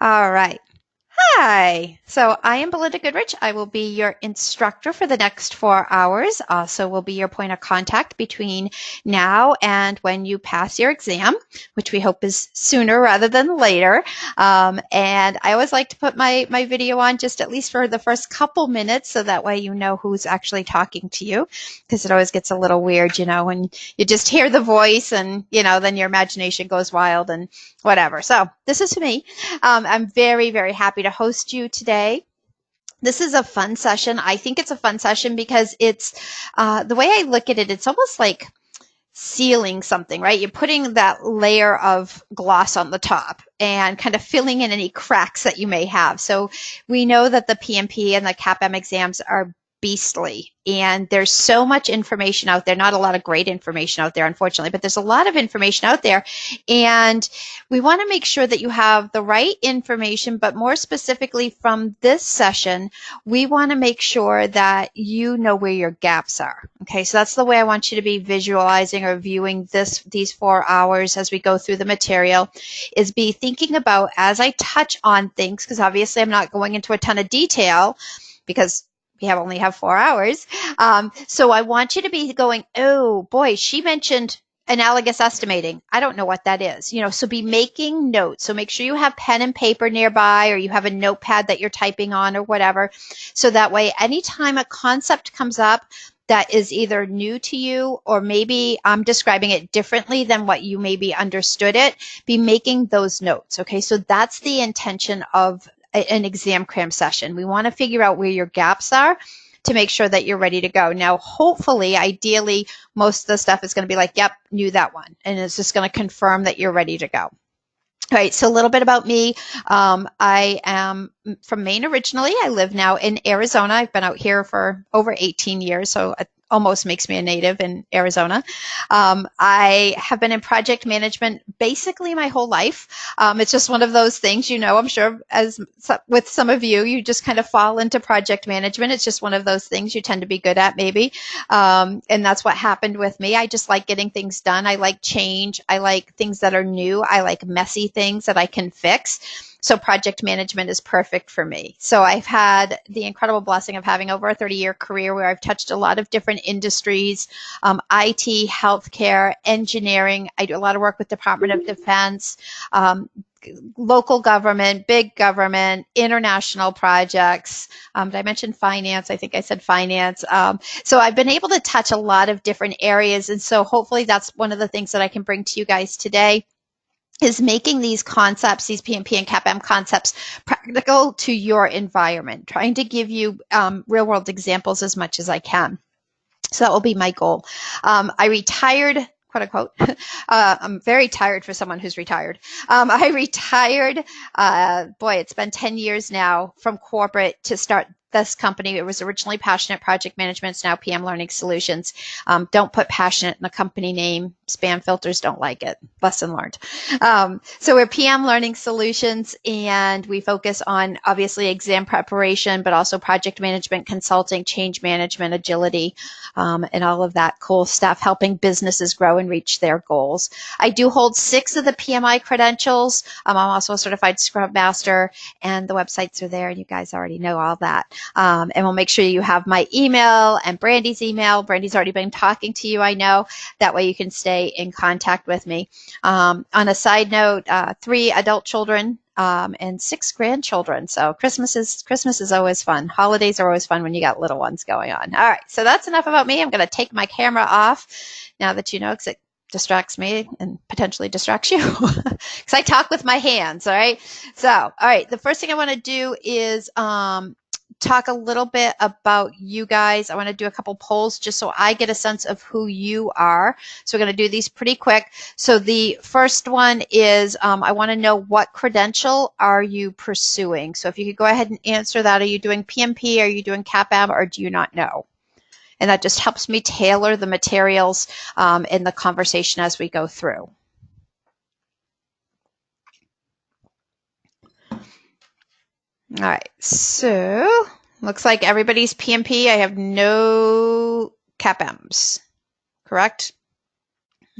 All right. Hi. So I am Belinda Goodrich. I will be your instructor for the next 4 hours. Also will be your point of contact between now and when you pass your exam, which we hope is sooner rather than later. And I always like to put my video on just at least for the first couple minutes so that way you know who's actually talking to you, because it always gets a little weird, when you just hear the voice and, then your imagination goes wild and whatever. So this is me. I'm very, very happy to host you today. This is a fun session. I think it's a fun session because it's the way I look at it, it's almost like sealing something, right? You're putting that layer of gloss on the top and kind of filling in any cracks that you may have. So we know that the PMP and the CAPM exams are beastly, and there's so much information out there. Not a lot of great information out there, unfortunately, but there's a lot of information out there, and we want to make sure that you have the right information. But more specifically from this session, we want to make sure that you know where your gaps are. Okay, so that's the way I want you to be visualizing or viewing these 4 hours as we go through the material, is be thinking about, as I touch on things, because obviously I'm not going into a ton of detail because we only have 4 hours. So I want you to be going, oh boy, she mentioned analogous estimating. I don't know what that is. So be making notes. So make sure you have pen and paper nearby, or you have a notepad that you're typing on or whatever. So that way, anytime a concept comes up that is either new to you, or maybe I'm describing it differently than what you maybe understood it, be making those notes. Okay, so that's the intention of an exam cram session. We want to figure out where your gaps are to make sure that you're ready to go. Now, hopefully, ideally, most of the stuff is going to be like, yep, knew that one. And it's just going to confirm that you're ready to go. All right, so a little bit about me. I am from Maine originally. I live now in Arizona. I've been out here for over 18 years, so it almost makes me a native in Arizona. I have been in project management basically my whole life. It's just one of those things, I'm sure as with some of you, you just kind of fall into project management. It's just one of those things you tend to be good at, maybe. And that's what happened with me. I just like getting things done. I like change. I like things that are new. I like messy things that I can fix. So project management is perfect for me. So I've had the incredible blessing of having over a 30-year career where I've touched a lot of different industries, IT, healthcare, engineering. I do a lot of work with Department of Defense, local government, big government, international projects. Did I mention finance? I think I said finance. So I've been able to touch a lot of different areas. And so hopefully that's one of the things that I can bring to you guys today, is making these concepts, these PMP and CAPM concepts, practical to your environment, trying to give you real world examples as much as I can. So that will be my goal. I retired, quote unquote. I'm very tired for someone who's retired. I retired, boy, it's been 10 years now from corporate to start this company. It was originally Passionate Project Management. It's now PM Learning Solutions. Don't put passionate in the company name. Spam filters don't like it. Lesson learned. So we're PM Learning Solutions, and we focus on obviously exam preparation, but also project management, consulting, change management, agility, and all of that cool stuff, helping businesses grow and reach their goals. I do hold 6 of the PMI credentials. I'm also a certified Scrum Master, and the websites are there, and you guys already know all that. And we'll make sure you have my email and Brandy's email. Brandy's already been talking to you, I know. That way you can stay in contact with me. On a side note, 3 adult children and 6 grandchildren. So Christmas is always fun. Holidays are always fun when you got little ones going on. All right, so that's enough about me. I'm going to take my camera off now that you know, because it distracts me and potentially distracts you, because I talk with my hands. All right. So, all right, the first thing I want to do is talk a little bit about you guys. I want to do a couple polls just so I get a sense of who you are. So we're going to do these pretty quick. So the first one is I want to know, what credential are you pursuing? So if you could go ahead and answer that. Are you doing PMP? Are you doing CAPM? Or do you not know? And that just helps me tailor the materials in the conversation as we go through. All right, so looks like everybody's PMP. I have no CAPMs, correct?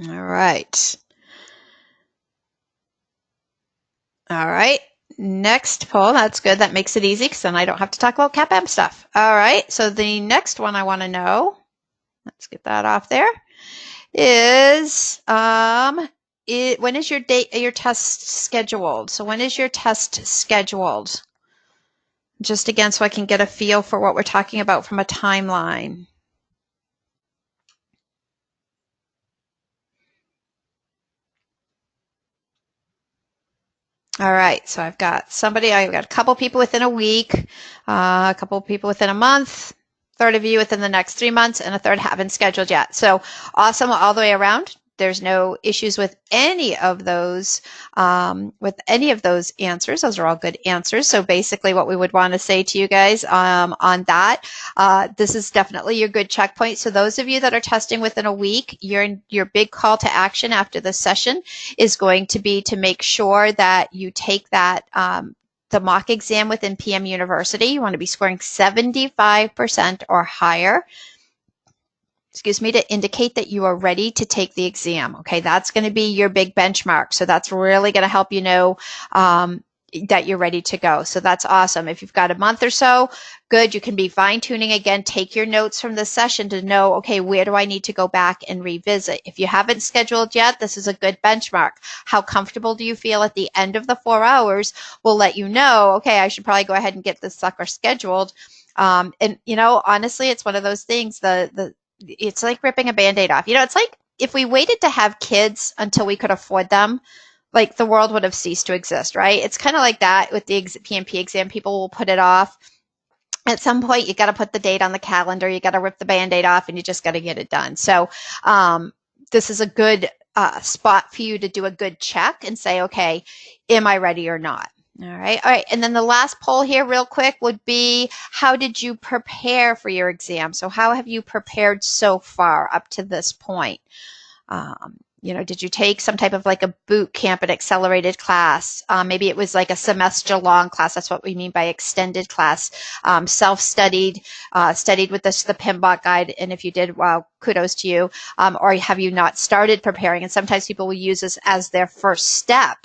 All right. All right. next poll, that's good. That makes it easy because then I don't have to talk about CAPM stuff. All right, so the next one I want to know, let's get that off there, is when is your test scheduled? So when is your test scheduled? Just again, so I can get a feel for what we're talking about from a timeline. All right, so I've got a couple people within a week, a couple people within a month, third of you within the next 3 months, and a third haven't scheduled yet. So awesome all the way around. There's no issues with any of those answers. Those are all good answers. So basically what we would want to say to you guys on that, this is definitely your good checkpoint. So those of you that are testing within a week, your big call to action after this session is going to be to make sure that you take that the mock exam within PM University. You want to be scoring 75% or higher, to indicate that you are ready to take the exam. Okay, that's going to be your big benchmark. So that's really going to help you know that you're ready to go. So that's awesome. If you've got a month or so, good. You can be fine tuning again. Take your notes from the session to know, okay, where do I need to go back and revisit? If you haven't scheduled yet, this is a good benchmark. How comfortable do you feel at the end of the 4 hours will let you know, okay, I should probably go ahead and get this sucker scheduled. And you know, honestly, it's one of those things, it's like ripping a Band-Aid off. You know, it's like if we waited to have kids until we could afford them, like the world would have ceased to exist, right? It's kind of like that with the PMP exam. People will put it off. At some point, you got to put the date on the calendar. You got to rip the Band-Aid off, and you just got to get it done. So this is a good spot for you to do a good check and say, okay, am I ready or not? All right. And then the last poll here real quick would be, how did you prepare for your exam? So how have you prepared so far up to this point? You know, did you take some type of like a boot camp, an accelerated class? Maybe it was like a semester long class. That's what we mean by extended class. Self-studied, studied with the PMBOK guide. And if you did, wow, kudos to you. Or have you not started preparing? And sometimes people will use this as their first step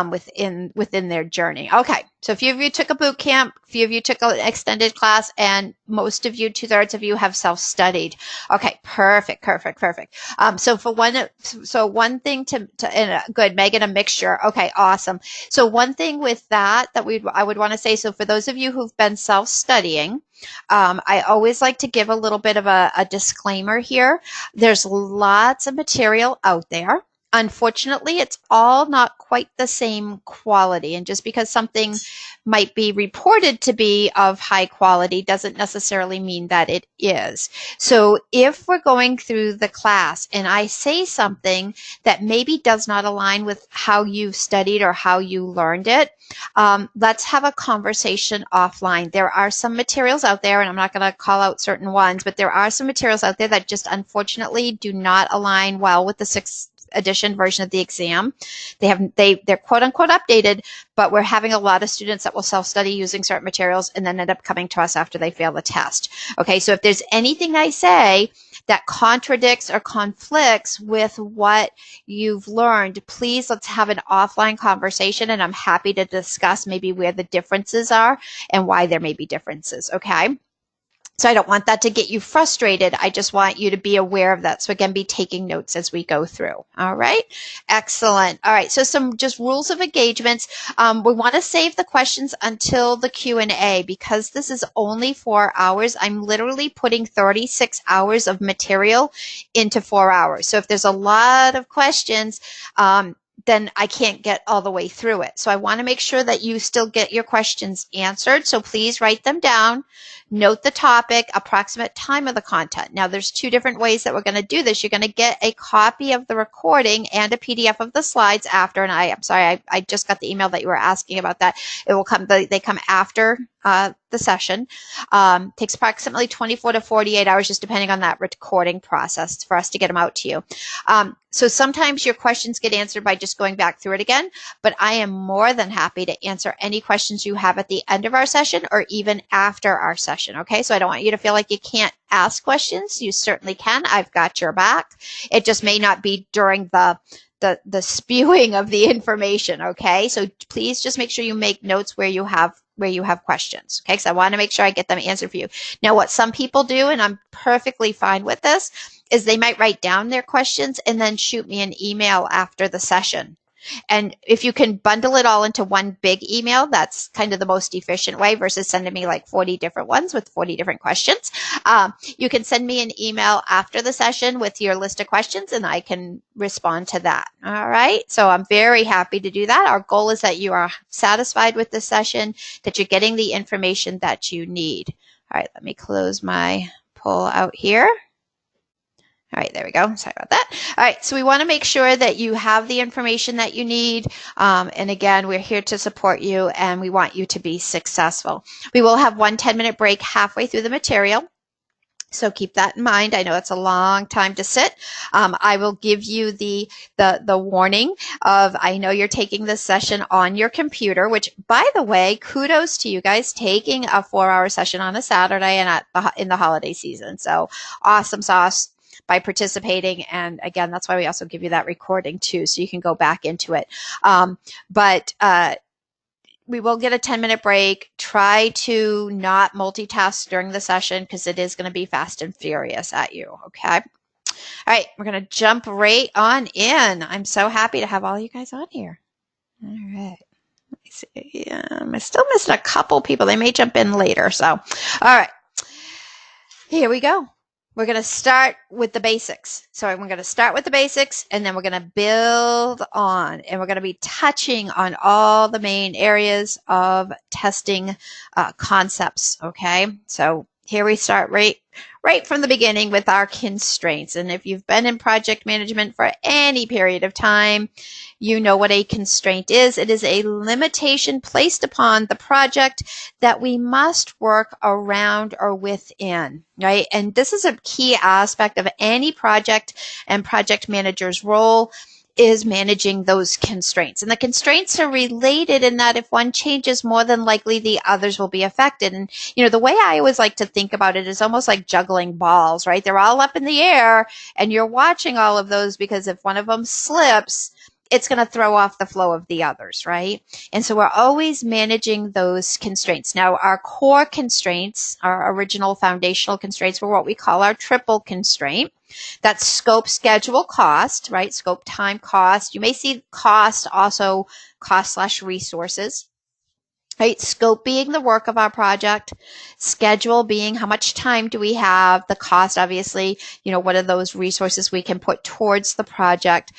within their journey. Okay, so a few of you took a boot camp, a few of you took an extended class, and most of you, 2/3 of you, have self-studied. Okay, perfect. So one thing good, Megan, a mixture. Okay, awesome. So one thing with that I would want to say, so for those of you who've been self-studying, I always like to give a little bit of a disclaimer here. There's lots of material out there. Unfortunately, it's all not quite the same quality. And just because something might be reported to be of high quality doesn't necessarily mean that it is. So if we're going through the class and I say something that maybe does not align with how you've studied or how you learned it, let's have a conversation offline. There are some materials out there, and I'm not going to call out certain ones, but there are some materials out there that just unfortunately do not align well with the 6th edition version of the exam. They're quote unquote updated, but we're having a lot of students that will self-study using certain materials and then end up coming to us after they fail the test. Okay, so if there's anything I say that contradicts or conflicts with what you've learned, please let's have an offline conversation, and I'm happy to discuss maybe where the differences are and why there may be differences, okay? So I don't want that to get you frustrated. I just want you to be aware of that. So again, be taking notes as we go through. All right. Excellent. All right. So some just rules of engagements. We want to save the questions until the Q&A because this is only 4 hours. I'm literally putting 36 hours of material into 4 hours. So if there's a lot of questions, then I can't get all the way through it. So I want to make sure that you still get your questions answered. So please write them down. Note the topic, approximate time of the content. Now, there's 2 different ways that we're going to do this. You're going to get a copy of the recording and a PDF of the slides after. And I'm sorry, I just got the email that you were asking about that. It will come, they come after the session. Takes approximately 24 to 48 hours, just depending on that recording process for us to get them out to you. So sometimes your questions get answered by just going back through it again, but I am more than happy to answer any questions you have at the end of our session or even after our session, okay? So I don't want you to feel like you can't ask questions. You certainly can. I've got your back. It just may not be during the the spewing of the information, okay? So please just make sure you make notes where you have questions, okay? Because I want to make sure I get them answered for you. Now, what some people do, and I'm perfectly fine with this, is they might write down their questions and then shoot me an email after the session. And if you can bundle it all into one big email, that's kind of the most efficient way versus sending me like 40 different ones with 40 different questions. You can send me an email after the session with your list of questions and I can respond to that. All right. So I'm very happy to do that. Our goal is that you are satisfied with the session, that you're getting the information that you need. All right. Let me close my poll out here. All right, there we go. Sorry about that. All right, so we want to make sure that you have the information that you need. And again, we're here to support you and we want you to be successful. We will have one 10-minute break halfway through the material. So keep that in mind. I know it's a long time to sit. I will give you the warning of, I know you're taking this session on your computer, which, by the way, kudos to you guys taking a 4-hour session on a Saturday and in the holiday season. So awesome sauce by participating. And again, that's why we also give you that recording too, so you can go back into it. We will get a 10-minute break. Try to not multitask during the session because it is going to be fast and furious at you, okay? All right, we're going to jump right on in. I'm so happy to have all you guys on here. All right. Let me see. I'm still missing a couple people. They may jump in later. So, all right. Here we go. We're going to start with the basics. So we're going to start with the basics and then we're going to build on, and we're going to be touching on all the main areas of testing concepts. Okay. So here we start right from the beginning with our constraints. And if you've been in project management for any period of time, you know what a constraint is. It is a limitation placed upon the project that we must work around or within, right? And this is a key aspect of any project and project manager's role, is managing those constraints. And the constraints are related in that if one changes, more than likely the others will be affected. And, you know, the way I always like to think about it is almost like juggling balls, right? They're all up in the air and you're watching all of those because if one of them slips, it's going to throw off the flow of the others, right? And so we're always managing those constraints. Now, our core constraints, our original foundational constraints, were what we call our triple constraint. That's scope, schedule, cost, right? Scope, time, cost. You may see cost also cost/resources. Right? Scope being the work of our project, schedule being how much time do we have, the cost, obviously, you know, what are those resources we can put towards the project.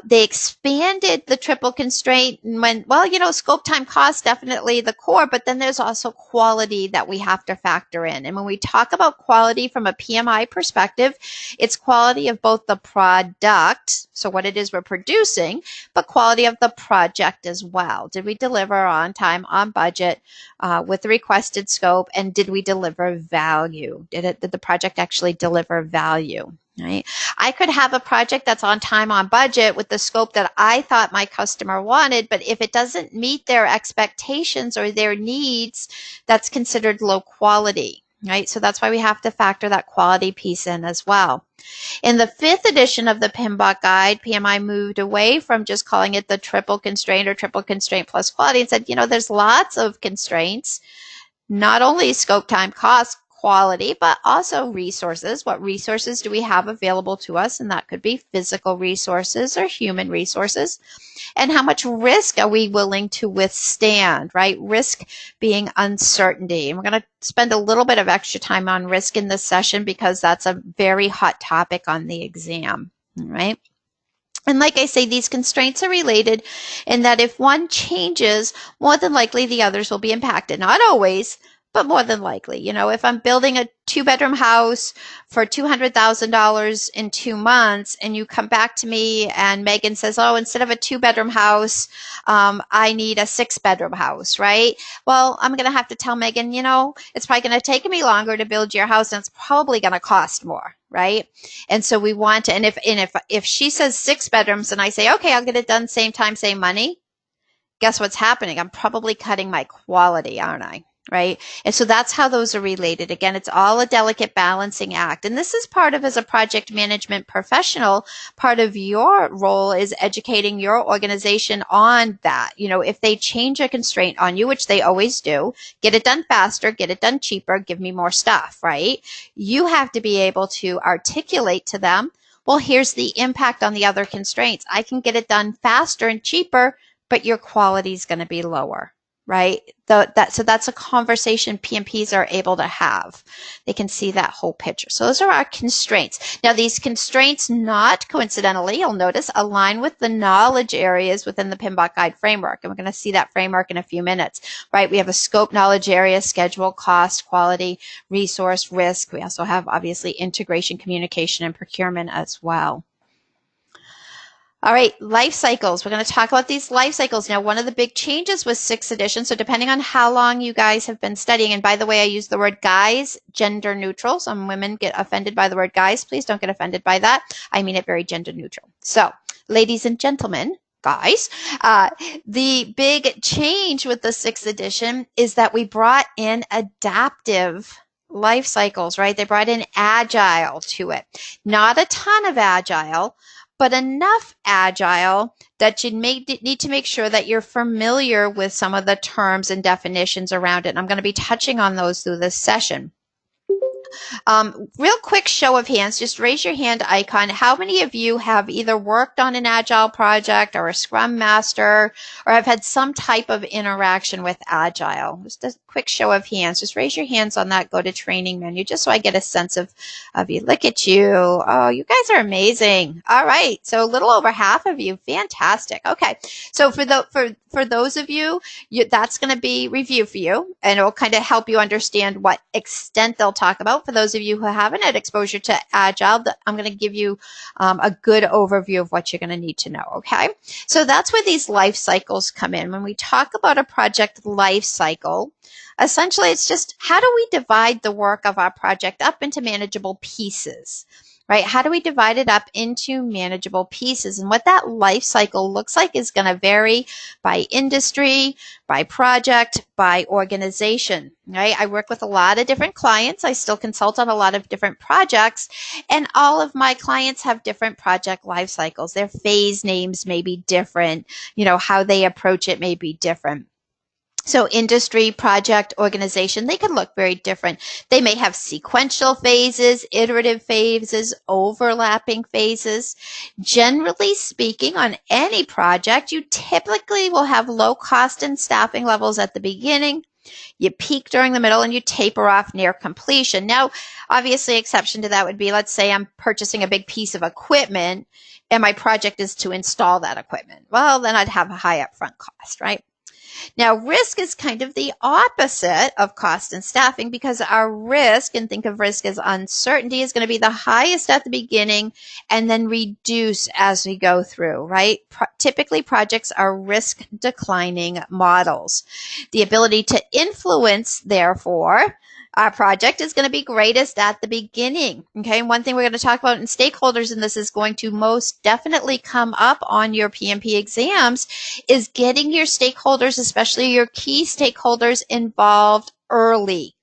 They expanded the triple constraint when, well, you know, scope, time, cost, definitely the core, but then there's also quality that we have to factor in. And when we talk about quality from a PMI perspective, it's quality of both the product, so what it is we're producing, but quality of the project as well. Did we deliver on time, on budget, with the requested scope, and did we deliver value? Did the project actually deliver value? Right? I could have a project that's on time, on budget with the scope that I thought my customer wanted, but if it doesn't meet their expectations or their needs, that's considered low quality. Right? So that's why we have to factor that quality piece in as well. In the 5th edition of the PMBOK guide, PMI moved away from just calling it the triple constraint or triple constraint plus quality and said, you know, there's lots of constraints, not only scope, time, cost, quality, but also resources. What resources do we have available to us? And that could be physical resources or human resources. And how much risk are we willing to withstand, right? Risk being uncertainty. And we're going to spend a little bit of extra time on risk in this session because that's a very hot topic on the exam, right? And like I say, these constraints are related in that if one changes, more than likely the others will be impacted. Not always, but more than likely. You know, if I'm building a 2-bedroom house for $200,000 in 2 months and you come back to me and Megan says, oh, instead of a 2-bedroom house, I need a 6-bedroom house, right? Well, I'm going to have to tell Megan, you know, it's probably going to take me longer to build your house and it's probably going to cost more, right? And so we want to, and if she says 6 bedrooms and I say, okay, I'll get it done same time, same money, guess what's happening? I'm probably cutting my quality, aren't I? right? And so that's how those are related. Again, it's all a delicate balancing act. And this is part of, as a project management professional, part of your role is educating your organization on that. You know, if they change a constraint on you, which they always do, get it done faster, get it done cheaper, give me more stuff, right? You have to be able to articulate to them, well, here's the impact on the other constraints. I can get it done faster and cheaper, but your quality is going to be lower, right? So that's a conversation PMPs are able to have. They can see that whole picture. So those are our constraints. Now, these constraints, not coincidentally, you'll notice, align with the knowledge areas within the PMBOK Guide framework. And we're going to see that framework in a few minutes, right? We have a scope knowledge area, schedule, cost, quality, resource, risk. We also have, obviously, integration, communication, and procurement as well. All right, life cycles. We're going to talk about these life cycles. Now, one of the big changes was 6th edition. So depending on how long you guys have been studying, and by the way, I use the word guys, gender neutral. Some women get offended by the word guys. Please don't get offended by that. I mean it very gender neutral. So, ladies and gentlemen, guys, the big change with the 6th edition is that we brought in adaptive life cycles, right? They brought in agile to it. Not a ton of agile, but enough agile that you need to make sure that you're familiar with some of the terms and definitions around it. And I'm going to be touching on those through this session. Real quick show of hands, just raise your hand icon. How many of you have either worked on an agile project or a Scrum Master or have had some type of interaction with agile? Just a quick show of hands. Just raise your hands on that go to training menu just so I get a sense of you. Look at you. Oh, you guys are amazing. All right. So a little over half of you. Fantastic. Okay. So for those of you, that's going to be review for you, and it will kind of help you understand what extent they'll talk about. For those of you who haven't had exposure to Agile, I'm going to give you a good overview of what you're going to need to know, okay? So that's where these life cycles come in. When we talk about a project life cycle, essentially it's just how do we divide the work of our project up into manageable pieces? Right? How do we divide it up into manageable pieces? And what that life cycle looks like is going to vary by industry, by project, by organization, right? I work with a lot of different clients. I still consult on a lot of different projects, and all of my clients have different project life cycles. Their phase names may be different. You know, how they approach it may be different. So industry, project, organization, they can look very different. They may have sequential phases, iterative phases, overlapping phases. Generally speaking, on any project, you typically will have low cost and staffing levels at the beginning. You peak during the middle and you taper off near completion. Now, obviously, exception to that would be, let's say I'm purchasing a big piece of equipment and my project is to install that equipment. Well, then I'd have a high upfront cost, right? Now, risk is kind of the opposite of cost and staffing, because our risk, and think of risk as uncertainty, is going to be the highest at the beginning and then reduce as we go through, right? Typically, projects are risk declining models. The ability to influence, therefore, our project is going to be greatest at the beginning. Okay, and one thing we're going to talk about in stakeholders, and this is going to most definitely come up on your PMP exams, is getting your stakeholders, especially your key stakeholders, involved early.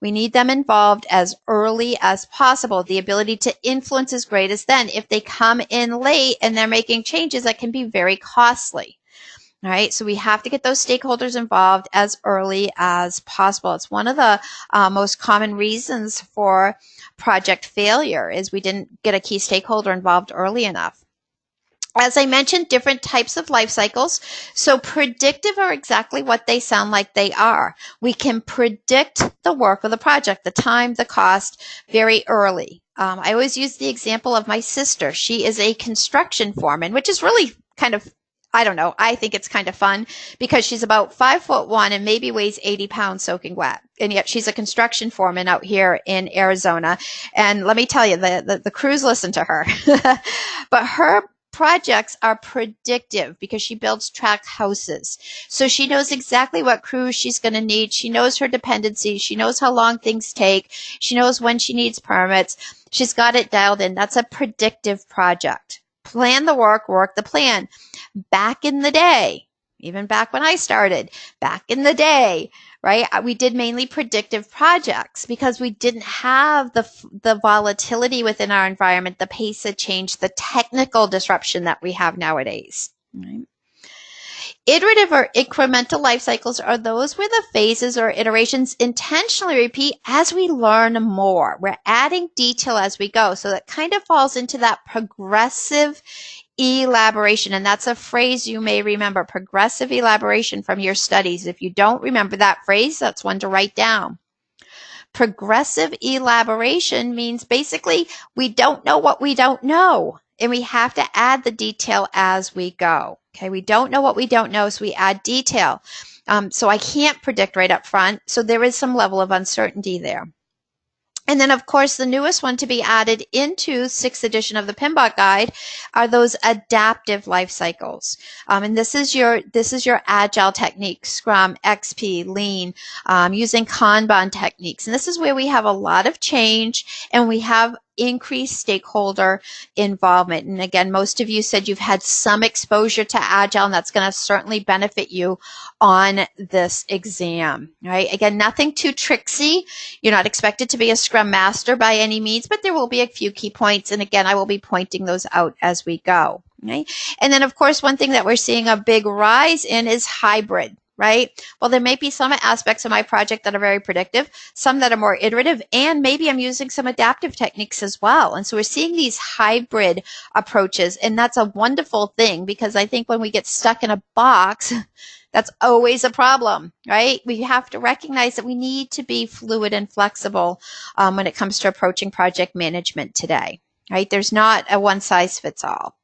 We need them involved as early as possible. The ability to influence is greatest then. If they come in late and they're making changes, that can be very costly. All right, so we have to get those stakeholders involved as early as possible. It's one of the most common reasons for project failure is we didn't get a key stakeholder involved early enough. As I mentioned, different types of life cycles. So predictive are exactly what they sound like they are. We can predict the work of the project, the time, the cost, very early. I always use the example of my sister. She is a construction foreman, which is really kind of, I don't know, I think it's kind of fun because she's about 5'1" and maybe weighs 80 pounds soaking wet. And yet she's a construction foreman out here in Arizona. And let me tell you, the crews listen to her. But her projects are predictive because she builds tract houses. So she knows exactly what crews she's going to need. She knows her dependencies. She knows how long things take. She knows when she needs permits. She's got it dialed in. That's a predictive project. Plan the work, work the plan. Back in the day, even back when I started, back in the day, right? We did mainly predictive projects because we didn't have the volatility within our environment, the pace of change, the technical disruption that we have nowadays. Right? Iterative or incremental life cycles are those where the phases or iterations intentionally repeat as we learn more. We're adding detail as we go. So that kind of falls into that progressive elaboration. And that's a phrase you may remember, progressive elaboration from your studies. If you don't remember that phrase, that's one to write down. Progressive elaboration means basically we don't know what we don't know, and we have to add the detail as we go. Okay, we don't know what we don't know, so we add detail. So I can't predict right up front, so there is some level of uncertainty there. And then, of course, the newest one to be added into 6th edition of the PMBOK guide are those adaptive life cycles. And this is your agile techniques, Scrum, XP, Lean, using Kanban techniques. And this is where we have a lot of change and we have increased stakeholder involvement. And again, most of you said you've had some exposure to Agile, and that's going to certainly benefit you on this exam, right? Again, nothing too tricksy. You're not expected to be a Scrum Master by any means, but there will be a few key points. And again, I will be pointing those out as we go. Okay? And then, of course, one thing that we're seeing a big rise in is hybrid. Right? Well, there may be some aspects of my project that are very predictive, some that are more iterative, and maybe I'm using some adaptive techniques as well. And so we're seeing these hybrid approaches, and that's a wonderful thing because I think when we get stuck in a box, that's always a problem, right? We have to recognize that we need to be fluid and flexible when it comes to approaching project management today, right? There's not a one size fits all.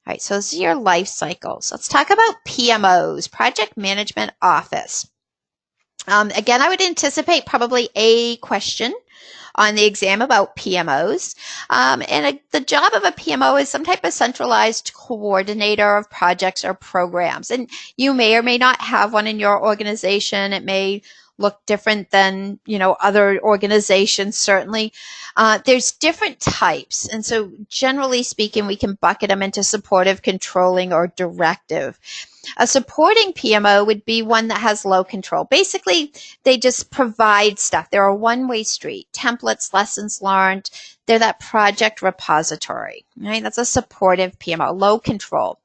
All right, so this is your life cycles. Let's talk about PMOs, Project Management Office. Again, I would anticipate probably a question on the exam about PMOs. The job of a PMO is some type of centralized coordinator of projects or programs. And you may or may not have one in your organization. It may look different than, other organizations, certainly. There's different types. And so generally speaking, we can bucket them into supportive, controlling, or directive. A supporting PMO would be one that has low control. Basically, they just provide stuff. They're a one-way street. Templates, lessons learned. They're that project repository, right? That's a supportive PMO, low control.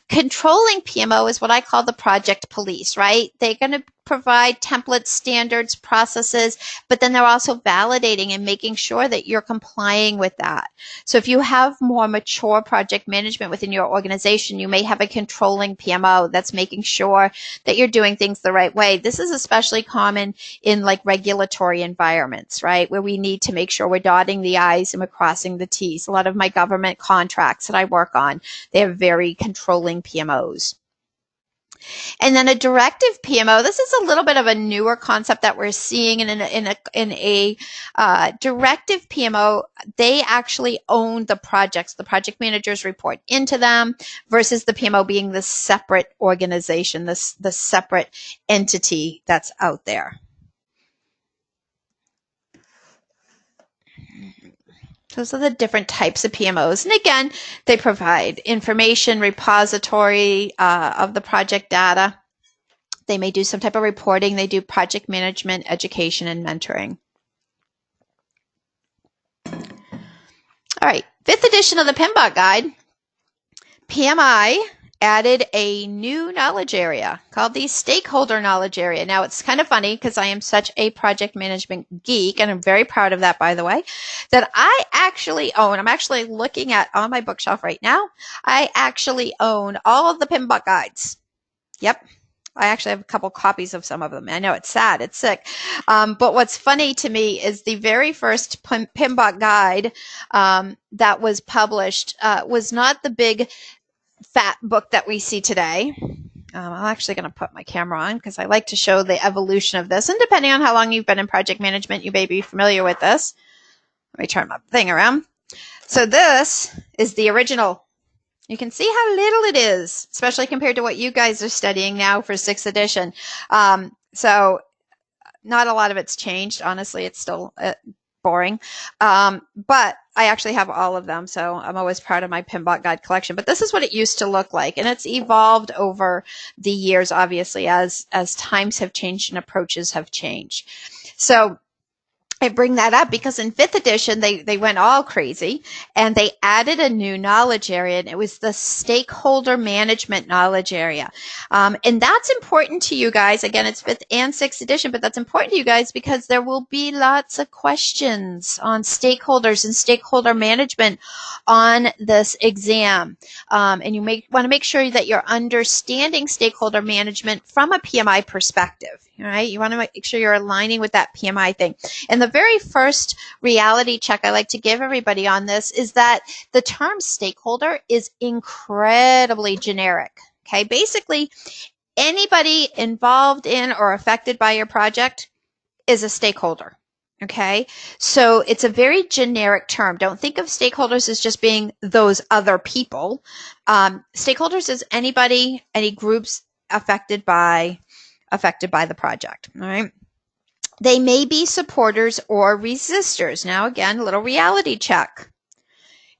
Controlling PMO is what I call the project police, right? They're going to provide templates, standards, processes, but then they're also validating and making sure that you're complying with that. So if you have more mature project management within your organization, you may have a controlling PMO that's making sure that you're doing things the right way. This is especially common in like regulatory environments, right? Where we need to make sure we're dotting the I's and we're crossing the T's. A lot of my government contracts that I work on, they have very controlling PMOs. And then a directive PMO, this is a little bit of a newer concept that we're seeing in a directive PMO. They actually own the projects. The project managers report into them versus the PMO being the separate organization, the separate entity that's out there. Those are the different types of PMOs. And again, they provide information repository of the project data. They may do some type of reporting. They do project management, education, and mentoring. All right, 5th edition of the PMBOK guide. PMI added a new knowledge area called the stakeholder knowledge area. Now, it's kind of funny because I am such a project management geek, and I'm very proud of that, by the way, that I actually own, I'm actually looking at on my bookshelf right now, I actually own all of the PMBOK guides. Yep. I actually have a couple copies of some of them. I know it's sad, it's sick. But what's funny to me is the very first PMBOK guide that was published was not the big fat book that we see today. I'm actually going to put my camera on because I like to show the evolution of this. And depending on how long you've been in project management, you may be familiar with this. Let me turn my thing around. So this is the original. You can see how little it is, especially compared to what you guys are studying now for 6th edition. So not a lot of it's changed. Honestly, it's still boring. But I actually have all of them, so I'm always proud of my PMBOK guide collection. But this is what it used to look like, and it's evolved over the years, obviously, as times have changed and approaches have changed. So I bring that up because in fifth edition, they went all crazy and they added a new knowledge area, and it was the stakeholder management knowledge area. And that's important to you guys. Again, it's fifth and sixth edition, but that's important to you guys because there will be lots of questions on stakeholders and stakeholder management on this exam. And you want to make sure that you're understanding stakeholder management from a PMI perspective. All right, you want to make sure you're aligning with that PMI thing. And the very first reality check I like to give everybody on this is that the term stakeholder is incredibly generic. Okay, basically anybody involved in or affected by your project is a stakeholder. Okay, so it's a very generic term. Don't think of stakeholders as just being those other people. Stakeholders is anybody, any groups affected by the project. All right. They may be supporters or resistors. Now, again, a little reality check.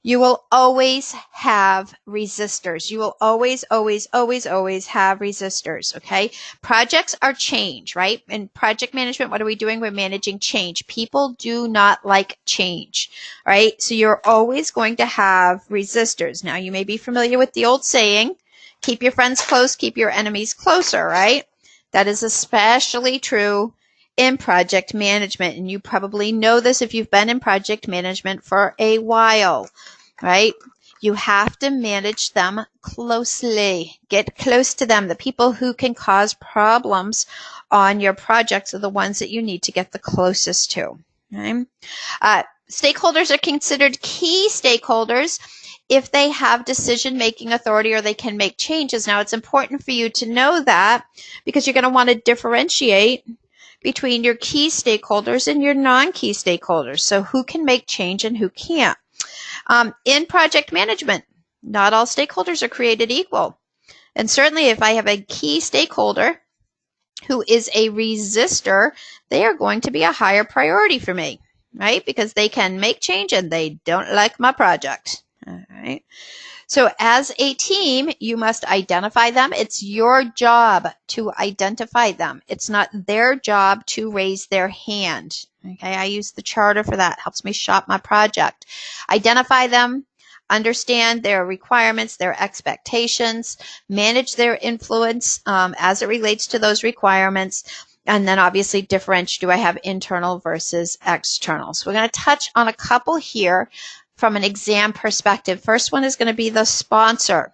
You will always have resistors. You will always, always, always, always have resistors, okay? Projects are change, right? In project management, what are we doing? We're managing change. People do not like change, right? So you're always going to have resistors. Now, you may be familiar with the old saying, keep your friends close, keep your enemies closer, right? That is especially true in project management. And you probably know this if you've been in project management for a while, right? You have to manage them closely. Get close to them. The people who can cause problems on your projects are the ones that you need to get the closest to. Okay? Stakeholders are considered key stakeholders if they have decision-making authority or they can make changes. Now, it's important for you to know that because you're going to want to differentiate between your key stakeholders and your non-key stakeholders. So who can make change and who can't. In project management, not all stakeholders are created equal. And certainly if I have a key stakeholder who is a resistor, they are going to be a higher priority for me, right? Because they can make change and they don't like my project. All right. So as a team, you must identify them. It's your job to identify them. It's not their job to raise their hand. Okay, I use the charter for that. Helps me shop my project. Identify them, understand their requirements, their expectations, manage their influence as it relates to those requirements, and then obviously differentiate, do I have internal versus external? So we're going to touch on a couple here from an exam perspective. First one is going to be the sponsor.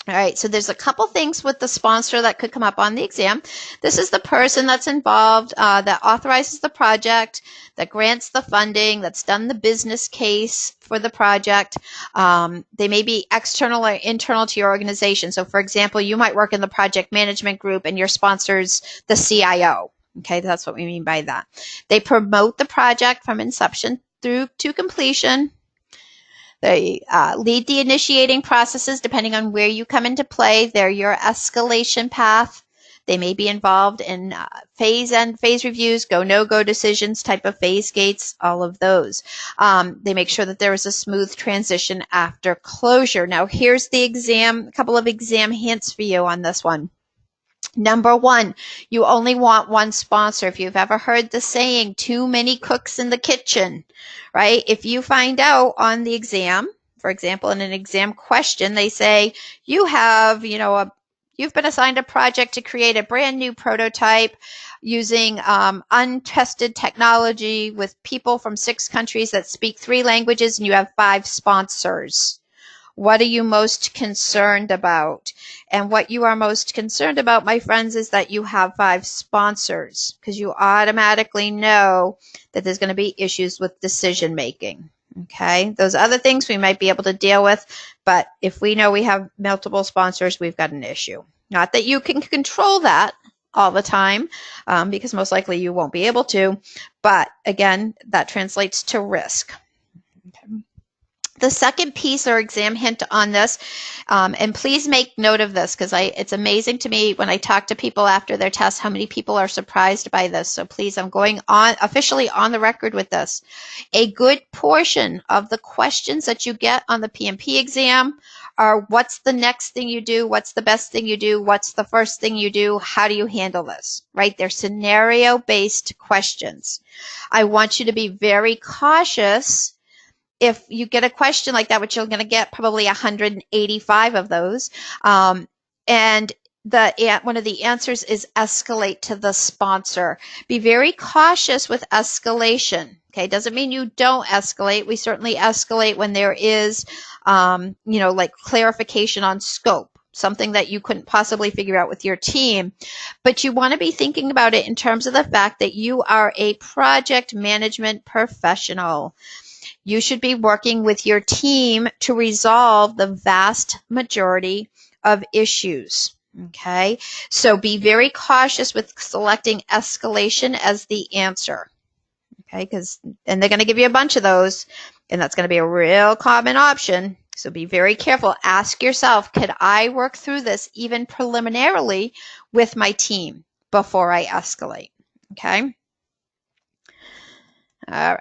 All right, so there's a couple things with the sponsor that could come up on the exam. This is the person that's involved, that authorizes the project, that grants the funding, that's done the business case for the project. They may be external or internal to your organization. So, for example, you might work in the project management group and your sponsor's the CIO. Okay, that's what we mean by that. They promote the project from inception through to completion. They lead the initiating processes depending on where you come into play. They're your escalation path. They may be involved in phase reviews, go, no-go decisions, type of phase gates, all of those. They make sure that there is a smooth transition after closure. Now, here's the exam, a couple of exam hints for you on this one. Number one, you only want one sponsor. If you've ever heard the saying, too many cooks in the kitchen, right? If you find out on the exam, for example, in an exam question, they say you have, you've been assigned a project to create a brand new prototype using untested technology with people from 6 countries that speak 3 languages, and you have 5 sponsors. What are you most concerned about? And what you are most concerned about, my friends, is that you have 5 sponsors, because you automatically know that there's going to be issues with decision making. Okay, those other things we might be able to deal with, but if we know we have multiple sponsors, we've got an issue. Not that you can control that all the time, because most likely you won't be able to, but again, that translates to risk. Okay. The second piece or exam hint on this, and please make note of this because it's amazing to me when I talk to people after their tests how many people are surprised by this. So please, I'm going on officially on the record with this. A good portion of the questions that you get on the PMP exam are what's the next thing you do? What's the best thing you do? What's the first thing you do? How do you handle this? Right? They're scenario-based questions. I want you to be very cautious if you get a question like that, which you're going to get probably 185 of those, and one of the answers is escalate to the sponsor. Be very cautious with escalation. Okay, doesn't mean you don't escalate. We certainly escalate when there is, like clarification on scope, something that you couldn't possibly figure out with your team. But you want to be thinking about it in terms of the fact that you are a project management professional. You should be working with your team to resolve the vast majority of issues. Okay, so be very cautious with selecting escalation as the answer. Okay, and they're going to give you a bunch of those, and that's going to be a real common option. So be very careful. Ask yourself, could I work through this even preliminarily with my team before I escalate? Okay. All right.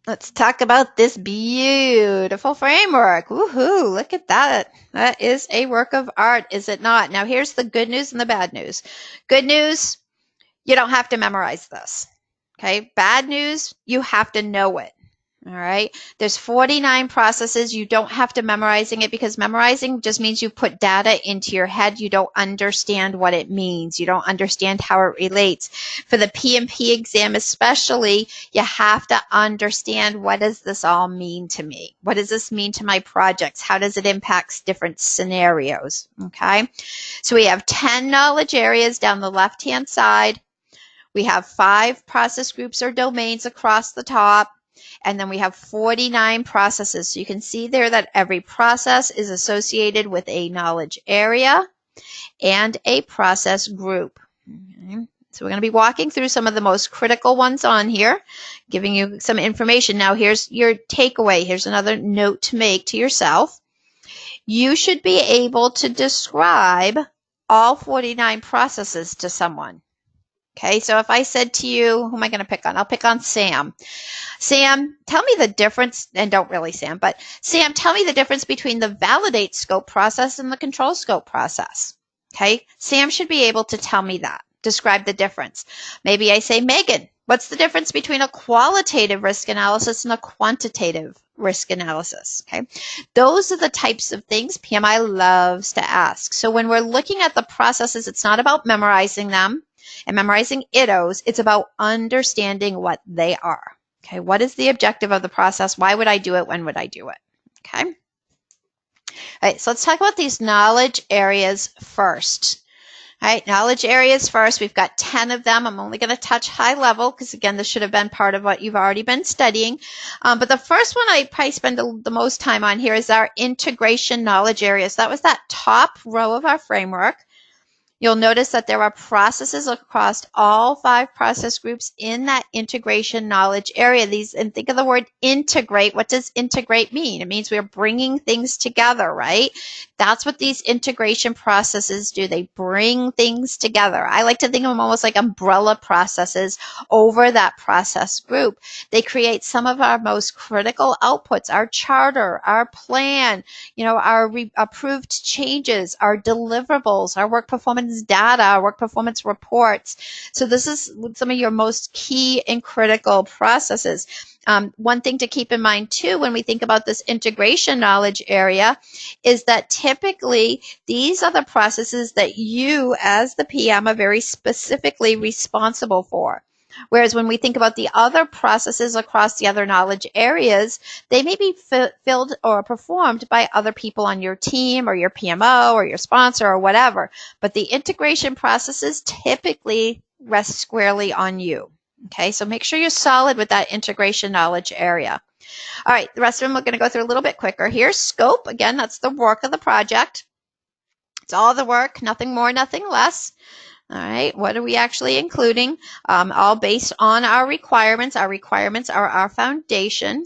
Let's talk about this beautiful framework. Woohoo, look at that. That is a work of art, is it not? Now, here's the good news and the bad news. Good news, you don't have to memorize this. Okay, bad news, you have to know it. All right, there's 49 processes. You don't have to memorizing it because memorizing just means you put data into your head. You don't understand what it means. You don't understand how it relates. For the PMP exam especially, you have to understand, what does this all mean to me? What does this mean to my projects? How does it impact different scenarios? Okay, so we have 10 knowledge areas down the left-hand side. We have 5 process groups or domains across the top. And then we have 49 processes. So you can see there that every process is associated with a knowledge area and a process group. Okay. So we're going to be walking through some of the most critical ones on here, giving you some information. Now here's your takeaway. Here's another note to make to yourself. You should be able to describe all 49 processes to someone. Okay, so if I said to you, who am I going to pick on? I'll pick on Sam. Sam, tell me the difference, and don't really Sam, but Sam, tell me the difference between the validate scope process and the control scope process. Okay, Sam should be able to tell me that, describe the difference. Maybe I say, Megan, what's the difference between a qualitative risk analysis and a quantitative risk analysis? Okay, those are the types of things PMI loves to ask. So when we're looking at the processes, it's not about memorizing them and memorizing ITOs. It's about understanding what they are. Okay, what is the objective of the process? Why would I do it? When would I do it? Okay. All right, so let's talk about these knowledge areas first. All right, knowledge areas first. We've got 10 of them. I'm only going to touch high level because, again, this should have been part of what you've already been studying. But the first one I probably spend the most time on here is our integration knowledge areas. That was that top row of our framework. You'll notice that there are processes across all 5 process groups in that integration knowledge area. And think of the word integrate. What does integrate mean? It means we're bringing things together, right? That's what these integration processes do. They bring things together. I like to think of them almost like umbrella processes over that process group. They create some of our most critical outputs, our charter, our plan, our approved changes, our deliverables, our work performance data, work performance reports. So this is some of your most key and critical processes. One thing to keep in mind too when we think about this integration knowledge area is that typically these are the processes that you as the PM are very specifically responsible for. Whereas when we think about the other processes across the other knowledge areas, they may be filled or performed by other people on your team or your PMO or your sponsor or whatever. But the integration processes typically rest squarely on you. Okay, so make sure you're solid with that integration knowledge area. All right, the rest of them we're going to go through a little bit quicker. Here's scope. Again, that's the work of the project. It's all the work, nothing more, nothing less. All right, what are we actually including? All based on our requirements. Our requirements are our foundation.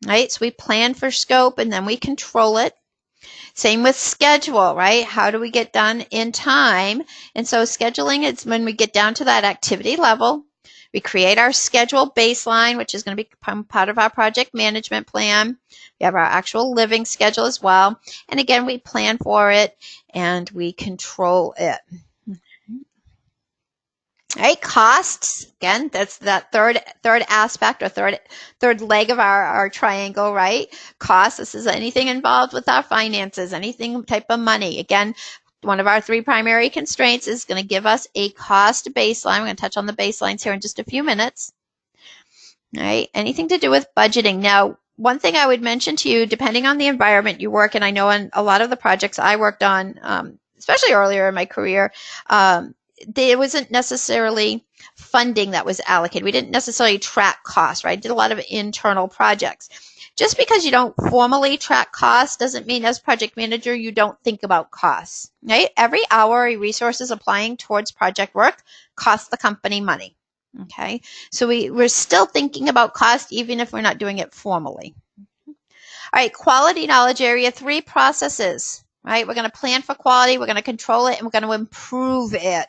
right? So we plan for scope and then we control it. Same with schedule, right? How do we get done in time? And so scheduling is when we get down to that activity level. We create our schedule baseline, which is going to become part of our project management plan. We have our actual living schedule as well. And again, we plan for it and we control it. All right, costs. Again, that's that third aspect or third leg of our triangle, right? Costs. This is anything involved with our finances, anything type of money. Again, one of our three primary constraints is going to give us a cost baseline. We're going to touch on the baselines here in just a few minutes. All right, anything to do with budgeting. Now, one thing I would mention to you, depending on the environment you work in, I know on a lot of the projects I worked on, especially earlier in my career, there wasn't necessarily funding that was allocated. We didn't necessarily track costs, right? I did a lot of internal projects. Just because you don't formally track costs doesn't mean as project manager you don't think about costs, right? Every hour a resource is applying towards project work costs the company money, okay? So we're still thinking about cost even if we're not doing it formally. All right, quality knowledge area, 3 processes, right? We're going to plan for quality, we're going to control it, and we're going to improve it.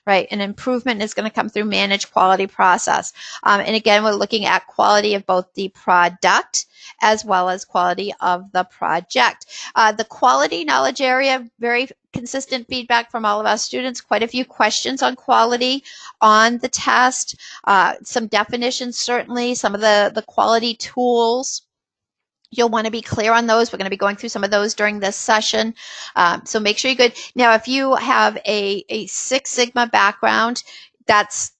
Right, an improvement is going to come through managed quality process. And again, we're looking at quality of both the product as well as quality of the project. The quality knowledge area, very consistent feedback from all of our students, quite a few questions on quality on the test, some definitions certainly, some of the quality tools. You'll want to be clear on those. We're going to be going through some of those during this session. So make sure you're good. Now, if you have a Six Sigma background, that's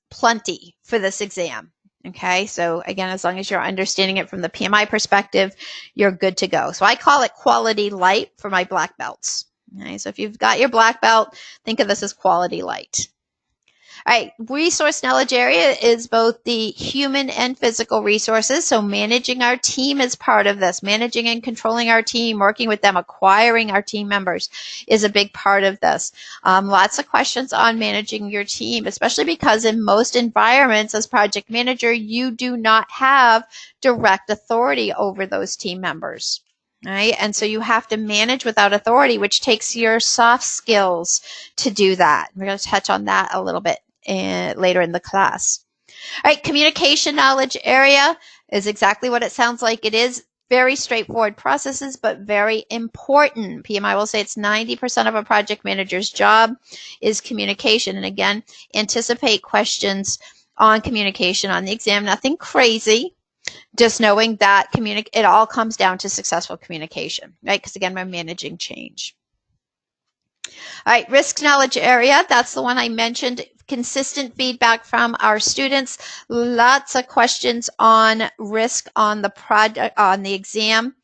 plenty for this exam. Okay, so again, as long as you're understanding it from the PMI perspective, you're good to go. So I call it quality light for my black belts. Okay, so if you've got your black belt, think of this as quality light. All right, resource knowledge area is both the human and physical resources. So managing our team is part of this. Managing and controlling our team, working with them, acquiring our team members is a big part of this. Lots of questions on managing your team, especially because in most environments as project manager, you do not have direct authority over those team members. Right? And so you have to manage without authority, which takes your soft skills to do that. We're going to touch on that a little bit later in the class. All right, communication knowledge area is exactly what it sounds like. It is very straightforward processes, but very important. PMI will say it's 90% of a project manager's job is communication. And again, anticipate questions on communication on the exam. Nothing crazy. Just knowing that it all comes down to successful communication, right? Because again, we're managing change. All right, risk knowledge area, that's the one I mentioned. Consistent feedback from our students. Lots of questions on risk on the project, on the exam.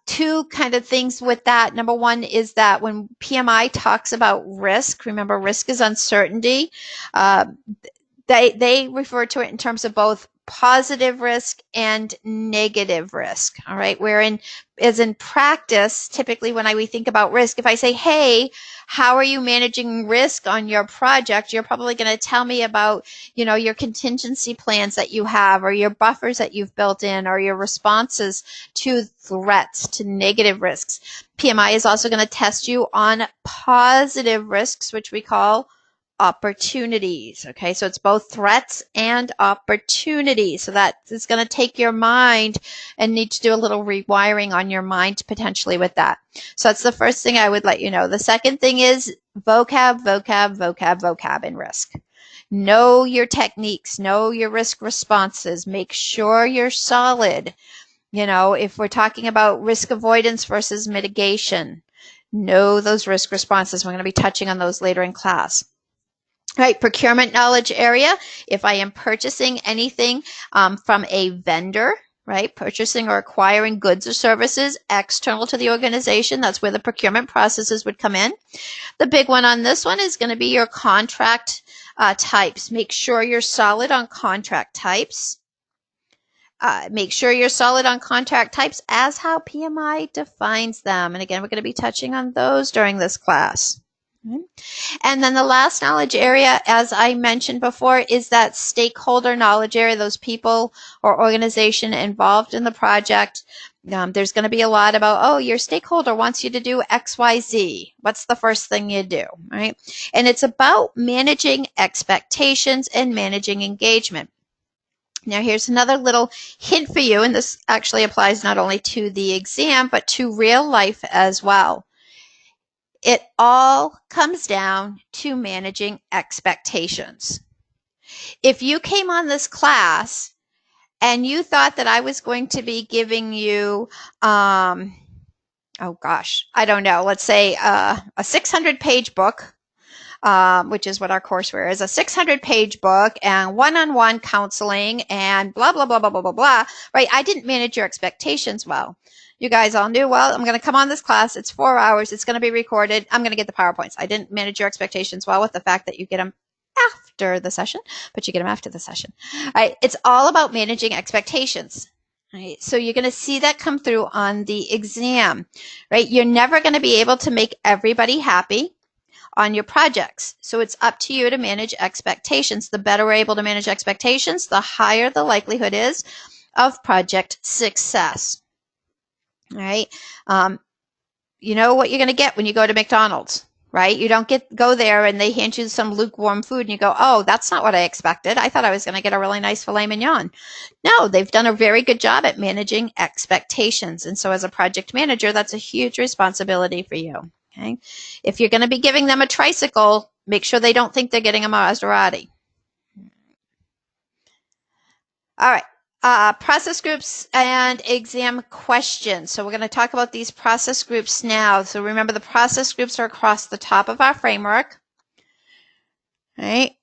2 kind of things with that. Number one is that when PMI talks about risk, remember risk is uncertainty. They refer to it in terms of both positive risk and negative risk. All right. Wherein, as in practice, typically when we think about risk, if I say, hey, how are you managing risk on your project? You're probably going to tell me about, your contingency plans that you have, or your buffers that you've built in, or your responses to threats, to negative risks. PMI is also going to test you on positive risks, which we call opportunities. Okay, so it's both threats and opportunities. So that is going to take your mind and need to do a little rewiring on your mind potentially with that. So that's the first thing I would let you know. The second thing is vocab in risk. Know your techniques, know your risk responses, make sure you're solid. If we're talking about risk avoidance versus mitigation, know those risk responses. We're going to be touching on those later in class. Right, procurement knowledge area. If I am purchasing anything from a vendor, right, purchasing or acquiring goods or services external to the organization, that's where the procurement processes would come in. The big one on this one is going to be your contract types. Make sure you're solid on contract types. Make sure you're solid on contract types as how PMI defines them. And again, we're going to be touching on those during this class. And then the last knowledge area, as I mentioned before, is that stakeholder knowledge area, those people or organization involved in the project. There's going to be a lot about, oh, your stakeholder wants you to do X, Y, Z. What's the first thing you do, right? And it's about managing expectations and managing engagement. Now, here's another little hint for you, and this actually applies not only to the exam, but to real life as well. It all comes down to managing expectations. If you came on this class and you thought that I was going to be giving you, oh gosh, I don't know, let's say a 600-page book, which is what our courseware is, a 600-page book and one-on-one counseling and blah, blah, blah, blah, blah, blah, blah, right? I didn't manage your expectations well. You guys all knew, well, I'm going to come on this class. It's 4 hours. It's going to be recorded. I'm going to get the PowerPoints. I didn't manage your expectations well with the fact that you get them after the session, but you get them after the session. All right. It's all about managing expectations. Right. So you're going to see that come through on the exam, right? You're never going to be able to make everybody happy on your projects. So it's up to you to manage expectations. The better we're able to manage expectations, the higher the likelihood is of project success. All right. You know what you're going to get when you go to McDonald's, right? You don't go there and they hand you some lukewarm food and you go, oh, that's not what I expected. I thought I was going to get a really nice filet mignon. No, they've done a very good job at managing expectations. And so as a project manager, that's a huge responsibility for you. Okay. If you're going to be giving them a tricycle, make sure they don't think they're getting a Maserati. All right. Process groups and exam questions. So we're going to talk about these process groups now. So remember, the process groups are across the top of our framework. All right.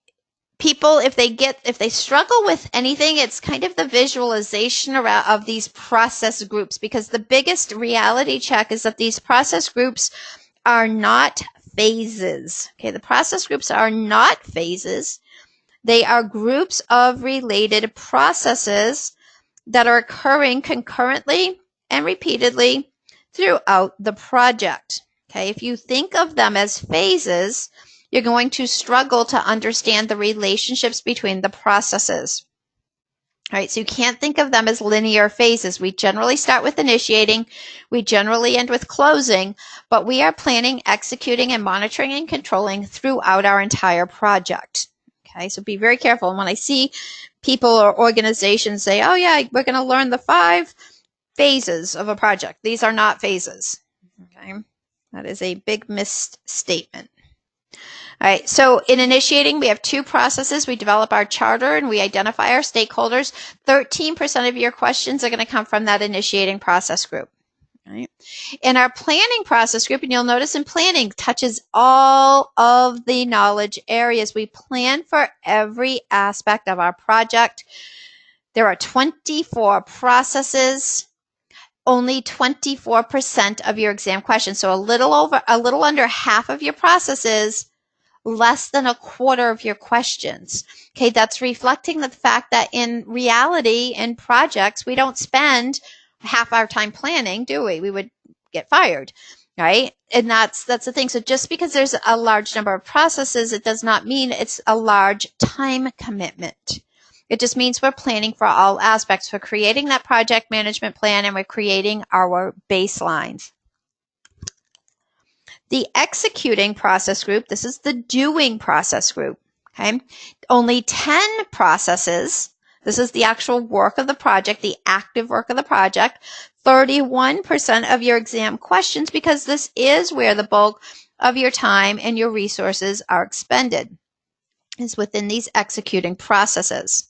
People, if they struggle with anything, it's kind of the visualization of these process groups, because the biggest reality check is that these process groups are not phases. Okay, the process groups are not phases. They are groups of related processes that are occurring concurrently and repeatedly throughout the project. Okay, if you think of them as phases, you're going to struggle to understand the relationships between the processes. All right, so you can't think of them as linear phases. We generally start with initiating, we generally end with closing, but we are planning, executing, and monitoring and controlling throughout our entire project. Okay, so be very careful. And when I see people or organizations say, oh yeah, we're going to learn the 5 phases of a project. These are not phases. Okay, that is a big misstatement. All right, so in initiating, we have 2 processes. We develop our charter and we identify our stakeholders. 13% of your questions are going to come from that initiating process group. All right. In our planning process group, and you'll notice in planning touches all of the knowledge areas. We plan for every aspect of our project. There are 24 processes. Only 24% of your exam questions. So a little under half of your processes, less than a quarter of your questions. Okay, that's reflecting the fact that in reality, in projects, we don't spend half our time planning, do we? We would get fired, right? And that's the thing. So just because there's a large number of processes, it does not mean it's a large time commitment. It just means we're planning for all aspects. We're creating that project management plan and we're creating our baselines. The executing process group, this is the doing process group, okay? Only 10 processes. This is the actual work of the project, the active work of the project. 31% of your exam questions, because this is where the bulk of your time and your resources are expended, is within these executing processes.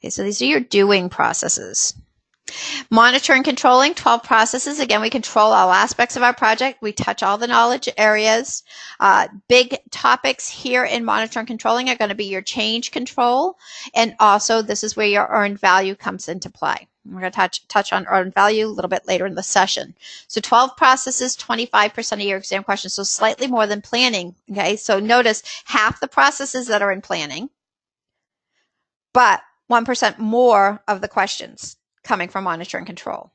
Okay, so these are your doing processes. Monitor and controlling, 12 processes. Again, we control all aspects of our project. We touch all the knowledge areas. Big topics here in monitor and controlling are going to be your change control. And also, this is where your earned value comes into play. We're going to touch on earned value a little bit later in the session. So 12 processes, 25% of your exam questions, so slightly more than planning. Okay, so notice half the processes that are in planning, but 1% more of the questions coming from monitor and control.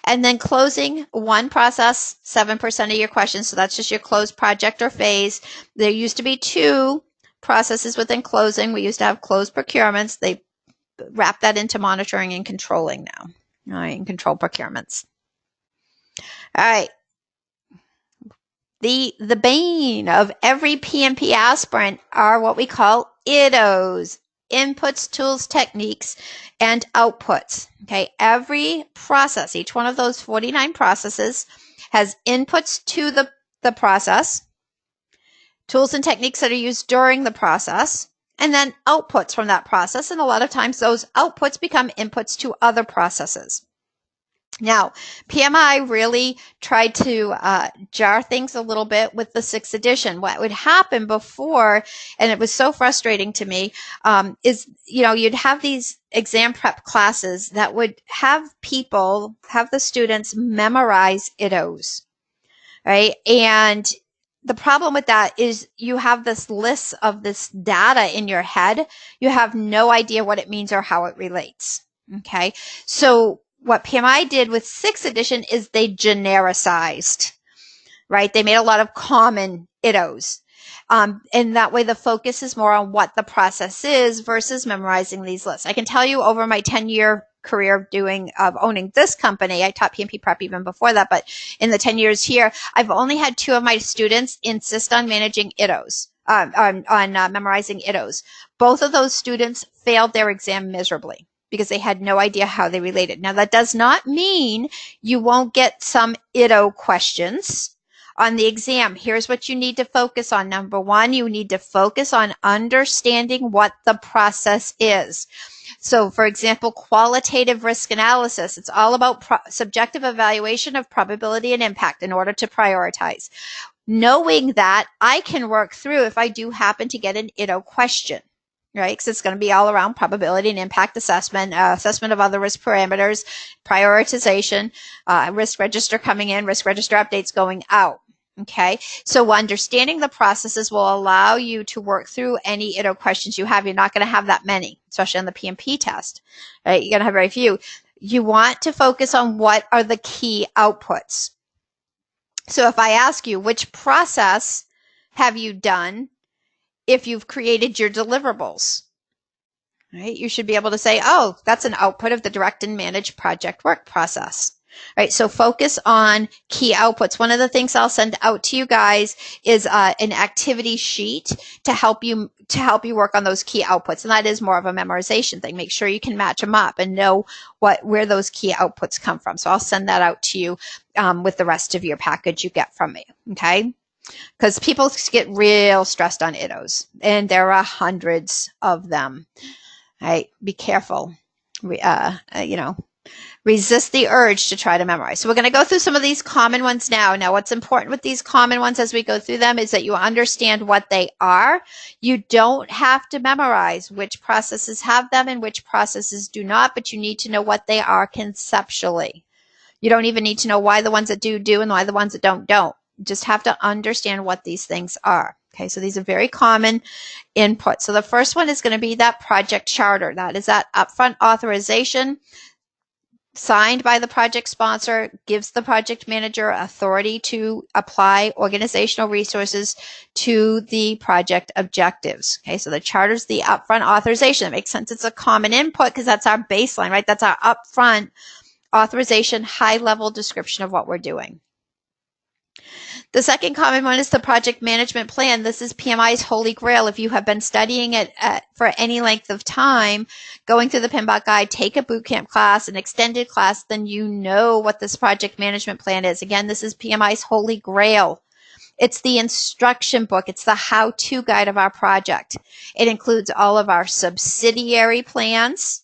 And then closing, one process, 7% of your questions. So that's just your closed project or phase. There used to be 2 processes within closing. We used to have closed procurements. They wrap that into monitoring and controlling now. All right, and control procurements. All right. The bane of every PMP aspirant are what we call ITOs, inputs, tools, techniques, and outputs. Okay, every process, each one of those 49 processes has inputs to the process, tools and techniques that are used during the process, and then outputs from that process. And a lot of times those outputs become inputs to other processes. Now, PMI really tried to jar things a little bit with the 6th edition. What would happen before, and it was so frustrating to me, is, you'd have these exam prep classes that would have the students memorize ITOs, right? And the problem with that is you have this list of this data in your head. You have no idea what it means or how it relates, okay? So what PMI did with 6th edition is they genericized, right? They made a lot of common ITOs. And that way the focus is more on what the process is versus memorizing these lists. I can tell you over my 10-year career of owning this company, I taught PMP prep even before that, but in the 10 years here, I've only had 2 of my students insist on managing ITOs, on memorizing ITOs. Both of those students failed their exam miserably, because they had no idea how they related. Now, that does not mean you won't get some ITO questions on the exam. Here's what you need to focus on. Number 1, you need to focus on understanding what the process is. So, for example, qualitative risk analysis. It's all about subjective evaluation of probability and impact in order to prioritize. Knowing that, I can work through if I do happen to get an ITO question, right? Because it's going to be all around probability and impact assessment, assessment of other risk parameters, prioritization, risk register coming in, risk register updates going out. Okay, so understanding the processes will allow you to work through any ITO questions you have. You're not going to have that many, especially on the PMP test, right? You're going to have very few. You want to focus on what are the key outputs. So if I ask you, which process have you done if you've created your deliverables? Right? You should be able to say, oh, that's an output of the direct and manage project work process. Right, so focus on key outputs. One of the things I'll send out to you guys is an activity sheet to help you work on those key outputs, and that is more of a memorization thing. Make sure you can match them up and know where those key outputs come from. So I'll send that out to you with the rest of your package you get from me. Okay, because people get real stressed on ITOs, and there are hundreds of them. Right, be careful. Resist the urge to try to memorize. So we're going to go through some of these common ones now. Now, what's important with these common ones as we go through them is that you understand what they are. You don't have to memorize which processes have them and which processes do not, but you need to know what they are conceptually. You don't even need to know why the ones that do and why the ones that don't. You just have to understand what these things are. Okay, so these are very common inputs. So the first one is going to be that project charter. That is that upfront authorization signed by the project sponsor, gives the project manager authority to apply organizational resources to the project objectives. Okay, so the charter is the upfront authorization. It makes sense. It's a common input because that's our baseline, right? That's our upfront authorization, high-level description of what we're doing. The second common one is the project management plan. This is PMI's holy grail. If you have been studying it for any length of time, going through the PMBOK guide, take a bootcamp class, an extended class, then you know what this project management plan is. Again, this is PMI's holy grail. It's the instruction book. It's the how-to guide of our project. It includes all of our subsidiary plans,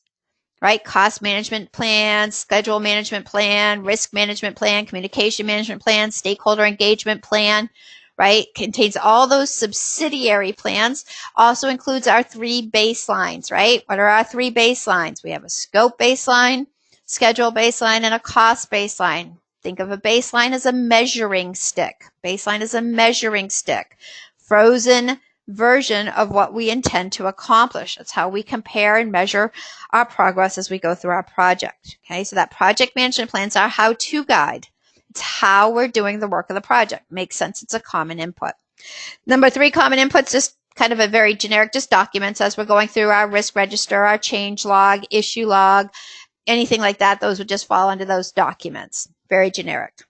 right? Cost management plan, schedule management plan, risk management plan, communication management plan, stakeholder engagement plan, right? Contains all those subsidiary plans. Also includes our 3 baselines, right? What are our 3 baselines? We have a scope baseline, schedule baseline, and a cost baseline. Think of a baseline as a measuring stick. Baseline is a measuring stick. Frozen version of what we intend to accomplish. That's how we compare and measure our progress as we go through our project. Okay, so that project management plan is our how-to guide. It's how we're doing the work of the project. Makes sense. It's a common input. Number 3 common inputs, just kind of a very generic, just documents as we're going through our risk register, our change log, issue log, anything like that. Those would just fall under those documents. Very generic.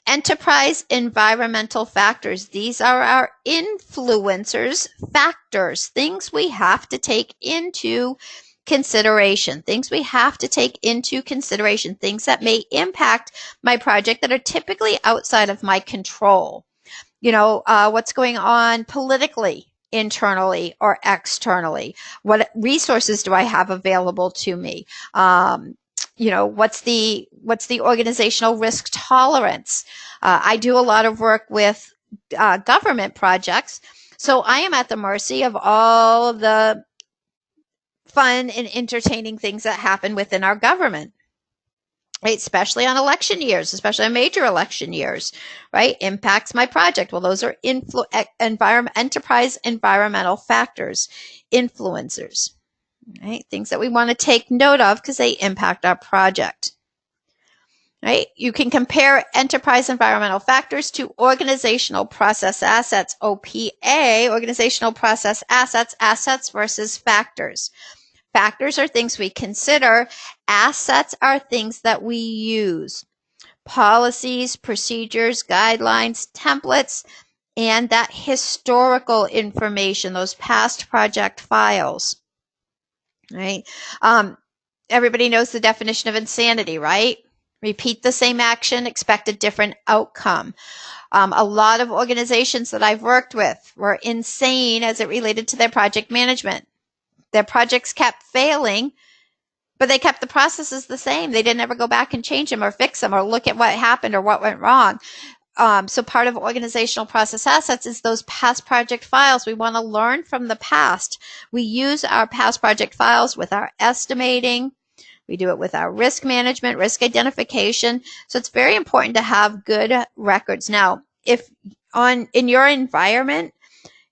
Enterprise environmental factors. These are our influencers, factors, things we have to take into consideration, things we have to take into consideration, things that may impact my project that are typically outside of my control. You know, what's going on politically, internally or externally? What resources do I have available to me? You know, what's the organizational risk tolerance? I do a lot of work with government projects, so I am at the mercy of all of the fun and entertaining things that happen within our government, right? Especially on election years, especially on major election years, right? Impacts my project. Well, those are enterprise environmental factors, influencers. Right? Things that we want to take note of because they impact our project. Right? You can compare enterprise environmental factors to organizational process assets, OPA, organizational process assets, assets versus factors. Factors are things we consider. Assets are things that we use. Policies, procedures, guidelines, templates, and that historical information, those past project files. Right? Everybody knows the definition of insanity, right? Repeat the same action, expect a different outcome. A lot of organizations that I've worked with were insane as it related to their project management. Their projects kept failing, but they kept the processes the same. They didn't ever go back and change them or fix them or look at what happened or what went wrong. So part of organizational process assets is those past project files. We want to learn from the past. We use our past project files with our estimating. We do it with our risk management, risk identification. So it's very important to have good records. Now, if in your environment,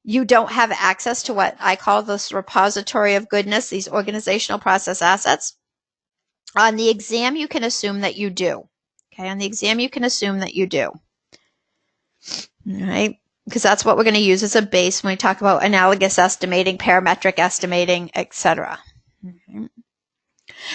you don't have access to what I call this repository of goodness, these organizational process assets, on the exam, you can assume that you do. Okay, on the exam, you can assume that you do. All right, because that's what we're going to use as a base when we talk about analogous estimating, parametric estimating, etc. Okay. All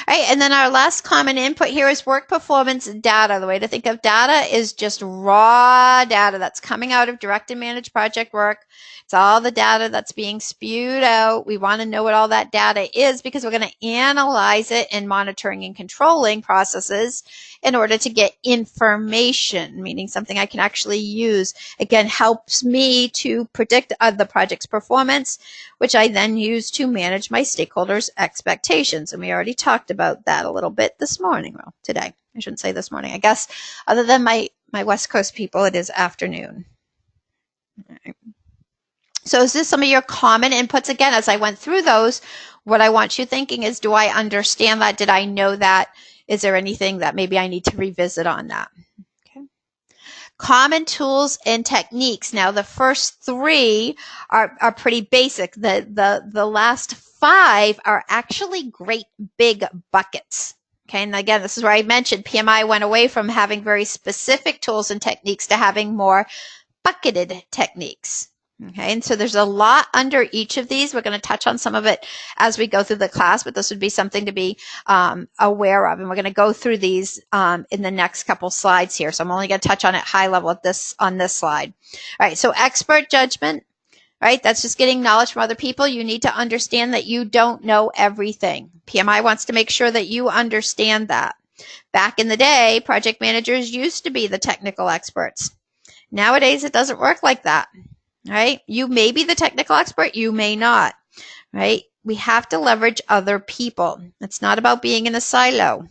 right, and then our last common input here is work performance data. The way to think of data is just raw data that's coming out of direct and managed project work. It's all the data that's being spewed out. We want to know what all that data is because we're going to analyze it in monitoring and controlling processes in order to get information, meaning something I can actually use. Again, helps me to predict the project's performance, which I then use to manage my stakeholders' expectations. And we already talked about that a little bit this morning. Well, today. I shouldn't say this morning. I guess other than my West Coast people, it is afternoon. All right. So is this some of your common inputs? Again, as I went through those, what I want you thinking is, do I understand that? Did I know that? Is there anything that maybe I need to revisit on that? Okay. Common tools and techniques. Now, the first 3 are pretty basic. The last 5 are actually great big buckets. Okay, and again, this is where I mentioned PMI went away from having very specific tools and techniques to having more bucketed techniques. Okay, and so there's a lot under each of these. We're going to touch on some of it as we go through the class, but this would be something to be aware of. And we're going to go through these in the next couple slides here. So I'm only going to touch on it high level on this slide. All right, so expert judgment, right? That's just getting knowledge from other people. You need to understand that you don't know everything. PMI wants to make sure that you understand that. Back in the day, project managers used to be the technical experts. Nowadays, it doesn't work like that. Right? You may be the technical expert, you may not, right? We have to leverage other people. It's not about being in a silo,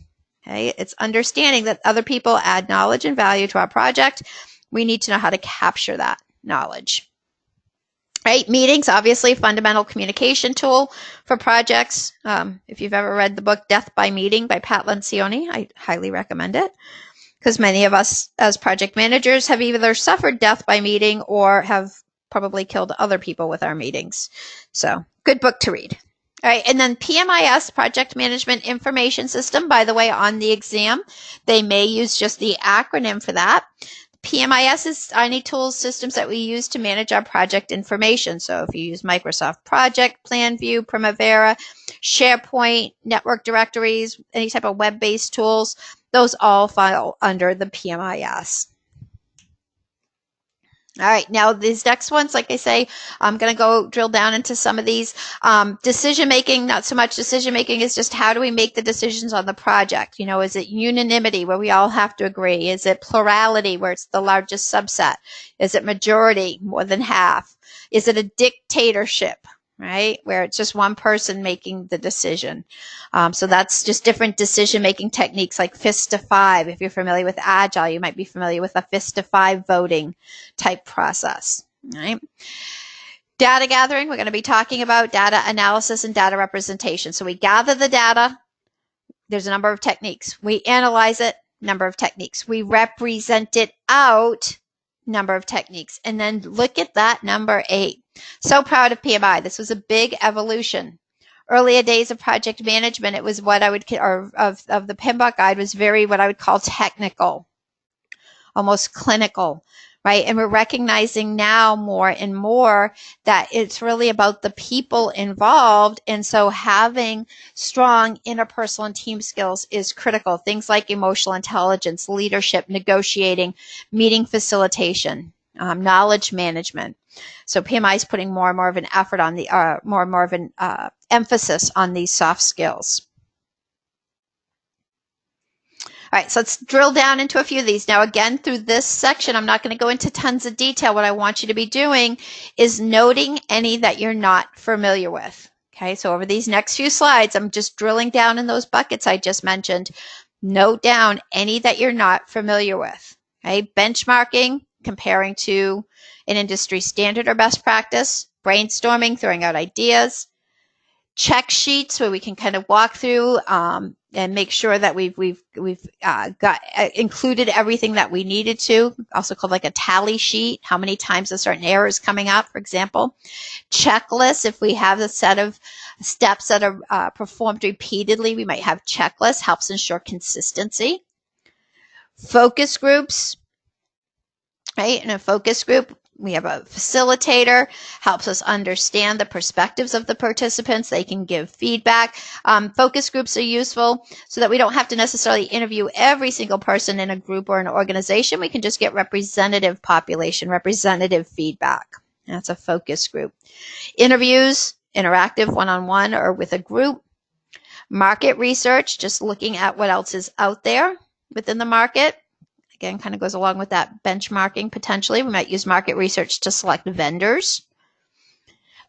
okay? It's understanding that other people add knowledge and value to our project. We need to know how to capture that knowledge, right? Meetings, obviously, fundamental communication tool for projects. If you've ever read the book Death by Meeting by Pat Lencioni, I highly recommend it, because many of us as project managers have either suffered death by meeting or have probably killed other people with our meetings. So good book to read. All right, and then PMIS, Project Management Information System, by the way, on the exam, they may use just the acronym for that. PMIS is any tools, systems that we use to manage our project information. So if you use Microsoft Project, PlanView, Primavera, SharePoint, network directories, any type of web-based tools, those all fall under the PMIS. All right, now these next ones, like I say, I'm going to go drill down into some of these. Decision-making, not so much decision-making is just how do we make the decisions on the project? You know, is it unanimity where we all have to agree? Is it plurality where it's the largest subset? Is it majority, more than half? Is it a dictatorship, right, where it's just one person making the decision? So that's just different decision-making techniques like fist to five. If you're familiar with Agile, you might be familiar with a fist to five voting type process, right? Data gathering, we're going to be talking about data analysis and data representation. So we gather the data. There's a number of techniques. We analyze it, number of techniques. We represent it out, number of techniques. And then look at that, number 8. So proud of PMI. This was a big evolution. Earlier days of project management, it was what I would, or of the PMBOK guide was very what I would call technical, almost clinical, right? And we're recognizing now more and more that it's really about the people involved. And so having strong interpersonal and team skills is critical. Things like emotional intelligence, leadership, negotiating, meeting facilitation, knowledge management. So PMI is putting more and more of an effort on the, more and more of an emphasis on these soft skills. All right, so let's drill down into a few of these. Now, again, through this section, I'm not going to go into tons of detail. What I want you to be doing is noting any that you're not familiar with. Okay, so over these next few slides, I'm just drilling down in those buckets I just mentioned. Note down any that you're not familiar with. Okay, benchmarking, comparing to an industry standard or best practice, brainstorming, throwing out ideas, check sheets where we can kind of walk through and make sure that we've got included everything that we needed to, also called like a tally sheet, how many times a certain error is coming up, for example. Checklists, if we have a set of steps that are performed repeatedly, we might have checklists, helps ensure consistency. Focus groups, right? In a focus group, we have a facilitator, helps us understand the perspectives of the participants. They can give feedback. Focus groups are useful so that we don't have to necessarily interview every single person in a group or an organization. We can just get representative population, representative feedback. That's a focus group. Interviews, interactive, one-on-one or with a group. Market research, just looking at what else is out there within the market. Again, kind of goes along with that benchmarking potentially. We might use market research to select vendors.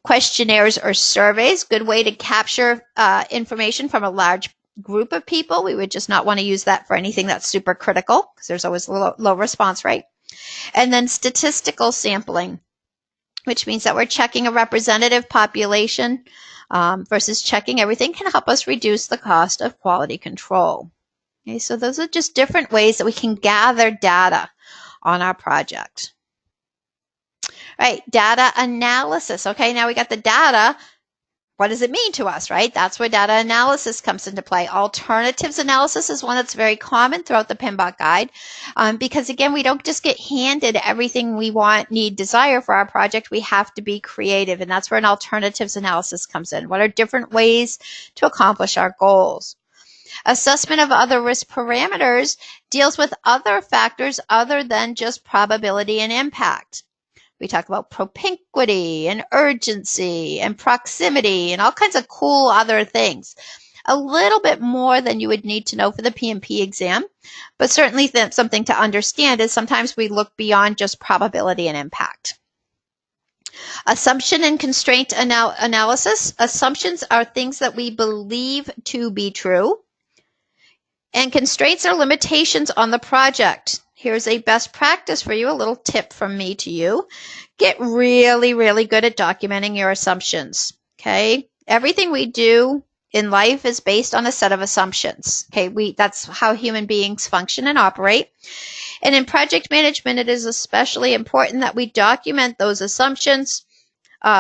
Questionnaires or surveys, good way to capture information from a large group of people. We would just not want to use that for anything that's super critical because there's always a low response rate. And then statistical sampling, which means that we're checking a representative population versus checking everything, can help us reduce the cost of quality control. Okay, so those are just different ways that we can gather data on our project. All right, data analysis. Okay, now we got the data. What does it mean to us, right? That's where data analysis comes into play. Alternatives analysis is one that's very common throughout the PMBOK guide because, again, we don't just get handed everything we want, need, desire for our project. We have to be creative, and that's where an alternatives analysis comes in. What are different ways to accomplish our goals? Assessment of other risk parameters deals with other factors other than just probability and impact. We talk about propinquity and urgency and proximity and all kinds of cool other things. A little bit more than you would need to know for the PMP exam, but certainly something to understand is sometimes we look beyond just probability and impact. Assumption and constraint analysis. Assumptions are things that we believe to be true. And constraints are limitations on the project. Here's a best practice for you, a little tip from me to you. Get really, really good at documenting your assumptions, okay? Everything we do in life is based on a set of assumptions. Okay, that's how human beings function and operate. And in project management, it is especially important that we document those assumptions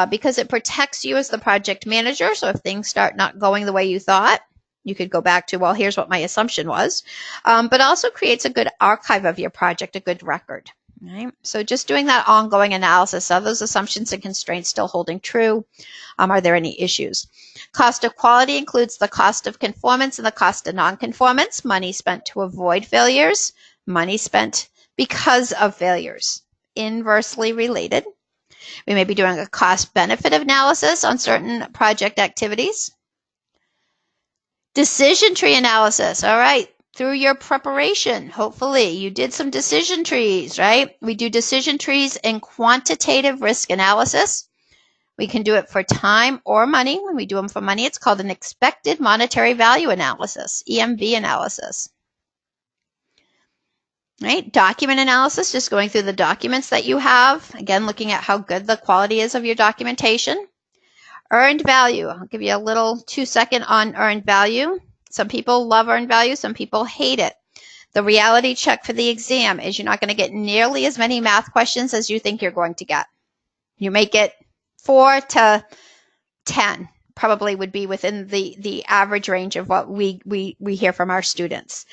because it protects you as the project manager. So if things start not going the way you thought, you could go back to, well, here's what my assumption was, but also creates a good archive of your project, a good record. Right? So just doing that ongoing analysis, are those assumptions and constraints still holding true? Are there any issues? Cost of quality includes the cost of conformance and the cost of non-conformance, money spent to avoid failures, money spent because of failures. Inversely related. We may be doing a cost-benefit analysis on certain project activities. Decision tree analysis. All right. Through your preparation, hopefully you did some decision trees, right? We do decision trees and quantitative risk analysis. We can do it for time or money. When we do them for money, it's called an expected monetary value analysis, EMV analysis. Right? Document analysis, just going through the documents that you have. Again, looking at how good the quality is of your documentation. Earned value. I'll give you a little 2-second on earned value. Some people love earned value. Some people hate it. The reality check for the exam is you're not going to get nearly as many math questions as you think you're going to get. You may get 4 to 10, probably would be within the average range of what we hear from our students.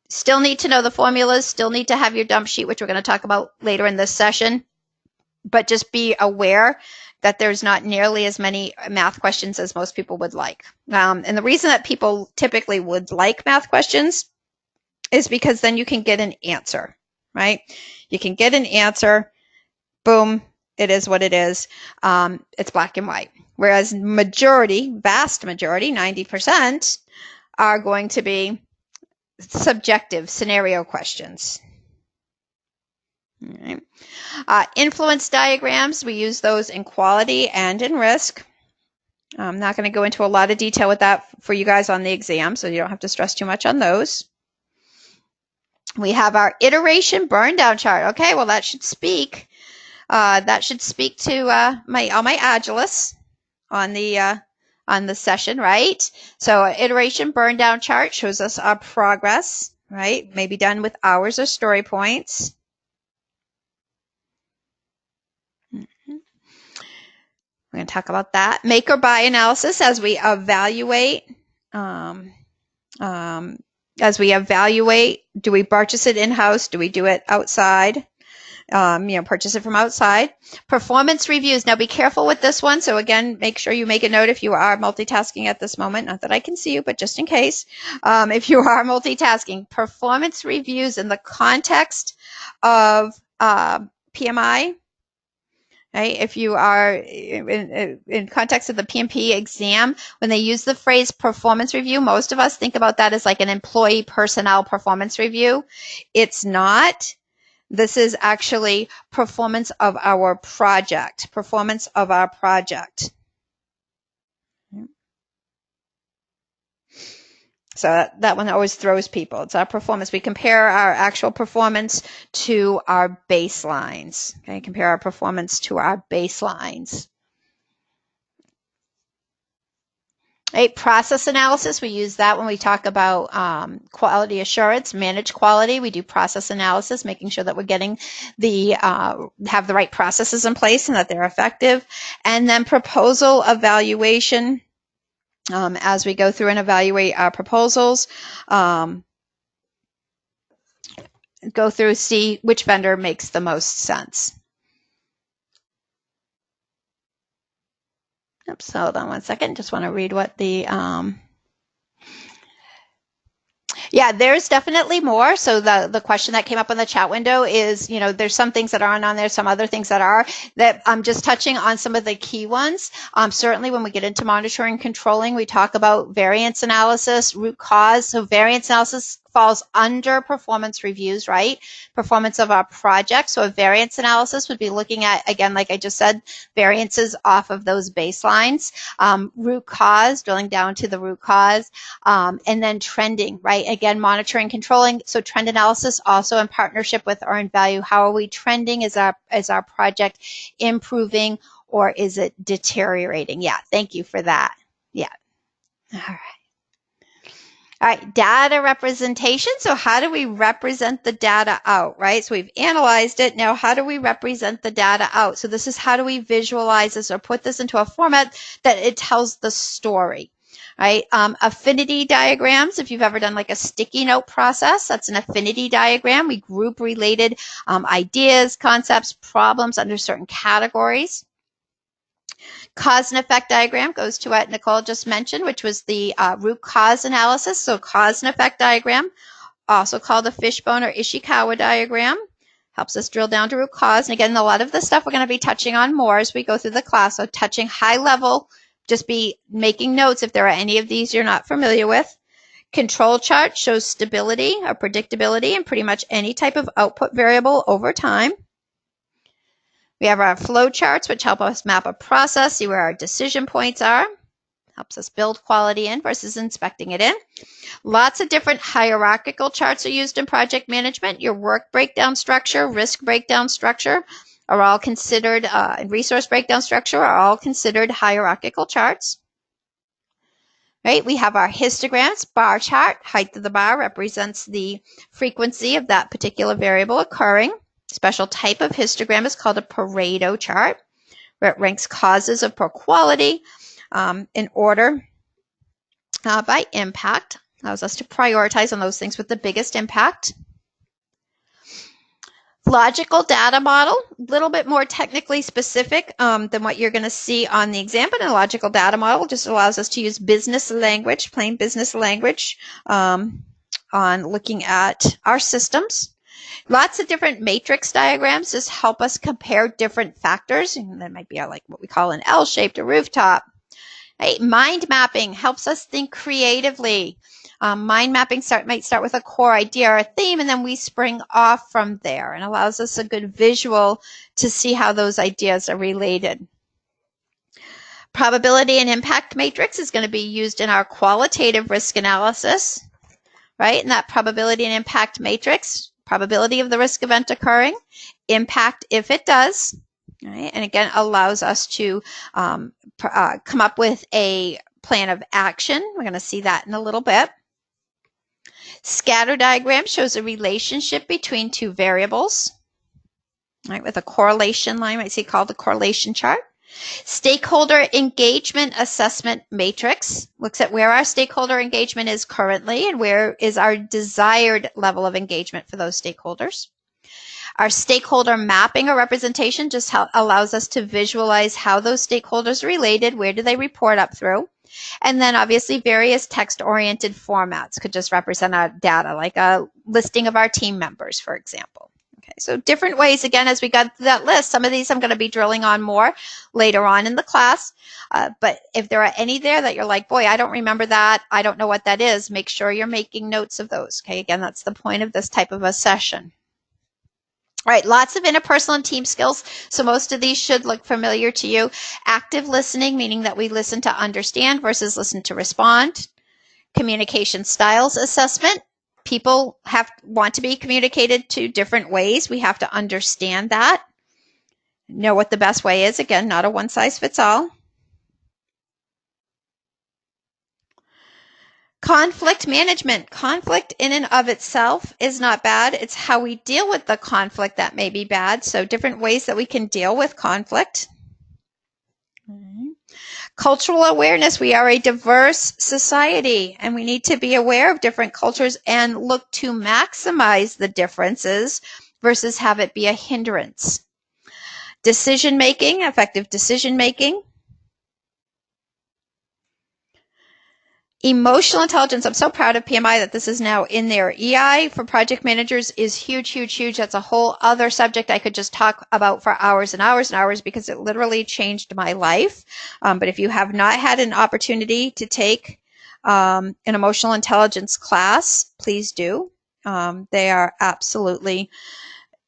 Still need to know the formulas, still need to have your dump sheet, which we're going to talk about later in this session, but just be aware that there's not nearly as many math questions as most people would like. And the reason that people typically would like math questions is because then you can get an answer, right? You can get an answer, boom, it is what it is. It's black and white. Whereas vast majority, 90%, are going to be subjective scenario questions. All right. Influence diagrams, we use those in quality and in risk. I'm not going to go into a lot of detail with that for you guys on the exam, so you don't have to stress too much on those. We have our iteration burn down chart. Okay, well that should speak to all my Agilists on the session, right? So iteration burn down chart shows us our progress, right? Maybe done with hours or story points. We're going to talk about that. Make or buy analysis as we evaluate. Do we purchase it in-house? Do we do it outside? Purchase it from outside. Performance reviews. Now be careful with this one. So again, make sure you make a note if you are multitasking at this moment. Not that I can see you, but just in case. If you are multitasking, performance reviews in the context of PMI. Right? If you are in context of the PMP exam, when they use the phrase performance review, most of us think about that as like an employee personnel performance review. It's not. This is actually performance of our project. Performance of our project. So that one always throws people. It's our performance. We compare our actual performance to our baselines. Okay, compare our performance to our baselines. Right, process analysis. We use that when we talk about quality assurance, manage quality. We do process analysis, making sure that we're getting have the right processes in place and that they're effective. And then proposal evaluation. As we go through and evaluate our proposals, go through, see which vendor makes the most sense. Oops, hold on one second. Just want to read what the yeah, there's definitely more. So the question that came up in the chat window is, there's some things that aren't on there, some other things that are, that I'm just touching on some of the key ones. Certainly when we get into monitoring and controlling, we talk about variance analysis, root cause. So variance analysis falls under performance reviews, right? Performance of our project. So a variance analysis would be looking at, again, like I just said, variances off of those baselines. Root cause, drilling down to the root cause, and then trending, right? Again, monitoring, controlling. So trend analysis also in partnership with earned value. How are we trending? Is our project improving or is it deteriorating? Yeah, thank you for that. Yeah. All right. All right, data representation. So how do we represent the data out, right? So we've analyzed it. Now, how do we represent the data out? So this is how do we visualize this or put this into a format that it tells the story, right? Affinity diagrams, if you've ever done like a sticky note process, that's an affinity diagram. We group related ideas, concepts, problems under certain categories. Cause and effect diagram goes to what Nicole just mentioned, which was the root cause analysis. So cause and effect diagram, also called the fishbone or Ishikawa diagram, helps us drill down to root cause. And again, a lot of the stuff we're going to be touching on more as we go through the class. So touching high level, just be making notes if there are any of these you're not familiar with. Control chart shows stability or predictability in pretty much any type of output variable over time. We have our flow charts, which help us map a process, see where our decision points are. Helps us build quality in versus inspecting it in. Lots of different hierarchical charts are used in project management. Your work breakdown structure, risk breakdown structure are all considered, resource breakdown structure are all considered hierarchical charts. Right? We have our histograms, bar chart. Height of the bar represents the frequency of that particular variable occurring. Special type of histogram is called a Pareto chart, where it ranks causes of poor quality in order by impact. Allows us to prioritize on those things with the biggest impact. Logical data model, a little bit more technically specific than what you're going to see on the exam, but a logical data model just allows us to use business language, plain business language, on looking at our systems. Lots of different matrix diagrams just help us compare different factors. And that might be like what we call an L-shaped, a rooftop. Right? Mind mapping helps us think creatively. Mind mapping might start with a core idea or a theme, and then we spring off from there and allows us a good visual to see how those ideas are related. Probability and impact matrix is going to be used in our qualitative risk analysis, right? And that probability and impact matrix, probability of the risk event occurring, impact if it does, right? And again, allows us to come up with a plan of action. We're going to see that in a little bit. Scatter diagram shows a relationship between two variables, right, with a correlation line, might see called the correlation chart. Stakeholder engagement assessment matrix looks at where our stakeholder engagement is currently and where is our desired level of engagement for those stakeholders. Our stakeholder mapping or representation just allows us to visualize how those stakeholders are related, where do they report up through. And then obviously various text-oriented formats could just represent our data, like a listing of our team members, for example. Okay, so different ways, again, as we got through that list, some of these I'm going to be drilling on more later on in the class. But if there are any there that you're like, boy, I don't remember that, I don't know what that is, make sure you're making notes of those. Okay, again, that's the point of this type of a session. All right, lots of interpersonal and team skills. So most of these should look familiar to you. Active listening, meaning that we listen to understand versus listen to respond. Communication styles assessment. People want to be communicated to different ways. We have to understand that. Know what the best way is. Again, not a one size fits all. Conflict management. Conflict in and of itself is not bad. It's how we deal with the conflict that may be bad. So different ways that we can deal with conflict. Cultural awareness. We are a diverse society and we need to be aware of different cultures and look to maximize the differences versus have it be a hindrance. Decision making, effective decision making. Emotional intelligence. I'm so proud of PMI that this is now in there. EI for project managers is huge, huge, huge. That's a whole other subject I could just talk about for hours and hours and hours because it literally changed my life. But if you have not had an opportunity to take an emotional intelligence class, please do. They are absolutely,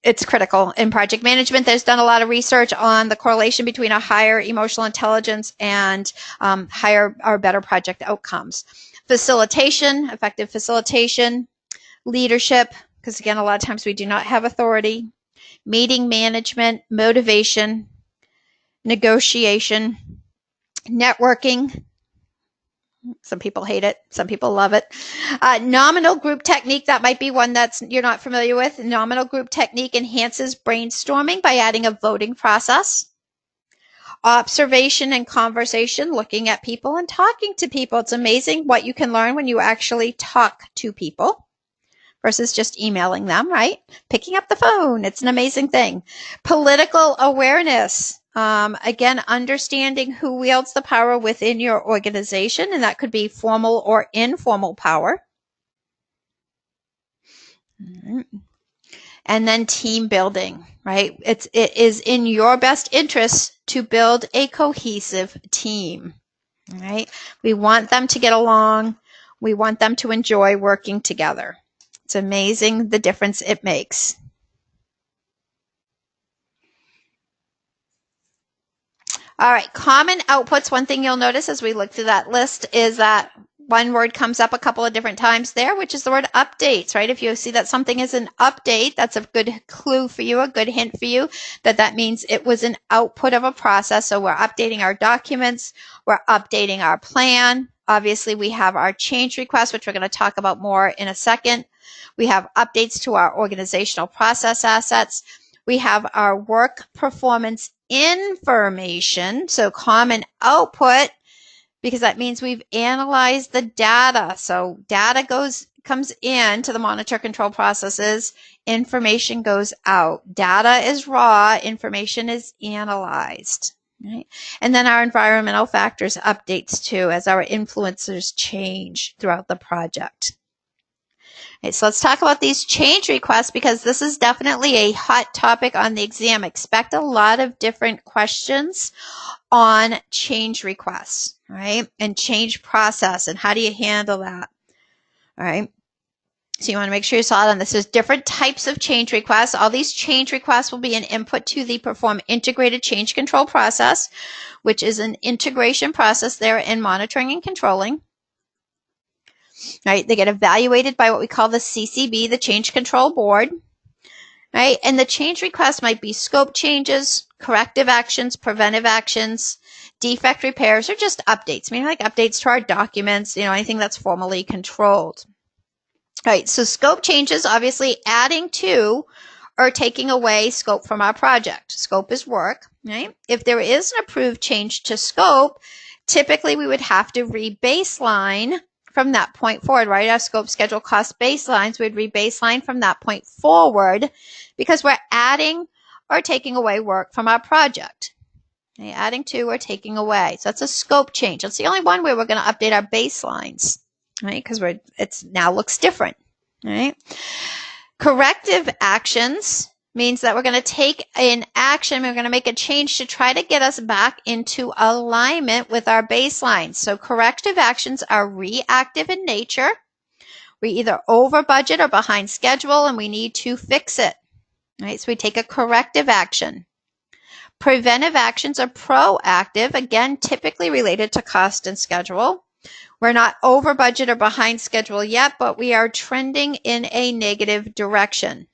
it's critical in project management. There's done a lot of research on the correlation between a higher emotional intelligence and higher or better project outcomes. Facilitation, effective facilitation, leadership, because again, a lot of times we do not have authority, meeting management, motivation, negotiation, networking, Some people hate it. Some people love it. Nominal group technique, that might be one that's you're not familiar with. Nominal group technique enhances brainstorming by adding a voting process. Observation and conversation, looking at people and talking to people. It's amazing what you can learn when you actually talk to people versus just emailing them, right? Picking up the phone. It's an amazing thing. Political awareness. Again, understanding who wields the power within your organization, and that could be formal or informal power. And then team building, right? It is in your best interest to build a cohesive team, right? We want them to get along. We want them to enjoy working together. It's amazing the difference it makes. All right, common outputs. One thing you'll notice as we look through that list is that one word comes up a couple of different times there, which is the word updates, right? If you see that something is an update, that's a good clue for you, a good hint for you, that means it was an output of a process. So we're updating our documents, we're updating our plan. Obviously, we have our change requests, which we're going to talk about more in a second. We have updates to our organizational process assets. We have our work performance information, so common output, because that means we've analyzed the data. So data comes in to the monitor control processes, information goes out. Data is raw, information is analyzed. Right? And then our environmental factors updates too as our influencers change throughout the project. Okay, so let's talk about these change requests, because this is definitely a hot topic on the exam. Expect a lot of different questions on change requests, right? And change process, and how do you handle that, all right? So you want to make sure you saw it on this. There's different types of change requests. All these change requests will be an input to the Perform Integrated Change Control process, which is an integration process there in monitoring and controlling. Right? They get evaluated by what we call the CCB, the Change Control Board. Right? And the change request might be scope changes, corrective actions, preventive actions, defect repairs, or just updates, meaning like updates to our documents, anything that's formally controlled. Right, so scope changes, obviously adding to or taking away scope from our project. Scope is work, right? If there is an approved change to scope, typically we would have to re-baseline from that point forward, right? Our scope, schedule, cost baselines, we'd re-baseline from that point forward because we're adding or taking away work from our project. Okay, adding to or taking away. So that's a scope change. That's the only one where we're going to update our baselines, right? Because it's now looks different, right? Corrective actions means that we're going to take an action, we're going to make a change to try to get us back into alignment with our baseline. So corrective actions are reactive in nature. We either over budget or behind schedule and we need to fix it, right? So we take a corrective action. Preventive actions are proactive, again, typically related to cost and schedule. We're not over budget or behind schedule yet, but we are trending in a negative direction.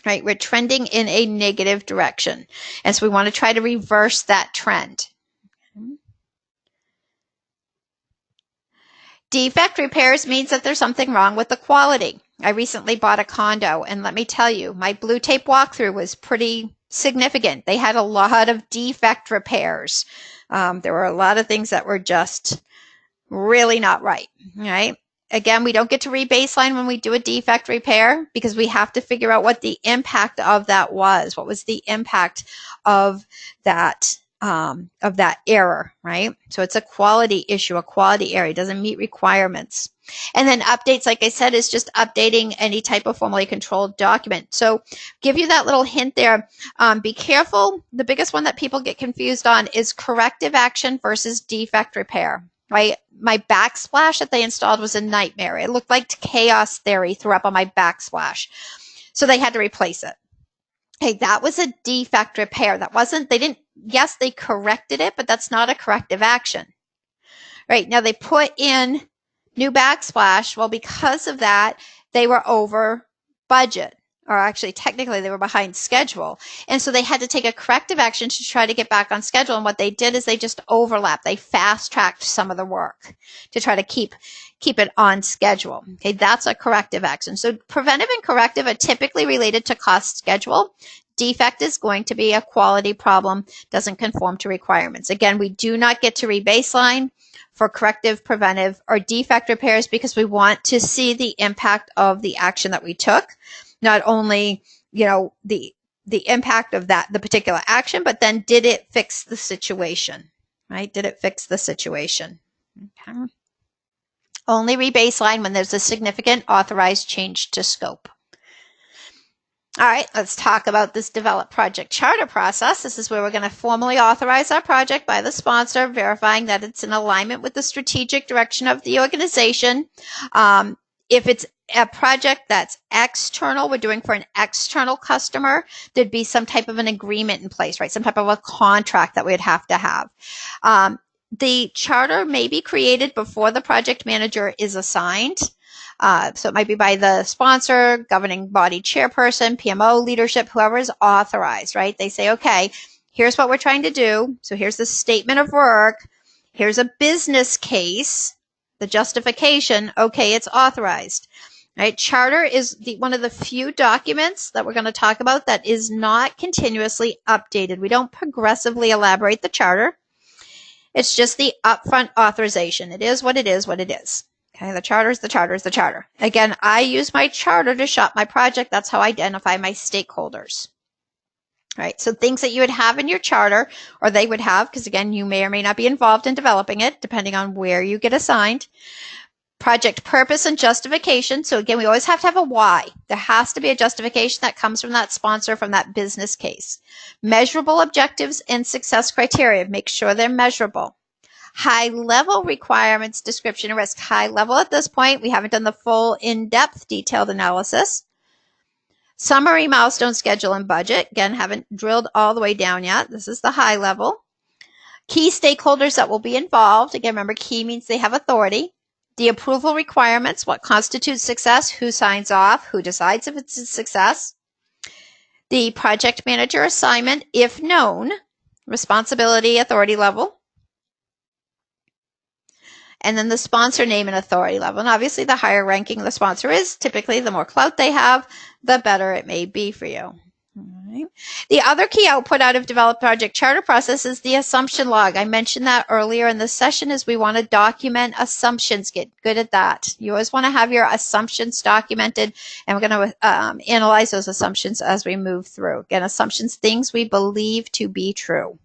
Right? We're trending in a negative direction. And so we want to try to reverse that trend. Defect repairs means that there's something wrong with the quality. I recently bought a condo, and let me tell you, my blue tape walkthrough was pretty significant. They had a lot of defect repairs. There were a lot of things that were just really not right, right? Again, we don't get to re-baseline when we do a defect repair because we have to figure out what the impact of that was. What was the impact of that error, right? So it's a quality issue, a quality error. It doesn't meet requirements. And then updates, like I said, is just updating any type of formally controlled document. So give you that little hint there. Be careful. The biggest one that people get confused on is corrective action versus defect repair. Right? My backsplash that they installed was a nightmare. It looked like chaos theory threw up on my backsplash. So they had to replace it. Hey, that was a defect repair. Yes, they corrected it, but that's not a corrective action. Right? Now they put in new backsplash. Well, because of that, they were over budget. or actually technically they were behind schedule. And so they had to take a corrective action to try to get back on schedule. And what they did is they just overlapped. They fast tracked some of the work to try to keep it on schedule. Okay, that's a corrective action. So preventive and corrective are typically related to cost schedule. Defect is going to be a quality problem, doesn't conform to requirements. Again, we do not get to rebaseline for corrective, preventive, or defect repairs because we want to see the impact of the action that we took. Not only, the impact of the particular action, but then did it fix the situation, right? Did it fix the situation? Okay. Only rebaseline when there's a significant authorized change to scope. All right, let's talk about this develop project charter process. This is where we're going to formally authorize our project by the sponsor, verifying that it's in alignment with the strategic direction of the organization. If it's a project that's external, we're doing for an external customer, there'd be some type of an agreement in place, right? Some type of a contract that we'd have to have. The charter may be created before the project manager is assigned. So it might be by the sponsor, governing body chairperson, PMO leadership, whoever is authorized, right? They say, okay, here's what we're trying to do. So here's the statement of work. Here's a business case, the justification. Okay, it's authorized. Right? Charter is one of the few documents that we're going to talk about that is not continuously updated. We don't progressively elaborate the charter. It's just the upfront authorization. It is what it is, what it is. Okay, the charter is the charter is the charter. Again, I use my charter to shop my project. That's how I identify my stakeholders. Right, so things that you would have in your charter, or they would have, because again, you may or may not be involved in developing it, depending on where you get assigned. Project purpose and justification. So again, we always have to have a why. There has to be a justification that comes from that sponsor, from that business case. Measurable objectives and success criteria. Make sure they're measurable. High level requirements, description, and risk. High level at this point. We haven't done the full in-depth detailed analysis. Summary, milestone, schedule, and budget. Again, haven't drilled all the way down yet. This is the high level. Key stakeholders that will be involved. Again, remember, key means they have authority. The approval requirements, what constitutes success, who signs off, who decides if it's a success. The project manager assignment, if known, responsibility, authority level. And then the sponsor name and authority level. And obviously the higher ranking the sponsor is, typically the more clout they have, the better it may be for you. All right. The other key output out of developed project charter process is the assumption log. I mentioned that earlier in the session is we want to document assumptions. Get good at that. You always want to have your assumptions documented, and we're going to analyze those assumptions as we move through. Again, assumptions, things we believe to be true.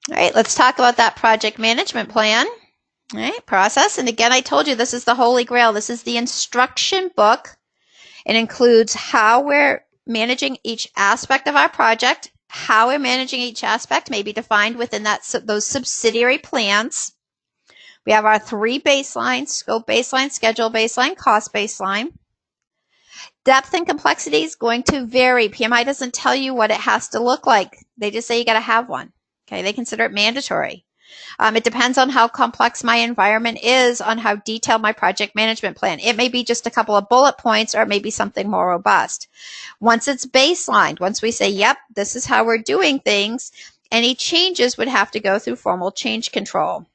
All right, let's talk about that project management plan. All right, process. And again, I told you this is the Holy Grail. This is the instruction book. It includes how we're managing each aspect of our project. How we're managing each aspect may be defined within those subsidiary plans. We have our 3 baselines: scope baseline, schedule baseline, cost baseline. Depth and complexity is going to vary. PMI doesn't tell you what it has to look like. They just say you got to have one. Okay, they consider it mandatory. It depends on how complex my environment is, on how detailed my project management plan. It may be just a couple of bullet points, or it may be something more robust. Once it's baselined, once we say, yep, this is how we're doing things, any changes would have to go through formal change control.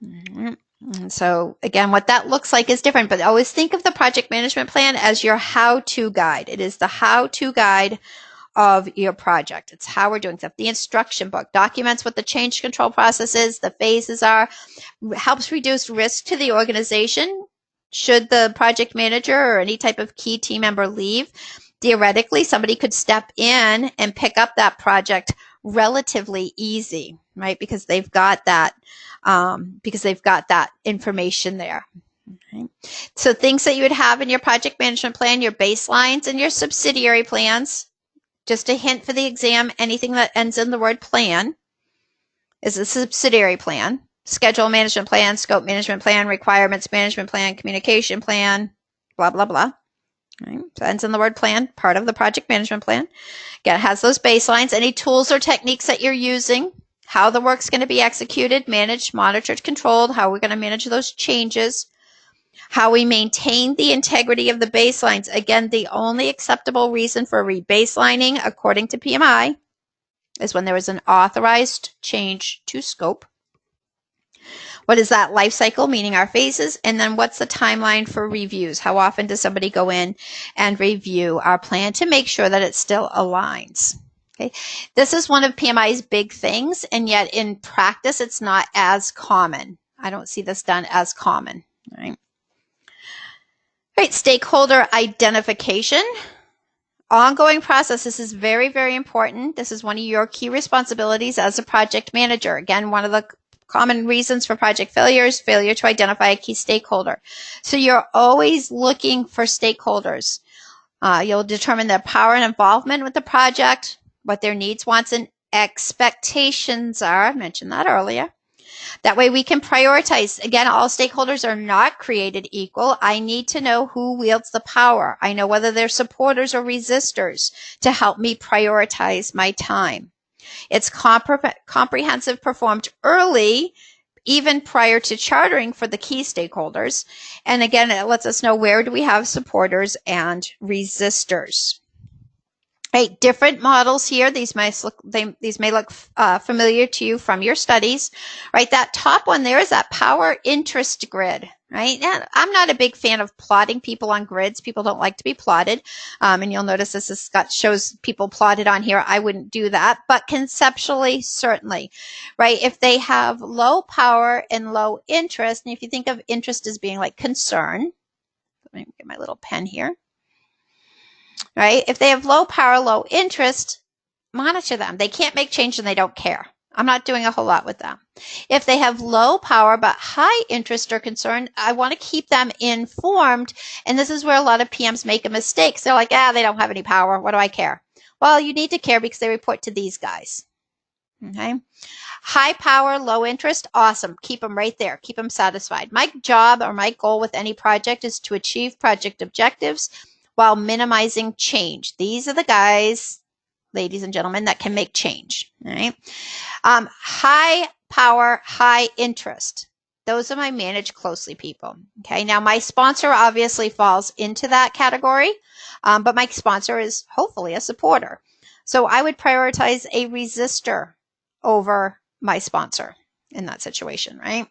And so again, what that looks like is different, but always think of the project management plan as your how-to guide. It is the how-to guide of your project. It's how we're doing stuff. The instruction book documents what the change control process is, the phases are, helps reduce risk to the organization. Should the project manager or any type of key team member leave, theoretically, somebody could step in and pick up that project relatively easy, right? Because they've got that, information there. Okay. So things that you would have in your project management plan, your baselines and your subsidiary plans. Just a hint for the exam, anything that ends in the word plan is a subsidiary plan. Schedule management plan, scope management plan, requirements management plan, communication plan, blah, blah, blah. Right. So ends in the word plan, part of the project management plan. Again, it has those baselines, any tools or techniques that you're using, how the work's going to be executed, managed, monitored, controlled, how we're going to manage those changes, how we maintain the integrity of the baselines. Again, the only acceptable reason for rebaselining, according to PMI, is when there is an authorized change to scope. What is that life cycle, meaning our phases? And then what's the timeline for reviews? How often does somebody go in and review our plan to make sure that it still aligns? Okay. This is one of PMI's big things, and yet in practice, it's not as common. I don't see this done as common. All right. All right, stakeholder identification. Ongoing process. This is very, very important. This is one of your key responsibilities as a project manager. Again, one of the common reasons for project failure is failure to identify a key stakeholder. So you're always looking for stakeholders. You'll determine their power and involvement with the project, what their needs, wants, and expectations are. I mentioned that earlier. That way we can prioritize. Again, all stakeholders are not created equal. I need to know who wields the power. I know whether they're supporters or resistors to help me prioritize my time. It's comprehensive, performed early, even prior to chartering for the key stakeholders. And again, it lets us know where do we have supporters and resistors. Right, different models here. These may look familiar to you from your studies. Right, that top one there is that power interest grid. Right, and I'm not a big fan of plotting people on grids. People don't like to be plotted, and you'll notice this shows people plotted on here. I wouldn't do that, but conceptually, certainly. Right, if they have low power and low interest, and if you think of interest as being like concern, let me get my little pen here. Right? If they have low power, low interest, monitor them. They can't make change and they don't care. I'm not doing a whole lot with them. If they have low power but high interest or concern, I want to keep them informed. And this is where a lot of PMs make a mistake. They're like, they don't have any power. What do I care? Well, you need to care because they report to these guys. Okay. High power, low interest, awesome. Keep them right there. Keep them satisfied. My job or my goal with any project is to achieve project objectives while minimizing change. These are the guys, ladies and gentlemen, that can make change. All right. High power, high interest. Those are my manage closely people. Okay. Now my sponsor obviously falls into that category, but my sponsor is hopefully a supporter. So I would prioritize a resistor over my sponsor in that situation, right?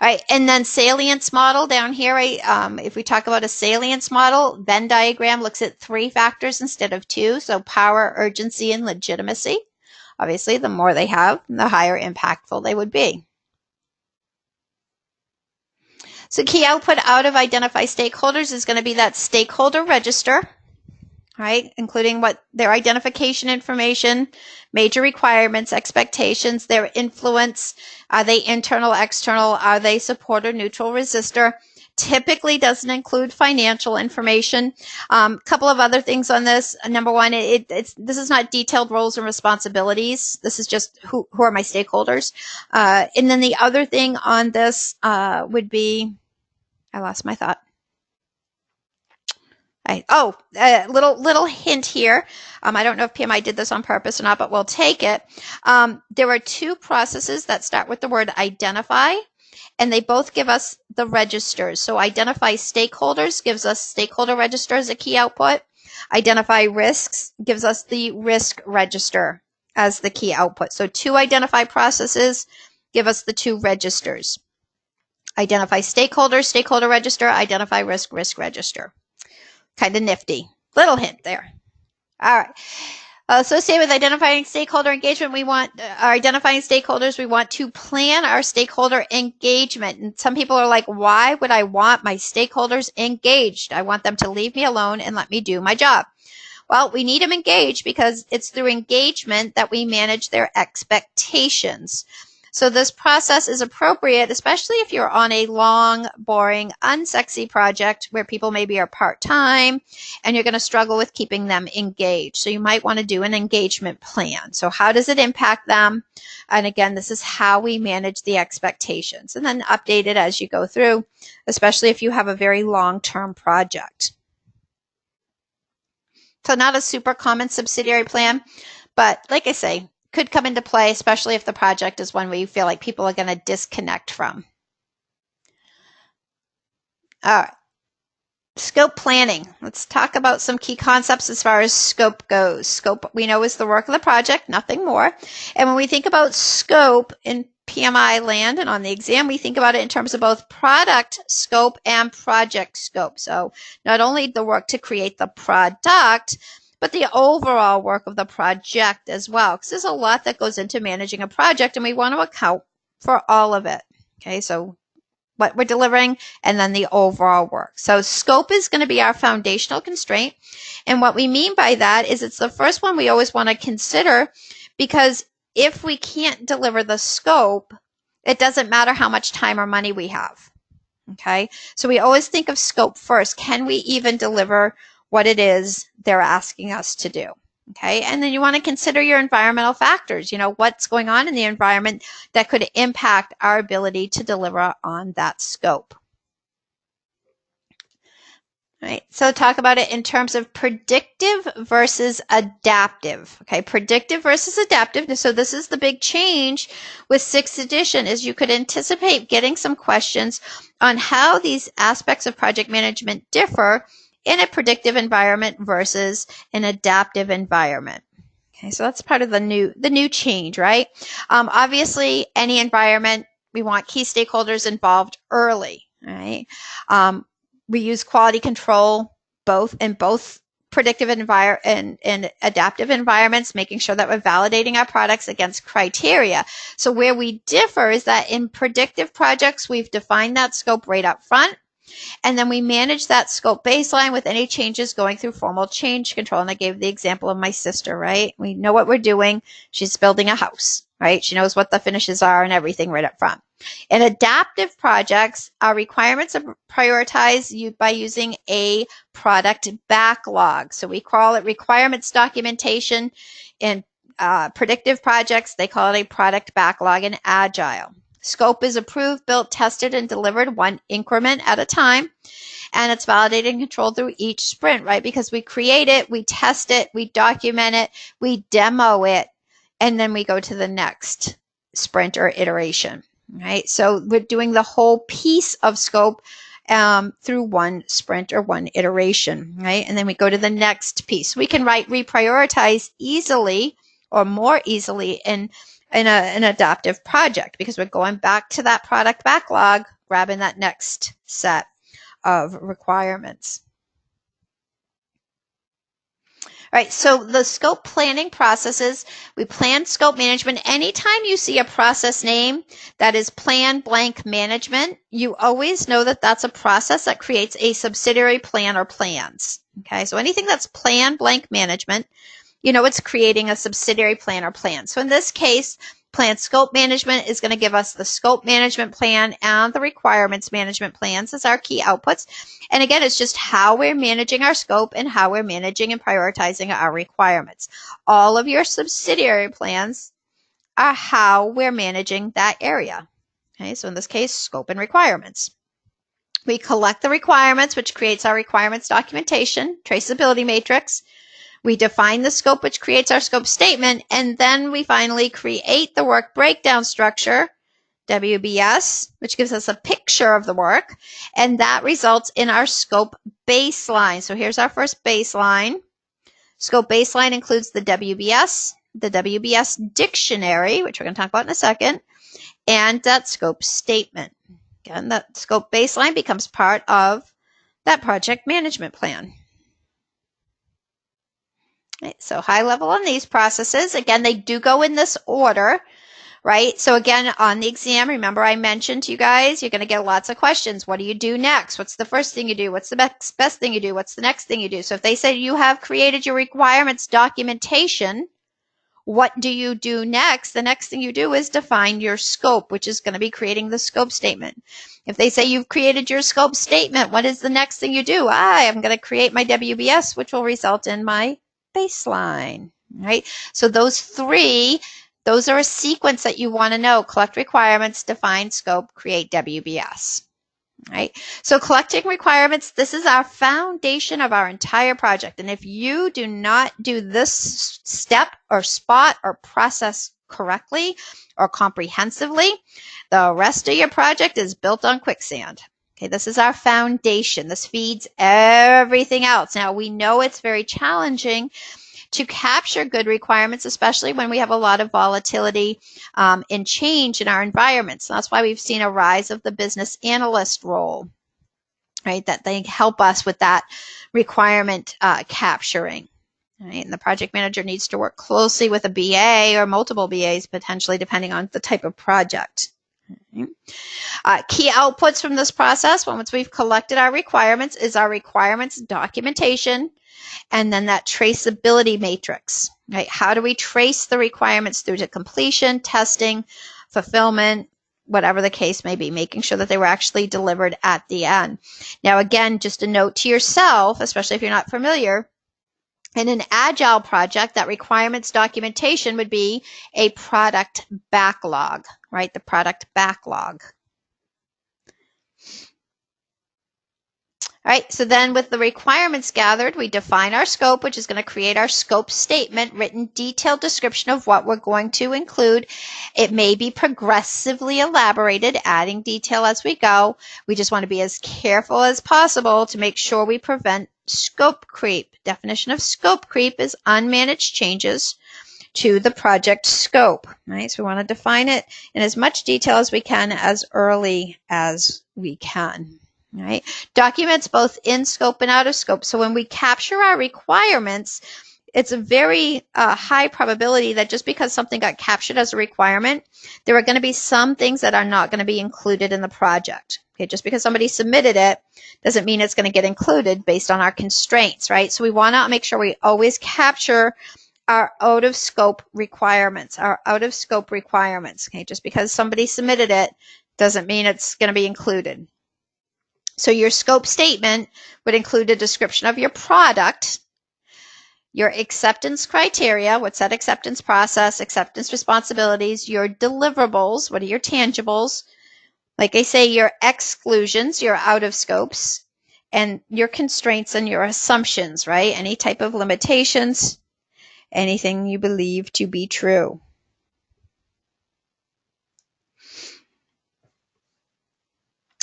All right, and then salience model down here, right? If we talk about a salience model, Venn diagram looks at 3 factors instead of 2. So power, urgency, and legitimacy. Obviously, the more they have, the higher impactful they would be. So key output out of identify stakeholders is going to be that stakeholder register, right? Including what their identification information, major requirements, expectations, their influence. Are they internal, external? Are they supporter, neutral, resistor? Typically doesn't include financial information. Couple of other things on this. Number one, this is not detailed roles and responsibilities. This is just who are my stakeholders. And then the other thing on this would be, I lost my thought. Little hint here. I don't know if PMI did this on purpose or not, but we'll take it. There are 2 processes that start with the word identify, and they both give us the registers. So identify stakeholders gives us stakeholder register as a key output. Identify risks gives us the risk register as the key output. So 2 identify processes give us the 2 registers. Identify stakeholders, stakeholder register, identify risk, risk register. Kind of nifty. Little hint there. All right. Associated with identifying stakeholder engagement, we want identifying stakeholders. We want to plan our stakeholder engagement. And some people are like, why would I want my stakeholders engaged? I want them to leave me alone and let me do my job. Well, we need them engaged because it's through engagement that we manage their expectations. So this process is appropriate, especially if you're on a long, boring, unsexy project where people maybe are part-time and you're going to struggle with keeping them engaged. So you might want to do an engagement plan. So how does it impact them? And again, this is how we manage the expectations, and then update it as you go through, especially if you have a very long-term project. So not a super common subsidiary plan, but like I say, could come into play, especially if the project is one where you feel like people are going to disconnect from. All right. Scope planning. Let's talk about some key concepts as far as scope goes. Scope, we know, is the work of the project, nothing more. And when we think about scope in PMI land and on the exam, we think about it in terms of both product scope and project scope. So not only the work to create the product, but the overall work of the project as well. Because there's a lot that goes into managing a project, and we want to account for all of it. Okay, so what we're delivering, and then the overall work. So scope is going to be our foundational constraint. And what we mean by that is it's the first one we always want to consider, because if we can't deliver the scope, it doesn't matter how much time or money we have. Okay, so we always think of scope first. Can we even deliver what it is they're asking us to do? Okay, and then you want to consider your environmental factors. You know, what's going on in the environment that could impact our ability to deliver on that scope. All right, so talk about it in terms of predictive versus adaptive. Okay, predictive versus adaptive. So this is the big change with 6th edition, is you could anticipate getting some questions on how these aspects of project management differ in a predictive environment versus an adaptive environment. Okay, so that's part of the new change, right? Obviously, any environment, we want key stakeholders involved early, right? We use quality control in both predictive and adaptive environments, making sure that we're validating our products against criteria. So where we differ is that in predictive projects, we've defined that scope right up front. And then we manage that scope baseline with any changes going through formal change control. And I gave the example of my sister, right? We know what we're doing. She's building a house, right? She knows what the finishes are and everything right up front. In adaptive projects, our requirements are prioritized by using a product backlog. So we call it requirements documentation. In predictive projects, they call it a product backlog in Agile. Scope is approved, built, tested, and delivered one increment at a time. And it's validated and controlled through each sprint, right? Because we create it, we test it, we document it, we demo it, and then we go to the next sprint or iteration, right? So we're doing the whole piece of scope through one sprint or one iteration, right? And then we go to the next piece. We can reprioritize easily or more easily in an adaptive project, because we're going back to that product backlog, grabbing that next set of requirements. All right, so the scope planning processes, we plan scope management. Anytime you see a process name that is plan blank management, you always know that that's a process that creates a subsidiary plan or plans. Okay, so anything that's plan blank management, you know, it's creating a subsidiary plan or plan. So in this case, plan scope management is going to give us the scope management plan and the requirements management plans as our key outputs. And again, it's just how we're managing our scope and how we're managing and prioritizing our requirements. All of your subsidiary plans are how we're managing that area. Okay, so in this case, scope and requirements. We collect the requirements, which creates our requirements documentation, traceability matrix. We define the scope, which creates our scope statement, and then we finally create the work breakdown structure, WBS, which gives us a picture of the work, and that results in our scope baseline. So here's our first baseline. Scope baseline includes the WBS dictionary, which we're going to talk about in a second, and that scope statement. Again, that scope baseline becomes part of that project management plan. Right, so high level on these processes. Again, they do go in this order, right? So again, on the exam, remember I mentioned to you guys, you're going to get lots of questions. What do you do next? What's the first thing you do? What's the best thing you do? What's the next thing you do? So if they say you have created your requirements documentation, what do you do next? The next thing you do is define your scope, which is going to be creating the scope statement. If they say you've created your scope statement, what is the next thing you do? I'm going to create my WBS, which will result in my baseline, right? So those are a sequence that you want to know: collect requirements, define scope, create WBS. Right? So collecting requirements, this is our foundation of our entire project. And if you do not do this step or spot or process correctly or comprehensively, the rest of your project is built on quicksand. Okay, this is our foundation. This feeds everything else. Now, we know it's very challenging to capture good requirements, especially when we have a lot of volatility and change in our environments. That's why we've seen a rise of the business analyst role, right? That they help us with that requirement capturing. Right? And the project manager needs to work closely with a BA or multiple BAs, potentially, depending on the type of project. Key outputs from this process, once we've collected our requirements, is our requirements documentation, and then that traceability matrix, right? How do we trace the requirements through to completion, testing, fulfillment, whatever the case may be, making sure that they were actually delivered at the end. Now, again, just a note to yourself, especially if you're not familiar, in an agile project, that requirements documentation would be a product backlog, right? The product backlog. All right, so then with the requirements gathered, we define our scope, which is going to create our scope statement, written detailed description of what we're going to include. It may be progressively elaborated, adding detail as we go. We just want to be as careful as possible to make sure we prevent scope creep. Definition of scope creep is unmanaged changes to the project scope, right? So we want to define it in as much detail as we can as early as we can. Right? Documents both in scope and out of scope. So when we capture our requirements, it's a very high probability that just because something got captured as a requirement, there are going to be some things that are not going to be included in the project. Okay, just because somebody submitted it doesn't mean it's going to get included based on our constraints, right? So we want to make sure we always capture our out of scope requirements, Okay, just because somebody submitted it doesn't mean it's going to be included. So your scope statement would include a description of your product, your acceptance criteria, what's that acceptance process, acceptance responsibilities, your deliverables, what are your tangibles, like I say, your exclusions, your out of scopes, and your constraints and your assumptions, right? Any type of limitations, anything you believe to be true.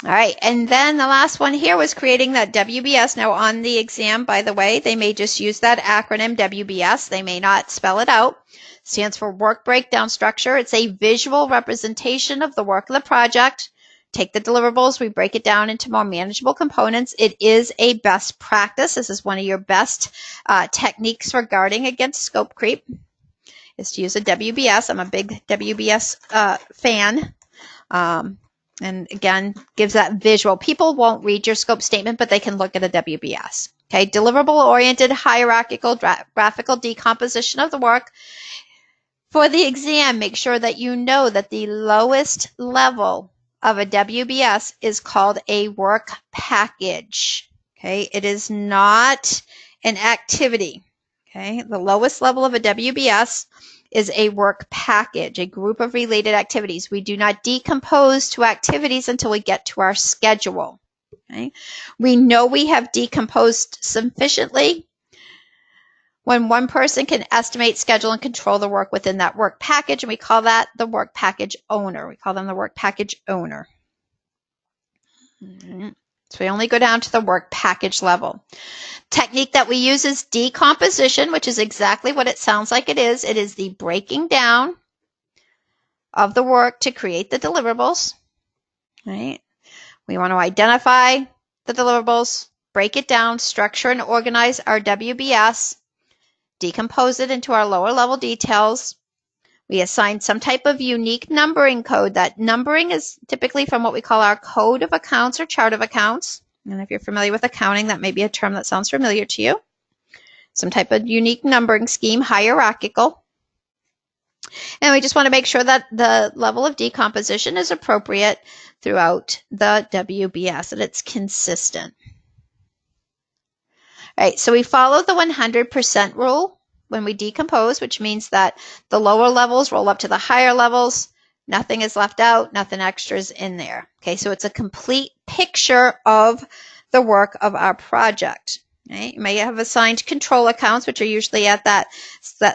All right, and then the last one here was creating that WBS. Now on the exam, by the way, they may just use that acronym WBS. They may not spell it out. It stands for Work Breakdown Structure. It's a visual representation of the work of the project. Take the deliverables, we break it down into more manageable components. It is a best practice. This is one of your best techniques for guarding against scope creep, is to use a WBS. I'm a big WBS fan. And again, gives that visual. People won't read your scope statement, but they can look at a WBS. Okay, deliverable-oriented, hierarchical, graphical decomposition of the work. For the exam, make sure that you know that the lowest level of a WBS is called a work package. Okay, it is not an activity. Okay, the lowest level of a WBS is a work package, a group of related activities. We do not decompose to activities until we get to our schedule. Okay? We know we have decomposed sufficiently when one person can estimate, schedule, and control the work within that work package, and we call that the work package owner. We call them the work package owner. So we only go down to the work package level. Technique that we use is decomposition, which is exactly what it sounds like it is. It is the breaking down of the work to create the deliverables. Right? We want to identify the deliverables, break it down, structure and organize our WBS, decompose it into our lower level details. We assign some type of unique numbering code. That numbering is typically from what we call our code of accounts or chart of accounts. And if you're familiar with accounting, that may be a term that sounds familiar to you. Some type of unique numbering scheme, hierarchical. And we just want to make sure that the level of decomposition is appropriate throughout the WBS and it's consistent. All right, so we follow the 100% rule when we decompose, which means that the lower levels roll up to the higher levels. Nothing is left out, nothing extra is in there. Okay, so it's a complete picture of the work of our project. Right? You may have assigned control accounts, which are usually at that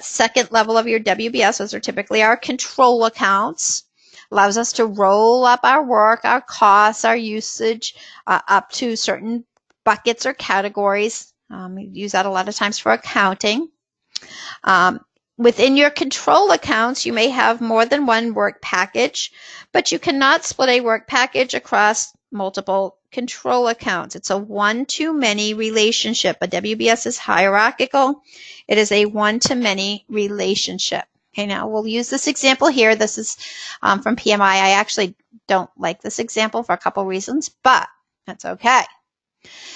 second level of your WBS. Those are typically our control accounts. Allows us to roll up our work, our costs, our usage up to certain buckets or categories. We use that a lot of times for accounting. Within your control accounts, you may have more than one work package, but you cannot split a work package across multiple control accounts. It's a one-to-many relationship. A WBS is hierarchical. It is a one-to-many relationship. Okay, now we'll use this example here. This is from PMI. I actually don't like this example for a couple reasons, but that's okay.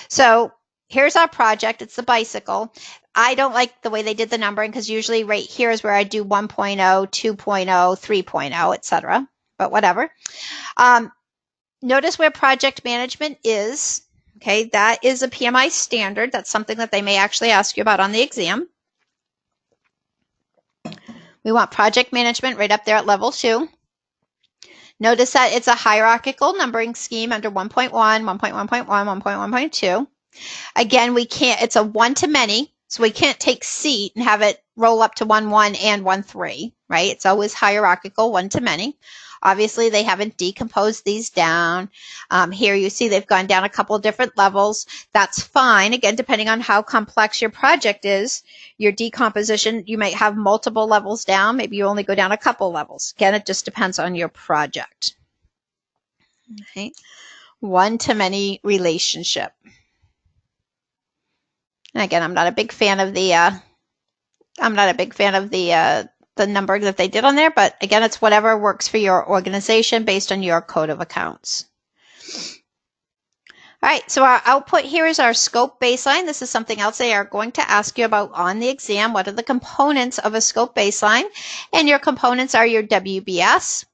So here's our project. It's the bicycle. I don't like the way they did the numbering because usually right here is where I do 1.0, 2.0, 3.0, etc. But whatever. Notice where project management is. Okay, that is a PMI standard. That's something that they may actually ask you about on the exam. We want project management right up there at level 2. Notice that it's a hierarchical numbering scheme under 1.1, 1.1.1, 1.1.2. Again, we can't, it's a one-to-many, so we can't take seat and have it roll up to 1.1 and 1.3, right? It's always hierarchical, one-to-many. Obviously, they haven't decomposed these down. Here you see they've gone down a couple of different levels. That's fine. Again, depending on how complex your project is, your decomposition, you might have multiple levels down. Maybe you only go down a couple levels. Again, it just depends on your project. Okay. One-to-many relationship. And again, I'm not a big fan of the the number that they did on there, but again, it's whatever works for your organization based on your code of accounts. All right, so our output here is our scope baseline. This is something else they are going to ask you about on the exam. What are the components of a scope baseline? And your components are your WBS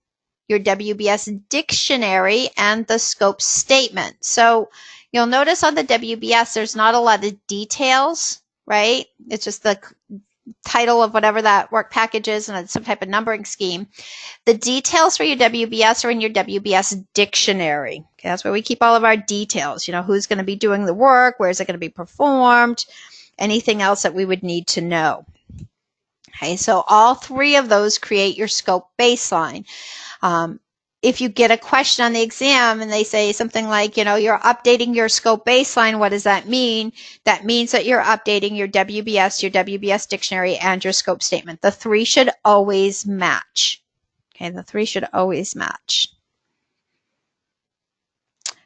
dictionary, and the scope statement. So you'll notice on the WBS, there's not a lot of details, right? It's just the title of whatever that work package is and some type of numbering scheme. The details for your WBS are in your WBS dictionary. Okay, that's where we keep all of our details. You know, who's going to be doing the work, where is it going to be performed, anything else that we would need to know. Okay, so all three of those create your scope baseline. If you get a question on the exam and they say something like, you know, you're updating your scope baseline, what does that mean? That means that you're updating your WBS dictionary, and your scope statement. The three should always match. Okay, the three should always match.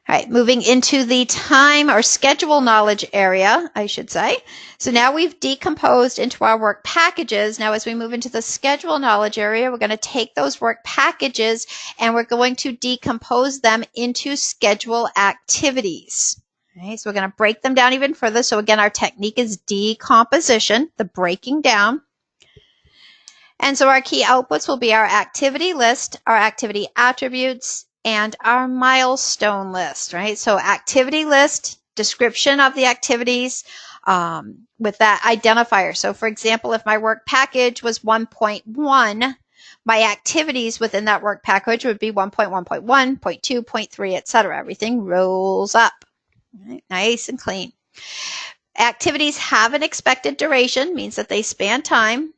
All right, moving into the time or schedule knowledge area, I should say. So now we've decomposed into our work packages. Now as we move into the schedule knowledge area, we're going to take those work packages and we're going to decompose them into schedule activities. Okay, so we're going to break them down even further. So again, our technique is decomposition, the breaking down. And so our key outputs will be our activity list, our activity attributes, and our milestone list, right? So activity list, description of the activities with that identifier. So for example, if my work package was 1.1, my activities within that work package would be 1.1.1, 0.2, 0.3, etc. Everything rolls up, right? Nice and clean. Activities have an expected duration, means that they span time.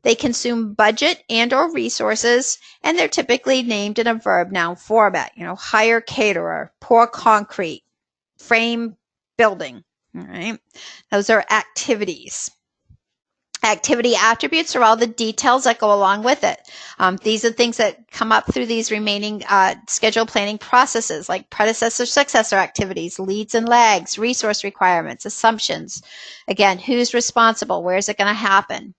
They consume budget and or resources, and they're typically named in a verb noun format. You know, hire caterer, pour concrete, frame building. All right. Those are activities. Activity attributes are all the details that go along with it. These are things that come up through these remaining schedule planning processes, like predecessor, successor activities, leads and lags, resource requirements, assumptions. Again, who's responsible? Where is it going to happen?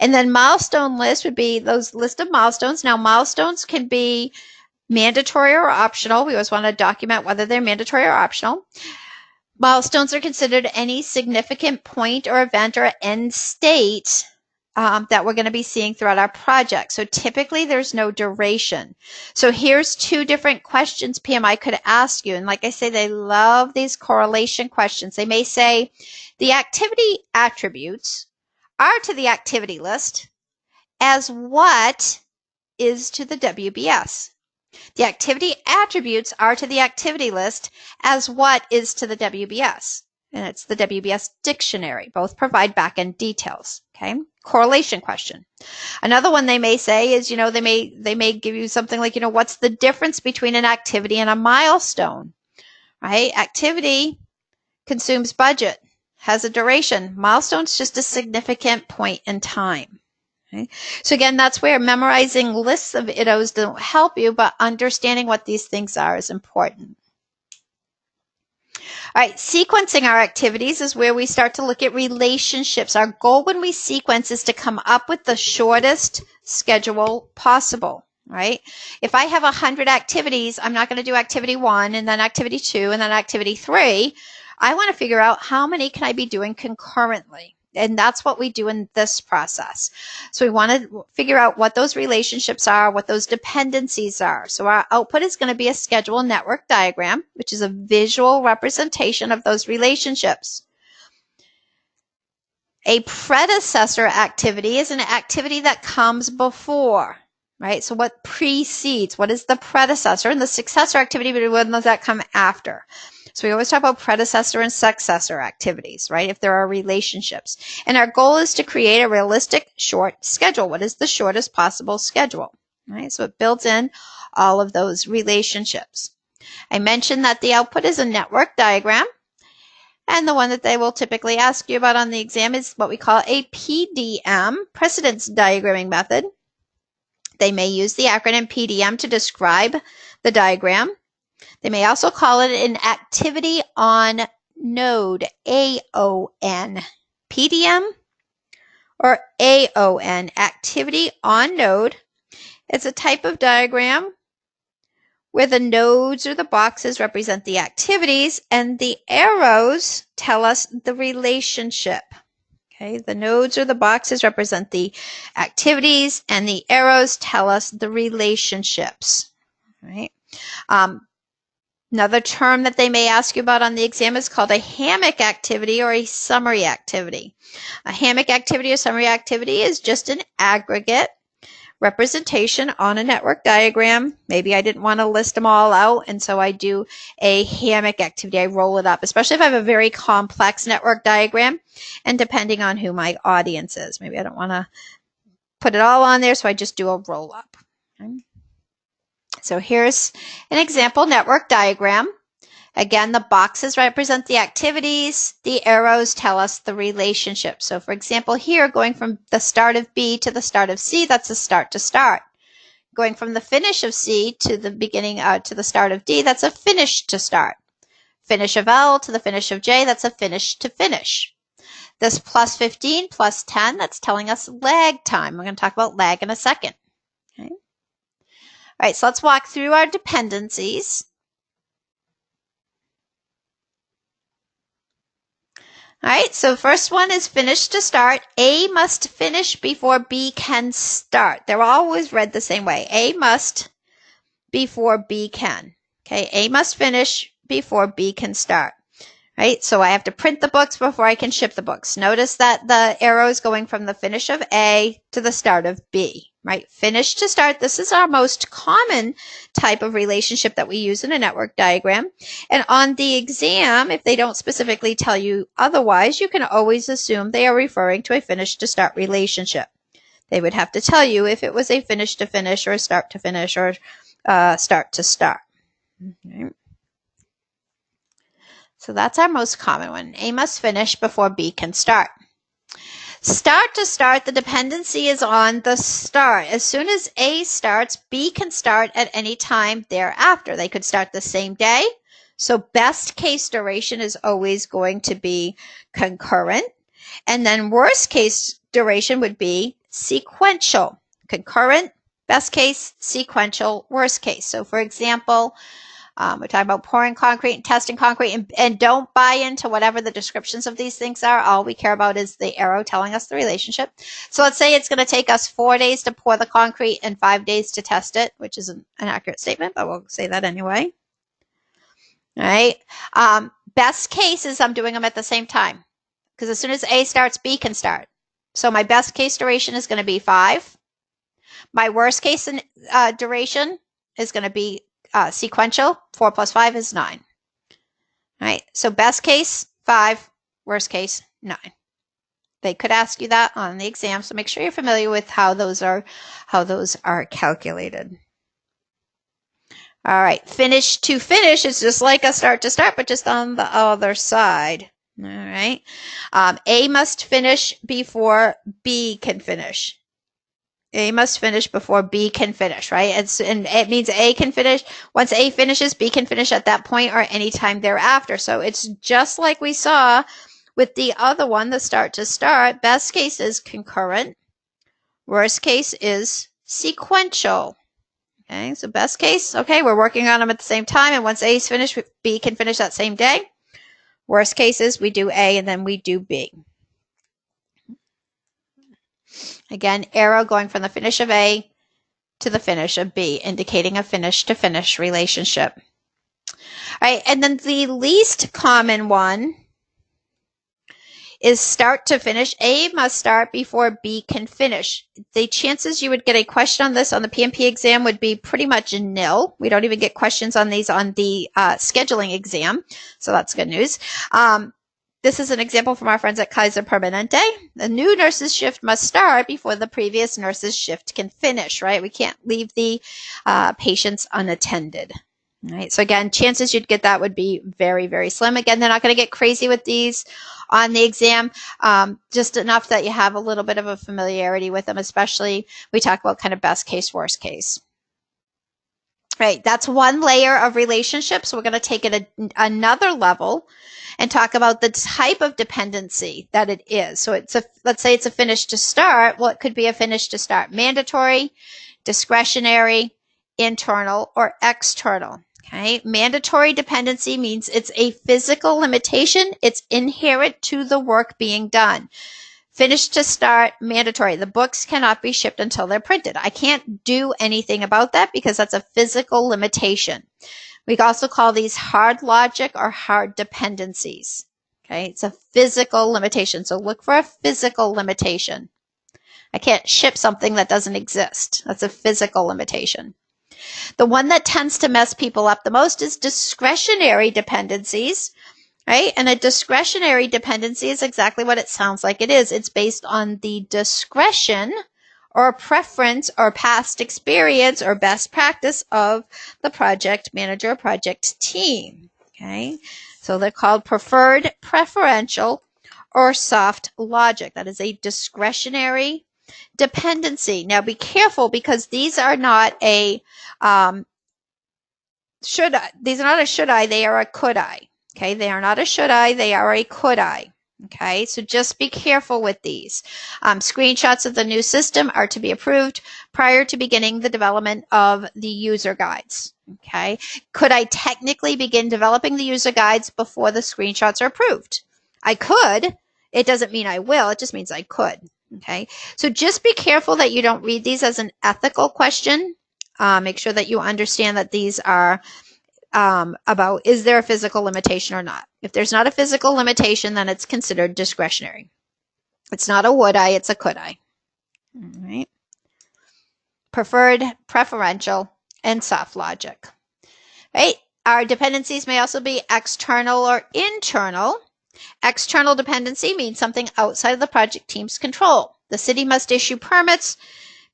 And then milestone list would be those list of milestones. Now, milestones can be mandatory or optional. We always want to document whether they're mandatory or optional. Milestones are considered any significant point or event or end state that we're going to be seeing throughout our project. So typically there's no duration. So here's two different questions PMI could ask you. And like I say, they love these correlation questions. They may say the activity attributes are to the activity list as what is to the WBS. The activity attributes are to the activity list as what is to the WBS. And it's the WBS dictionary. Both provide back-end details. Okay. Correlation question. Another one they may say is, they may give you something like, what's the difference between an activity and a milestone? Right? Activity consumes budget, has a duration. Milestone's just a significant point in time. Okay? So again, that's where memorizing lists of IDOs don't help you, but understanding what these things are is important. All right, sequencing our activities is where we start to look at relationships. Our goal when we sequence is to come up with the shortest schedule possible, right? If I have 100 activities, I'm not going to do activity 1 and then activity 2 and then activity 3. I want to figure out how many can I be doing concurrently. And that's what we do in this process. So we want to figure out what those relationships are, what those dependencies are. So our output is going to be a schedule network diagram, which is a visual representation of those relationships. A predecessor activity is an activity that comes before, right? So what precedes? What is the predecessor? And the successor activity, but when does that come after? So we always talk about predecessor and successor activities, right? If there are relationships. And our goal is to create a realistic short schedule. What is the shortest possible schedule? Right? So it builds in all of those relationships. I mentioned that the output is a network diagram. And the one that they will typically ask you about on the exam is what we call a PDM, precedence diagramming method. They may use the acronym PDM to describe the diagram. They may also call it an activity on node, AON. PDM or AON, activity on node. It's a type of diagram where the nodes or the boxes represent the activities and the arrows tell us the relationship. Okay, the nodes or the boxes represent the activities and the arrows tell us the relationships. Right? Another term that they may ask you about on the exam is called a hammock activity or a summary activity. A hammock activity or summary activity is just an aggregate representation on a network diagram. Maybe I didn't want to list them all out, and so I do a hammock activity. I roll it up, especially if I have a very complex network diagram, and depending on who my audience is. Maybe I don't want to put it all on there, so I just do a roll up. Okay. So here's an example network diagram. Again, the boxes represent the activities. The arrows tell us the relationship. So for example, here going from the start of B to the start of C, that's a start to start. Going from the finish of C to the beginning to the start of D, that's a finish to start. Finish of L to the finish of J, that's a finish to finish. This plus 15, plus 10, that's telling us lag time. We're going to talk about lag in a second. Okay. All right, so let's walk through our dependencies. All right, so first one is finish to start. A must finish before B can start. They're always read the same way. A must before B can. Okay, A must finish before B can start. Right, so I have to print the books before I can ship the books. Notice that the arrow is going from the finish of A to the start of B. Right, finish to start. This is our most common type of relationship that we use in a network diagram. And on the exam, if they don't specifically tell you otherwise, you can always assume they are referring to a finish to start relationship. They would have to tell you if it was a finish to finish or a start to finish or start to start. Okay. So that's our most common one. A must finish before B can start. Start to start, the dependency is on the start. As soon as A starts, B can start at any time thereafter. They could start the same day. So best case duration is always going to be concurrent. And then worst case duration would be sequential. Concurrent, best case, sequential, worst case. So for example, we're talking about pouring concrete and testing concrete, and don't buy into whatever the descriptions of these things are. All we care about is the arrow telling us the relationship. So let's say it's going to take us 4 days to pour the concrete and 5 days to test it, which is an accurate statement, but we'll say that anyway. All right. Best case is I'm doing them at the same time, because as soon as A starts, B can start. So my best case duration is going to be 5. My worst case duration is going to be sequential. 4 plus 5 is 9. All right, so best case, 5. Worst case, 9. They could ask you that on the exam, so make sure you're familiar with how those are calculated. All right, finish to finish is just like a start to start, but just on the other side. All right, A must finish before B can finish. A must finish before B can finish, right? And it means A can finish. Once A finishes, B can finish at that point or any time thereafter. So it's just like we saw with the other one, the start to start. Best case is concurrent. Worst case is sequential. Okay, so best case, okay, we're working on them at the same time, and once A is finished, B can finish that same day. Worst case is we do A and then we do B. Again, arrow going from the finish of A to the finish of B, indicating a finish to finish relationship. All right, and then the least common one is start to finish. A must start before B can finish. The chances you would get a question on this on the PMP exam would be pretty much nil. We don't even get questions on these on the scheduling exam, so that's good news. This is an example from our friends at Kaiser Permanente. The new nurse's shift must start before the previous nurse's shift can finish, right? We can't leave the patients unattended. All right, so again, chances you'd get that would be very, very slim. Again, they're not going to get crazy with these on the exam, just enough that you have a little bit of a familiarity with them, especially we talk about kind of best case, worst case. Right, that's one layer of relationship. So we're going to take it another level and talk about the type of dependency that it is. So let's say it's a finish to start. Well, it could be a finish to start. Mandatory, discretionary, internal, or external. Okay, mandatory dependency means it's a physical limitation. It's inherent to the work being done. Finish to start, mandatory. The books cannot be shipped until they're printed. I can't do anything about that because that's a physical limitation. We also call these hard logic or hard dependencies. Okay, it's a physical limitation. So look for a physical limitation. I can't ship something that doesn't exist. That's a physical limitation. The one that tends to mess people up the most is discretionary dependencies, right? And a discretionary dependency is exactly what it sounds like it is. It's based on the discretion or preference or past experience or best practice of the project manager or project team, okay? So they're called preferred, preferential, or soft logic. That is a discretionary dependency. Now be careful because these are not a should I. These are not a should I, they are a could I. Okay, they are not a should I, they are a could I. Okay, so just be careful with these. Screenshots of the new system are to be approved prior to beginning the development of the user guides. Okay, could I technically begin developing the user guides before the screenshots are approved? I could. It doesn't mean I will, it just means I could. Okay, so just be careful that you don't read these as an ethical question. Make sure that you understand that these are about is there a physical limitation or not. If there's not a physical limitation, then it's considered discretionary. It's not a would I, it's a could I. All right. Preferred, preferential, and soft logic. Right? Our dependencies may also be external or internal. External dependency means something outside of the project team's control. The city must issue permits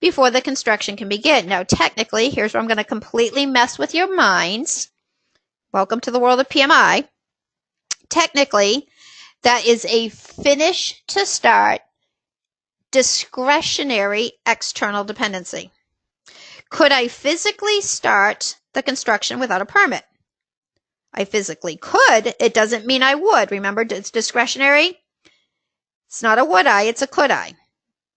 before the construction can begin. Now, technically, here's where I'm going to completely mess with your minds. Welcome to the world of PMI. Technically, that is a finish to start discretionary external dependency. Could I physically start the construction without a permit? I physically could. It doesn't mean I would. Remember, it's discretionary. It's not a would I, it's a could I.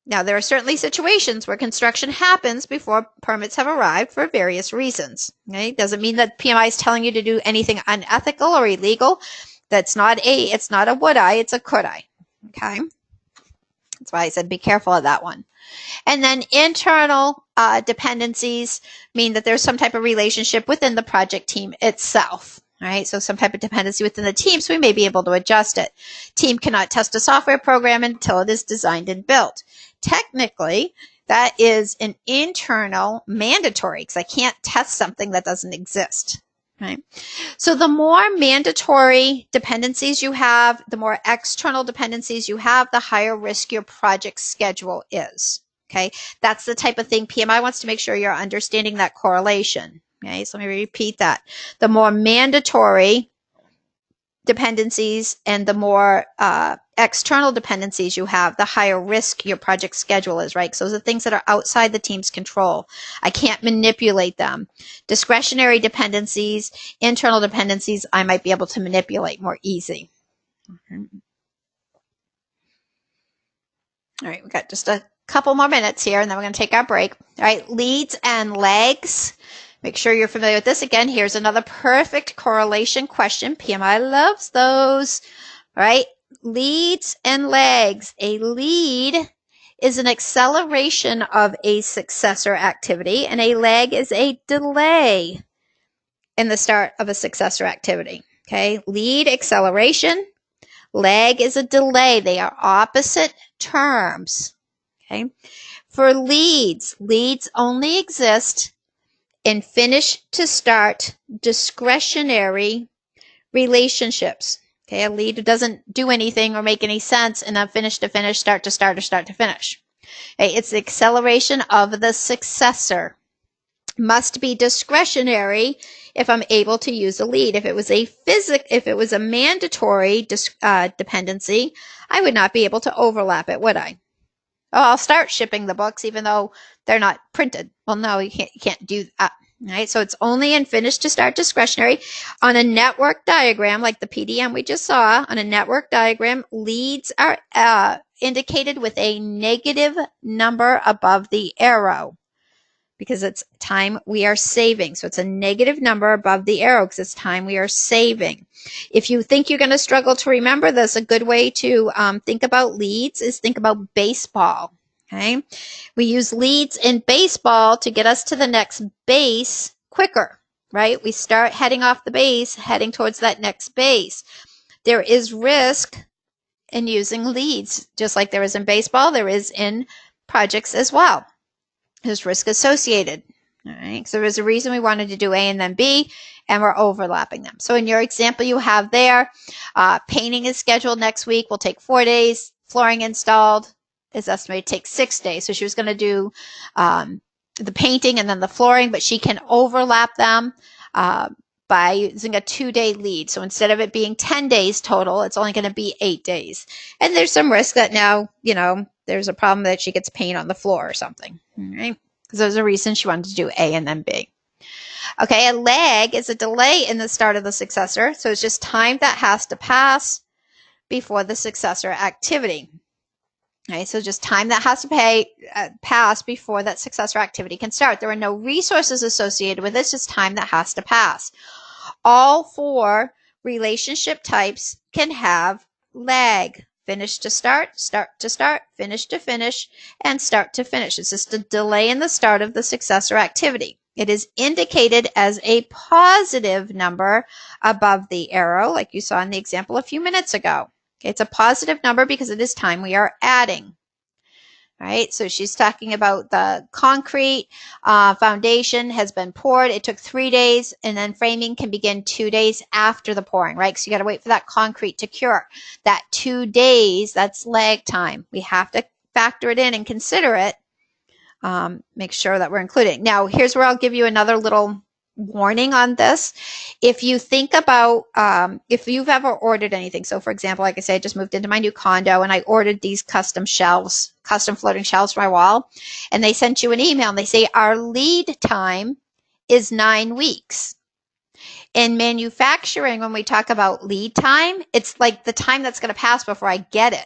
Now, there are certainly situations where construction happens before permits have arrived for various reasons. Okay? It doesn't mean that PMI is telling you to do anything unethical or illegal. It's not a would I, it's a could I. Okay? That's why I said be careful of that one. And then internal dependencies mean that there's some type of relationship within the project team itself. All right, so some type of dependency within the team, so we may be able to adjust it. Team cannot test a software program until it is designed and built. Technically, That is an internal mandatory because I can't test something that doesn't exist. Right? So the more mandatory dependencies you have, the more external dependencies you have, the higher risk your project schedule is. Okay, that's the type of thing PMI wants to make sure you're understanding that correlation. Okay, so let me repeat that. The more mandatory dependencies and the more external dependencies you have, the higher risk your project schedule is, right? So those are things that are outside the team's control. I can't manipulate them. Discretionary dependencies, internal dependencies, I might be able to manipulate more easy. Okay. All right, we've got just a couple more minutes here, and then we're going to take our break. All right, leads and lags. Make sure you're familiar with this. Again, here's another perfect correlation question. PMI loves those. All right, leads and lags. A lead is an acceleration of a successor activity, and a lag is a delay in the start of a successor activity. Okay, lead, acceleration. Lag is a delay. They are opposite terms. Okay. For leads, leads only exist in finish to start discretionary relationships. Okay. A lead doesn't do anything or make any sense in a finish to finish, start to start, or start to finish. Okay. It's the acceleration of the successor. Must be discretionary if I'm able to use a lead. If it was a mandatory dependency, I would not be able to overlap it, would I? Oh, I'll start shipping the books even though they're not printed. Well, no, you can't do that. Right? So it's only in finish to start discretionary. On a network diagram, like the PDM we just saw, on a network diagram, leads are indicated with a negative number above the arrow, because it's time we are saving. So it's a negative number above the arrow because it's time we are saving. If you think you're going to struggle to remember this, a good way to think about leads is think about baseball. Okay, we use leads in baseball to get us to the next base quicker, right? We start heading off the base, heading towards that next base. There is risk in using leads, just like there is in baseball, there is in projects as well. There's risk associated. All right. So there's a reason we wanted to do A and then B, and we're overlapping them. So in your example you have there, painting is scheduled next week. Will take 4 days. Flooring installed is estimated to take 6 days. So she was going to do the painting and then the flooring, but she can overlap them by using a 2-day lead. So instead of it being 10 days total, it's only going to be 8 days. And there's some risk that now, there's a problem that she gets paint on the floor or something. All right. Because there's a reason she wanted to do A and then B. Okay. A lag is a delay in the start of the successor. So it's just time that has to pass before the successor activity. Okay. So just time that has to pass before that successor activity can start. There are no resources associated with it. It's just time that has to pass. All 4 relationship types can have lag. Finish to start, start to start, finish to finish, and start to finish. It's just a delay in the start of the successor activity. It is indicated as a positive number above the arrow, like you saw in the example a few minutes ago. Okay, it's a positive number because it is time we are adding. All right, so she's talking about the concrete foundation has been poured. It took 3 days, and then framing can begin 2 days after the pouring, right? So you got to wait for that concrete to cure. That 2 days, that's lag time. We have to factor it in and consider it. Make sure that we're including. Now, here's where I'll give you another little warning on this. If you think about, if you've ever ordered anything, so for example, like I said, I just moved into my new condo and I ordered these custom shelves, custom floating shelves for my wall, and they sent you an email and they say our lead time is 9 weeks. In manufacturing, when we talk about lead time, it's like the time that's going to pass before I get it.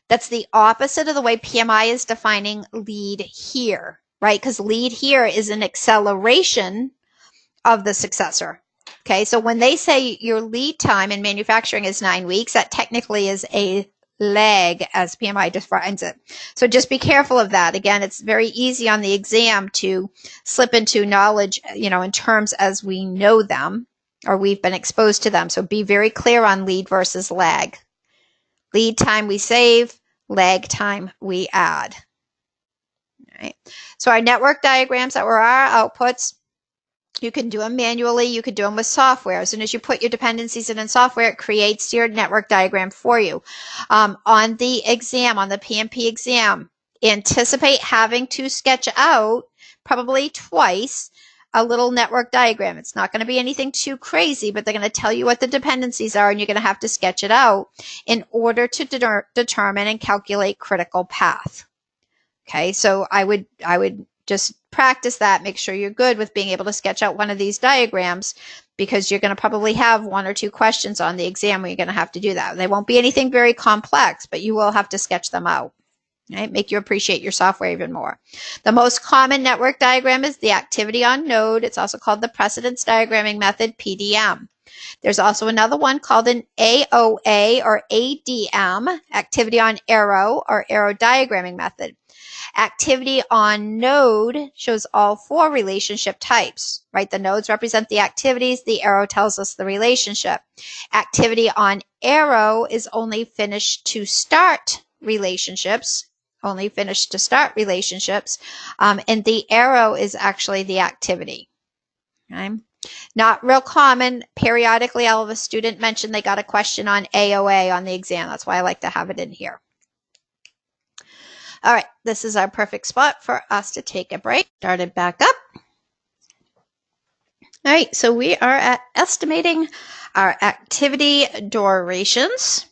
That's the opposite of the way PMI is defining lead here, right? Because lead here is an acceleration of the successor. Okay, so when they say your lead time in manufacturing is 9 weeks, that technically is a lag as PMI defines it. So just be careful of that. Again, it's very easy on the exam to slip into knowledge, in terms as we know them or we've been exposed to them. So be very clear on lead versus lag. Lead time we save, lag time we add. right? So our network diagrams that were our outputs, you can do them manually. You could do them with software. As soon as you put your dependencies in software, it creates your network diagram for you. On the exam, on the PMP exam, anticipate having to sketch out probably twice a little network diagram. It's not going to be anything too crazy, but they're going to tell you what the dependencies are, and you're going to have to sketch it out in order to determine and calculate critical path. Okay, so I would just practice that. Make sure you're good with being able to sketch out one of these diagrams, because you're going to probably have 1 or 2 questions on the exam where you're going to have to do that. They won't be anything very complex, but you will have to sketch them out. Right? Make you appreciate your software even more. The most common network diagram is the activity on node. It's also called the precedence diagramming method, PDM. There's also another one called an AOA or ADM, activity on arrow or arrow diagramming method. Activity on node shows all 4 relationship types, right? The nodes represent the activities. The arrow tells us the relationship. Activity on arrow is only finished to start relationships, and the arrow is actually the activity. Okay? Not real common. Periodically, I'll have a student mention they got a question on AOA on the exam. That's why I like to have it in here. All right, this is our perfect spot for us to take a break. Start it back up. All right, so we are at estimating our activity durations.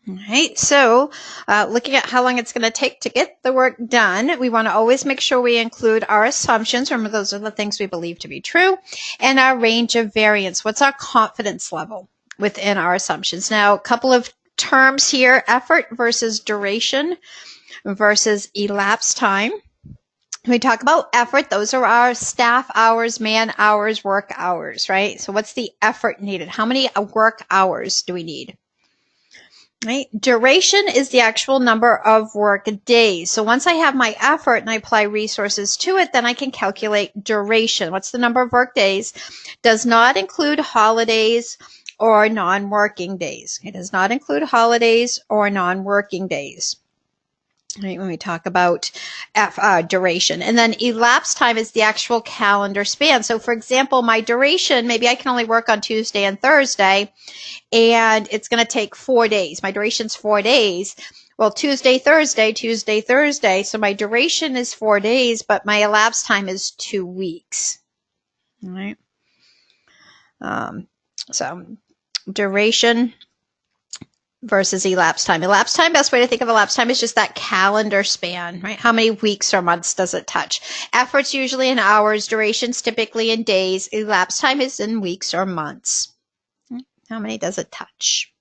All right, so looking at how long it's going to take to get the work done, we want to always make sure we include our assumptions. Remember, those are the things we believe to be true, and our range of variance. What's our confidence level within our assumptions? Now, a couple of terms here: effort versus duration versus elapsed time. When we talk about effort, those are our staff hours, man hours, work hours, right? So what's the effort needed? How many work hours do we need? Right? Duration is the actual number of work days. So once I have my effort and I apply resources to it, then I can calculate duration. What's the number of work days? Does not include holidays or non-working days. It does not include holidays or non-working days. Right, when we talk about duration. And then elapsed time is the actual calendar span. So for example, my duration, maybe I can only work on Tuesday and Thursday, and it's going to take 4 days. My duration's 4 days. Well, Tuesday, Thursday. So my duration is 4 days, but my elapsed time is 2 weeks. All right. So duration versus elapsed time. Elapsed time, best way to think of elapsed time is just that calendar span, right? How many weeks or months does it touch? Effort's usually in hours, duration's typically in days, elapsed time is in weeks or months. How many does it touch?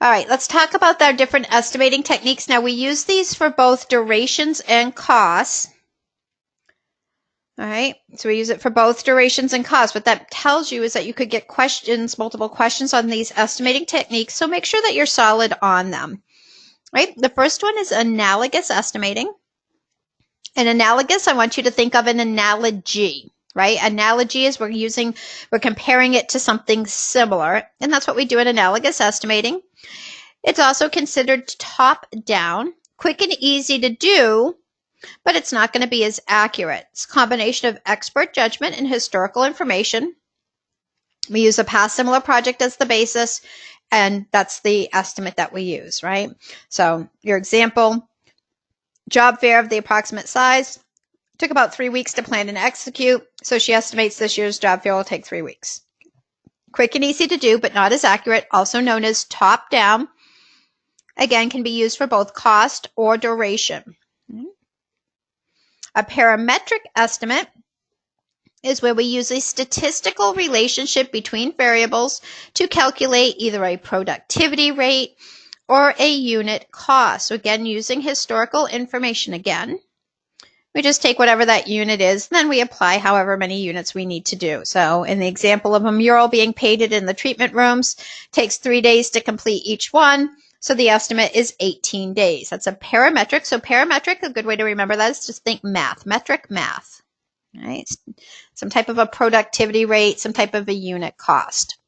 All right, let's talk about our different estimating techniques. Now, we use these for both durations and costs. All right, so we use it for both durations and costs. What that tells you is that you could get questions, multiple questions on these estimating techniques, so make sure that you're solid on them. Right, the first one is analogous estimating. An analogous, I want you to think of an analogy. Right, analogy is we're comparing it to something similar, and that's what we do in analogous estimating. It's also considered top-down, quick and easy to do, but it's not going to be as accurate. It's a combination of expert judgment and historical information. We use a past similar project as the basis, and that's the estimate that we use, right? So your example, job fair of the approximate size, took about 3 weeks to plan and execute, so she estimates this year's job fair will take 3 weeks. Quick and easy to do, but not as accurate, also known as top-down. Again, can be used for both cost or duration. A parametric estimate is where we use a statistical relationship between variables to calculate either a productivity rate or a unit cost. So again, using historical information again. We just take whatever that unit is, and then we apply however many units we need to do. So in the example of a mural being painted in the treatment rooms, takes 3 days to complete each one. So the estimate is 18 days. That's a parametric. So parametric, a good way to remember that is just think math, metric math, right? Some type of a productivity rate, some type of a unit cost.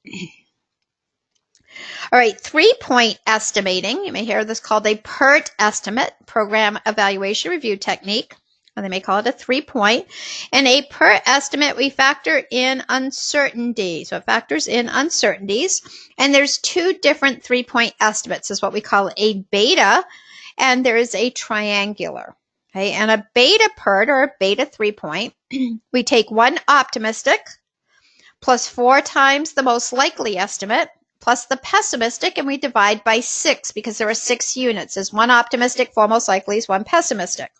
All right, 3-point estimating. You may hear this called a PERT estimate, Program Evaluation Review Technique. Or they may call it a 3-point. In a PERT estimate, we factor in uncertainty. So it factors in uncertainties. And there's 2 different 3-point estimates. This is what we call a beta, and there is a triangular. Okay, and a beta PERT, or a beta 3-point, we take one optimistic plus 4 times the most likely estimate plus the pessimistic, and we divide by 6 because there are 6 units. There's 1 optimistic, 4 most likely, 1 pessimistic.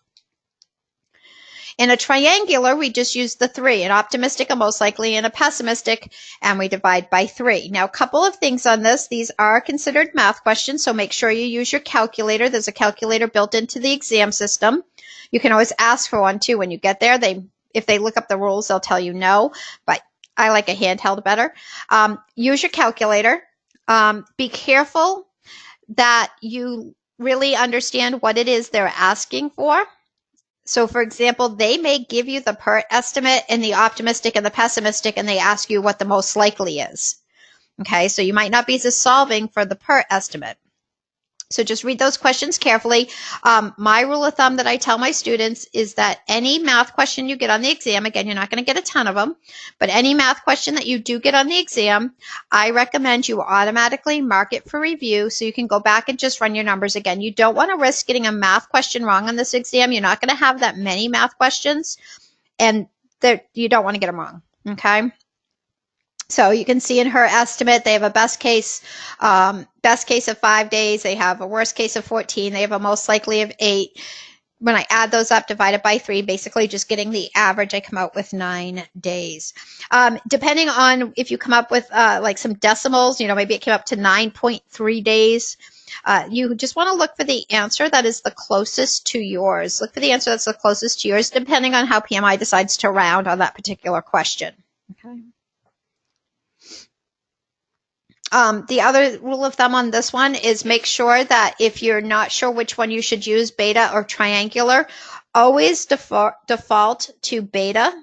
In a triangular, we just use the 3, an optimistic, a most likely, and a pessimistic, and we divide by 3. Now, a couple of things on this. These are considered math questions, so make sure you use your calculator. There's a calculator built into the exam system. You can always ask for one, too, when you get there. If they look up the rules, they'll tell you no, but I like a handheld better. Use your calculator. Be careful that you really understand what it is they're asking for. So, for example, they may give you the PERT estimate and the optimistic and the pessimistic, and they ask you what the most likely is. Okay, so you might not be just solving for the PERT estimate. So just read those questions carefully. My rule of thumb that I tell my students is that any math question you get on the exam, again, you're not going to get a ton of them, but any math question that you do get on the exam, I recommend you automatically mark it for review so you can go back and just run your numbers again. You don't want to risk getting a math question wrong on this exam. You're not going to have that many math questions, and you don't want to get them wrong, okay? So you can see in her estimate, they have a best case of 5 days. They have a worst case of 14. They have a most likely of 8. When I add those up, divided by 3, basically just getting the average, I come out with 9 days. Depending on if you come up with like some decimals, maybe it came up to 9.3 days. You just want to look for the answer that is the closest to yours. Look for the answer that's the closest to yours, depending on how PMI decides to round on that particular question. Okay. The other rule of thumb on this one is make sure that if you're not sure which one you should use, beta or triangular, always default to beta,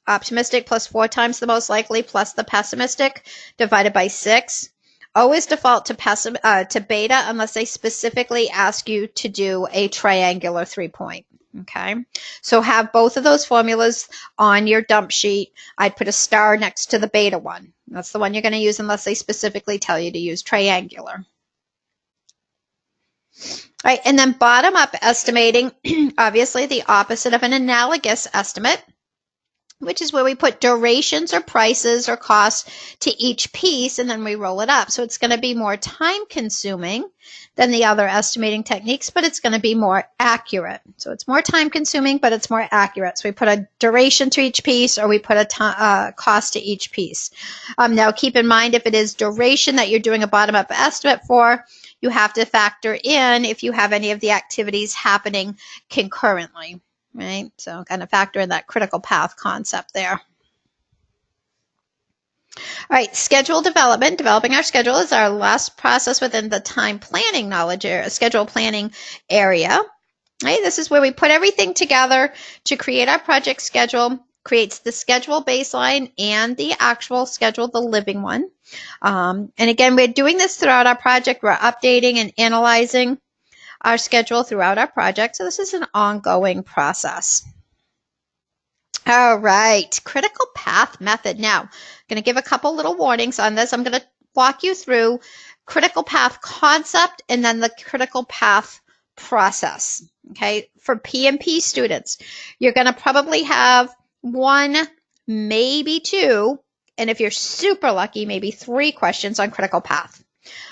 optimistic plus 4 times the most likely plus the pessimistic divided by 6. Always default to beta unless they specifically ask you to do a triangular 3-point. Okay, so have both of those formulas on your dump sheet. I'd put a star next to the beta one. That's the one you're going to use unless they specifically tell you to use triangular. All right, and then bottom-up estimating, obviously the opposite of an analogous estimate, which is where we put durations or prices or costs to each piece, and then we roll it up. So it's going to be more time-consuming than the other estimating techniques, but it's going to be more accurate. So it's more time-consuming, but it's more accurate. So we put a duration to each piece, or we put a cost to each piece. Now, keep in mind, if it is duration that you're doing a bottom-up estimate for, you have to factor in if you have any of the activities happening concurrently. Right, so kind of factor in that critical path concept there. All right, schedule development. Developing our schedule is our last process within the time planning knowledge area, schedule planning area. Right, this is where we put everything together to create our project schedule, creates the schedule baseline and the actual schedule, the living one. And again, we're doing this throughout our project. We're updating and analyzing our schedule throughout our project. So this is an ongoing process. All right, critical path method. Now, I'm going to give a couple little warnings on this. I'm going to walk you through critical path concept and then the critical path process. Okay, for PMP students, you're going to probably have 1, maybe 2, and if you're super lucky, maybe 3 questions on critical path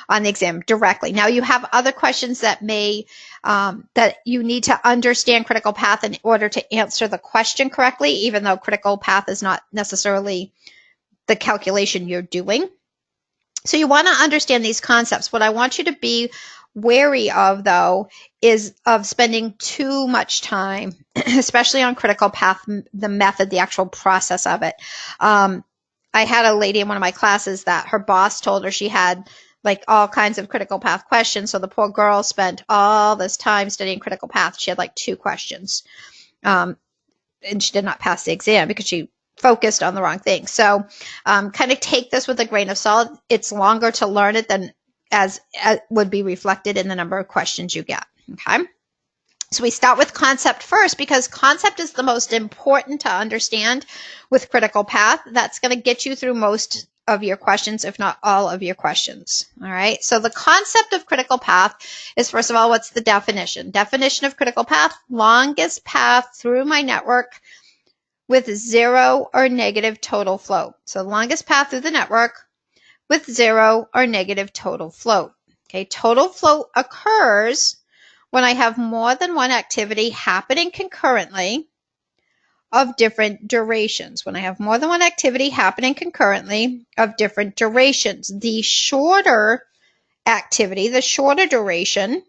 on the exam directly. Now you have other questions that that you need to understand critical path in order to answer the question correctly, even though critical path is not necessarily the calculation you're doing. So you want to understand these concepts. What I want you to be wary of, though, is of spending too much time, especially on critical path, the method, the actual process of it. I had a lady in one of my classes that her boss told her she had like all kinds of critical path questions. So the poor girl spent all this time studying critical path. She had like 2 questions. And she did not pass the exam because she focused on the wrong thing. So kind of take this with a grain of salt. It's longer to learn it than as would be reflected in the number of questions you get. Okay. So we start with concept first because concept is the most important to understand with critical path. That's going to get you through most of your questions, if not all of your questions. All right. So the concept of critical path is, first of all, what's the definition? Definition of critical path: longest path through my network with zero or negative total flow. So longest path through the network with zero or negative total flow. Okay. Total flow occurs when I have more than one activity happening concurrently of different durations. When I have more than one activity happening concurrently of different durations. The shorter activity, the shorter duration,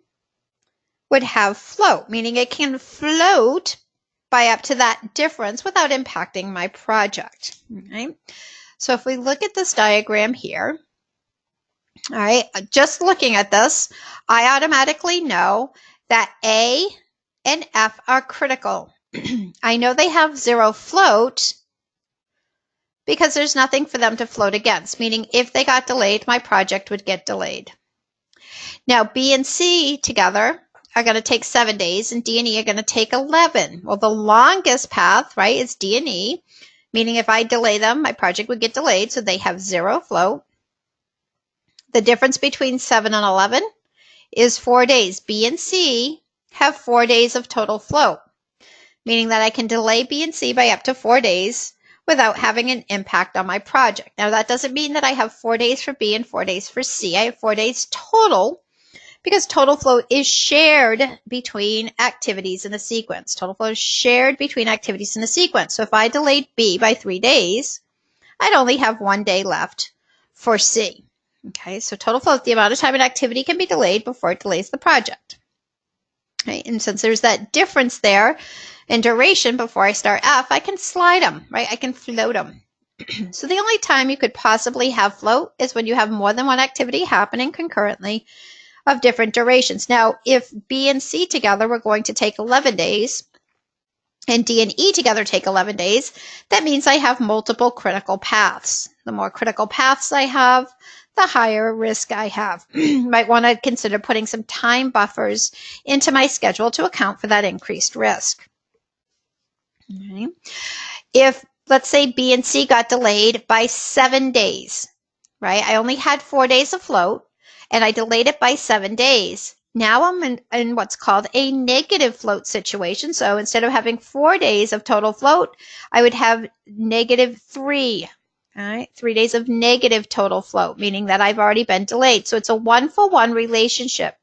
would have float, meaning it can float by up to that difference without impacting my project. Okay? So if we look at this diagram here, all right, just looking at this, I automatically know that A and F are critical. I know they have zero float because there's nothing for them to float against, meaning if they got delayed, my project would get delayed. Now, B and C together are going to take 7 days, and D and E are going to take 11. Well, the longest path, right, is D and E, meaning if I delay them, my project would get delayed, so they have zero float. The difference between 7 and 11 is 4 days. B and C have 4 days of total float, meaning that I can delay B and C by up to 4 days without having an impact on my project. Now, that doesn't mean that I have 4 days for B and 4 days for C. I have 4 days total because total float is shared between activities in a sequence. Total float is shared between activities in a sequence. So if I delayed B by 3 days, I'd only have 1 day left for C. Okay, so total float is the amount of time an activity can be delayed before it delays the project. Right, and since there's that difference there in duration before I start F, I can slide them, right? I can float them. So the only time you could possibly have float is when you have more than one activity happening concurrently of different durations. Now, if B and C together were going to take 11 days, and D and E together take 11 days, that means I have multiple critical paths. The more critical paths I have, the higher risk I have. Might want to consider putting some time buffers into my schedule to account for that increased risk. Okay. If, let's say, B and C got delayed by 7 days, right? I only had 4 days of float, and I delayed it by 7 days. Now I'm in what's called a negative float situation. So instead of having 4 days of total float, I would have -3. All right, 3 days of negative total float, meaning that I've already been delayed. So it's a 1-for-1 relationship.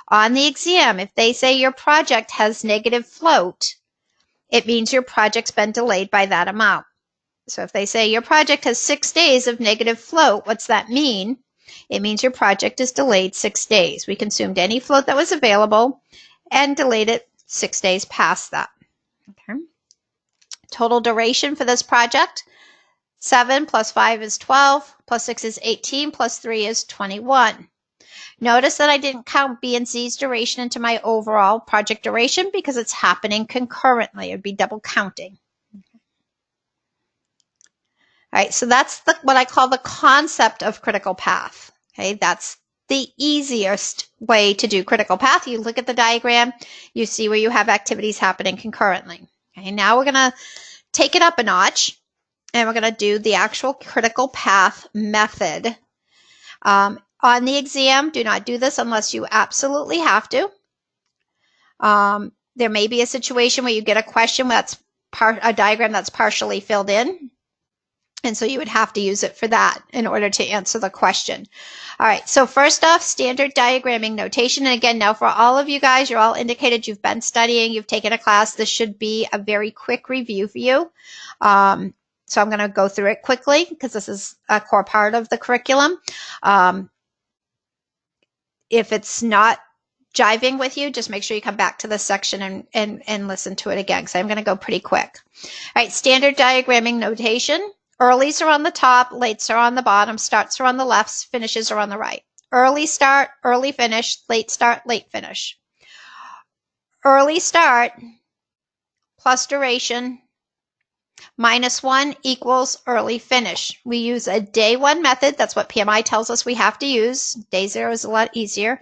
On the exam, if they say your project has negative float, it means your project's been delayed by that amount. So if they say your project has 6 days of negative float, what's that mean? It means your project is delayed 6 days. We consumed any float that was available and delayed it 6 days past that. Okay. Total duration for this project: 7 plus 5 is 12, plus 6 is 18, plus 3 is 21. Notice that I didn't count B and C's duration into my overall project duration because it's happening concurrently. It would be double counting. All right, so that's what I call the concept of critical path. Okay, that's the easiest way to do critical path. You look at the diagram, you see where you have activities happening concurrently. Okay, now we're going to take it up a notch, and we're going to do the actual critical path method. On the exam, do not do this unless you absolutely have to. There may be a situation where you get a question that's a diagram that's partially filled in. And so you would have to use it for that in order to answer the question. All right, so first off, standard diagramming notation. And again, now for all of you guys, you're all indicated you've been studying, you've taken a class. This should be a very quick review for you. So I'm going to go through it quickly because this is a core part of the curriculum. If it's not jiving with you, just make sure you come back to this section and listen to it again, because I'm going to go pretty quick. All right, standard diagramming notation. Earlies are on the top, lates are on the bottom, starts are on the left, finishes are on the right. Early start, early finish, late start, late finish. Early start plus duration minus 1 equals early finish. We use a day 1 method. That's what PMI tells us we have to use. Day 0 is a lot easier.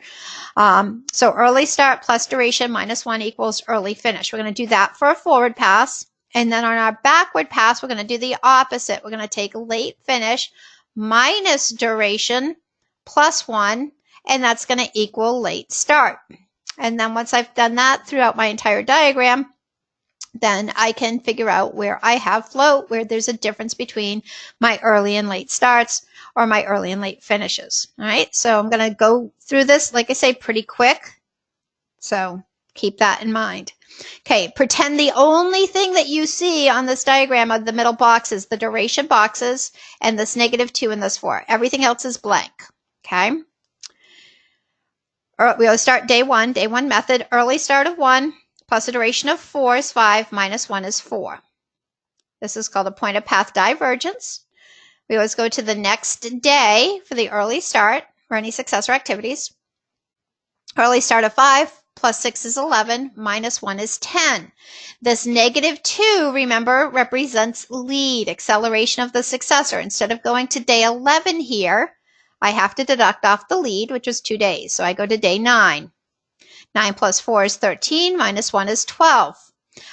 So early start plus duration minus 1 equals early finish. We're going to do that for a forward pass. And then on our backward pass, we're going to do the opposite. We're going to take late finish minus duration plus 1, and that's going to equal late start. And then once I've done that throughout my entire diagram, then I can figure out where I have float, where there's a difference between my early and late starts or my early and late finishes. All right, so I'm going to go through this, like I say, pretty quick. So keep that in mind. Okay, pretend the only thing that you see on this diagram of the middle boxes, the duration boxes, and this -2 and this 4. Everything else is blank. Okay. We'll start day 1 method. Early start of 1 plus a duration of 4 is 5, minus 1 is 4. This is called a point of path divergence. We always go to the next day for the early start or any successor activities. Early start of 5 plus 6 is 11, minus 1 is 10. This -2, remember, represents lead, acceleration of the successor. Instead of going to day 11 here, I have to deduct off the lead, which was 2 days. So I go to day 9. 9 plus 4 is 13, minus 1 is 12.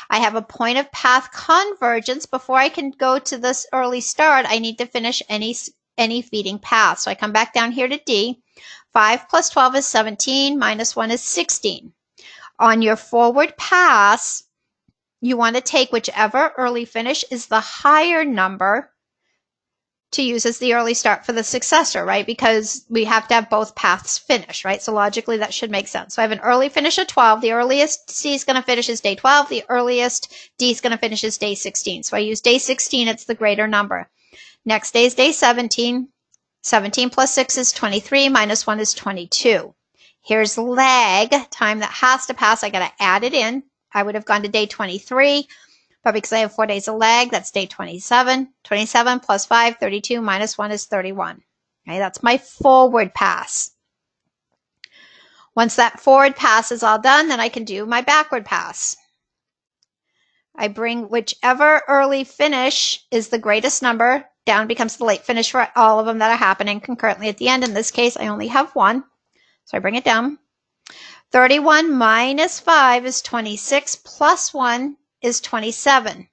I have a point of path convergence. Before I can go to this early start, I need to finish any feeding path. So I come back down here to D. 5 plus 12 is 17, minus 1 is 16. On your forward pass, you want to take whichever early finish is the higher number to use as the early start for the successor, right? Because we have to have both paths finish, right? So logically, that should make sense. So I have an early finish of 12. The earliest C is going to finish is day 12. The earliest D is going to finish is day 16. So I use day 16. It's the greater number. Next day is day 17. 17 plus 6 is 23. Minus 1 is 22. Here's lag, time that has to pass. I got to add it in. I would have gone to day 23. But because I have 4 days of lag, that's day 27. 27 plus 5, 32, minus 1 is 31. Okay, that's my forward pass. Once that forward pass is all done, then I can do my backward pass. I bring whichever early finish is the greatest number down, becomes the late finish for all of them that are happening concurrently at the end. In this case, I only have 1. So I bring it down. 31 minus 5 is 26, plus 1 is 27.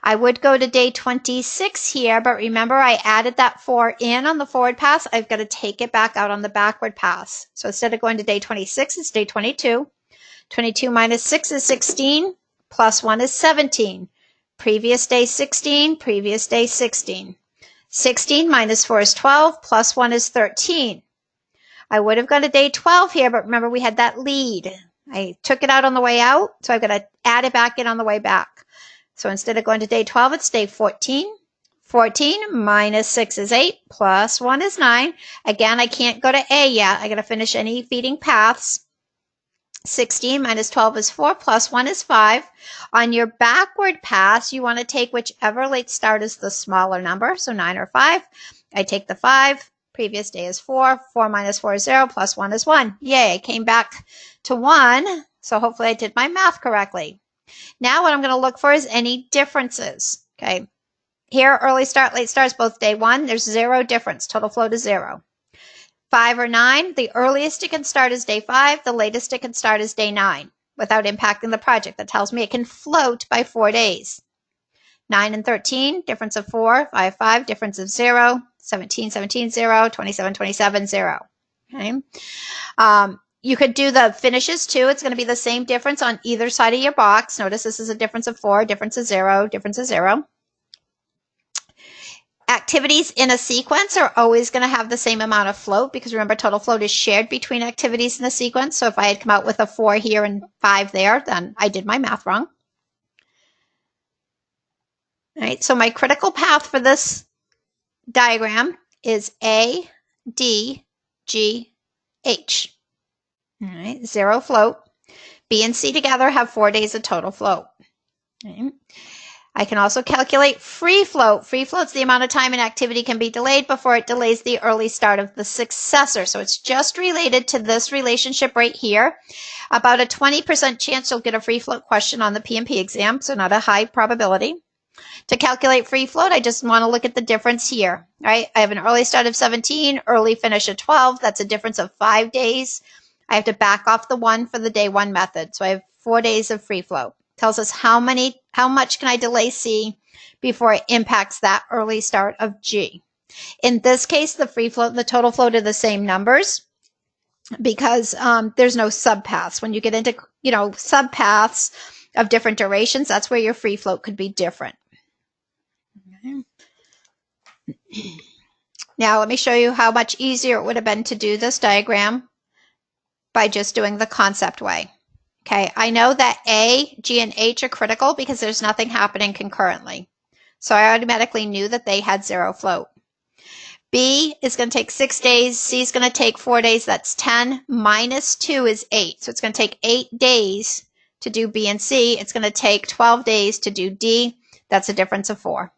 I would go to day 26 here, but remember I added that 4 in on the forward pass. I've got to take it back out on the backward pass. So instead of going to day 26, it's day 22. 22 minus 6 is 16, plus 1 is 17. Previous day 16, previous day 16. 16 minus 4 is 12, plus 1 is 13. I would have gone to day 12 here, but remember we had that lead. I took it out on the way out, so I've got to add it back in on the way back. So instead of going to day 12, it's day 14. 14 minus 6 is 8, plus 1 is 9. Again, I can't go to A yet. I got to finish any feeding paths. 16 minus 12 is 4, plus 1 is 5. On your backward pass, you want to take whichever late start is the smaller number, so 9 or 5. I take the 5. Previous day is 4. 4 minus 4 is 0, plus 1 is 1. Yay, I came back to 1, so hopefully I did my math correctly. Now what I'm going to look for is any differences. Okay, here early start, late starts, both day 1. There's 0 difference. Total float is 0. 5 or 9, the earliest it can start is day 5. The latest it can start is day 9 without impacting the project. That tells me it can float by 4 days. 9 and 13, difference of 4. 5, 5, difference of 0. 17, 17, 0. 27, 27, 0. Okay. You could do the finishes too. It's going to be the same difference on either side of your box. Notice this is a difference of 4, difference of 0, difference of 0. Activities in a sequence are always going to have the same amount of float because remember total float is shared between activities in a sequence. So if I had come out with a 4 here and 5 there, then I did my math wrong. All right, so my critical path for this diagram is A, D, G, H. All right, 0 float. B and C together have 4 days of total float. Okay. I can also calculate free float. Free float's the amount of time an activity can be delayed before it delays the early start of the successor. So it's just related to this relationship right here. About a 20% chance you'll get a free float question on the PMP exam, so not a high probability. To calculate free float, I just want to look at the difference here, right? I have an early start of 17, early finish of 12. That's a difference of 5 days. I have to back off the 1 for the day 1 method. So I have 4 days of free float. Tells us how much can I delay C before it impacts that early start of G. In this case, the free float and the total float are the same numbers because there's no subpaths. When you get into, subpaths of different durations, that's where your free float could be different. Okay. Now let me show you how much easier it would have been to do this diagram by just doing the concept way. Okay, I know that A, G, and H are critical because there's nothing happening concurrently. So I automatically knew that they had 0 float. B is going to take 6 days. C is going to take 4 days. That's 10 minus 2 is 8. So it's going to take 8 days to do B and C. It's going to take 12 days to do D. That's a difference of 4.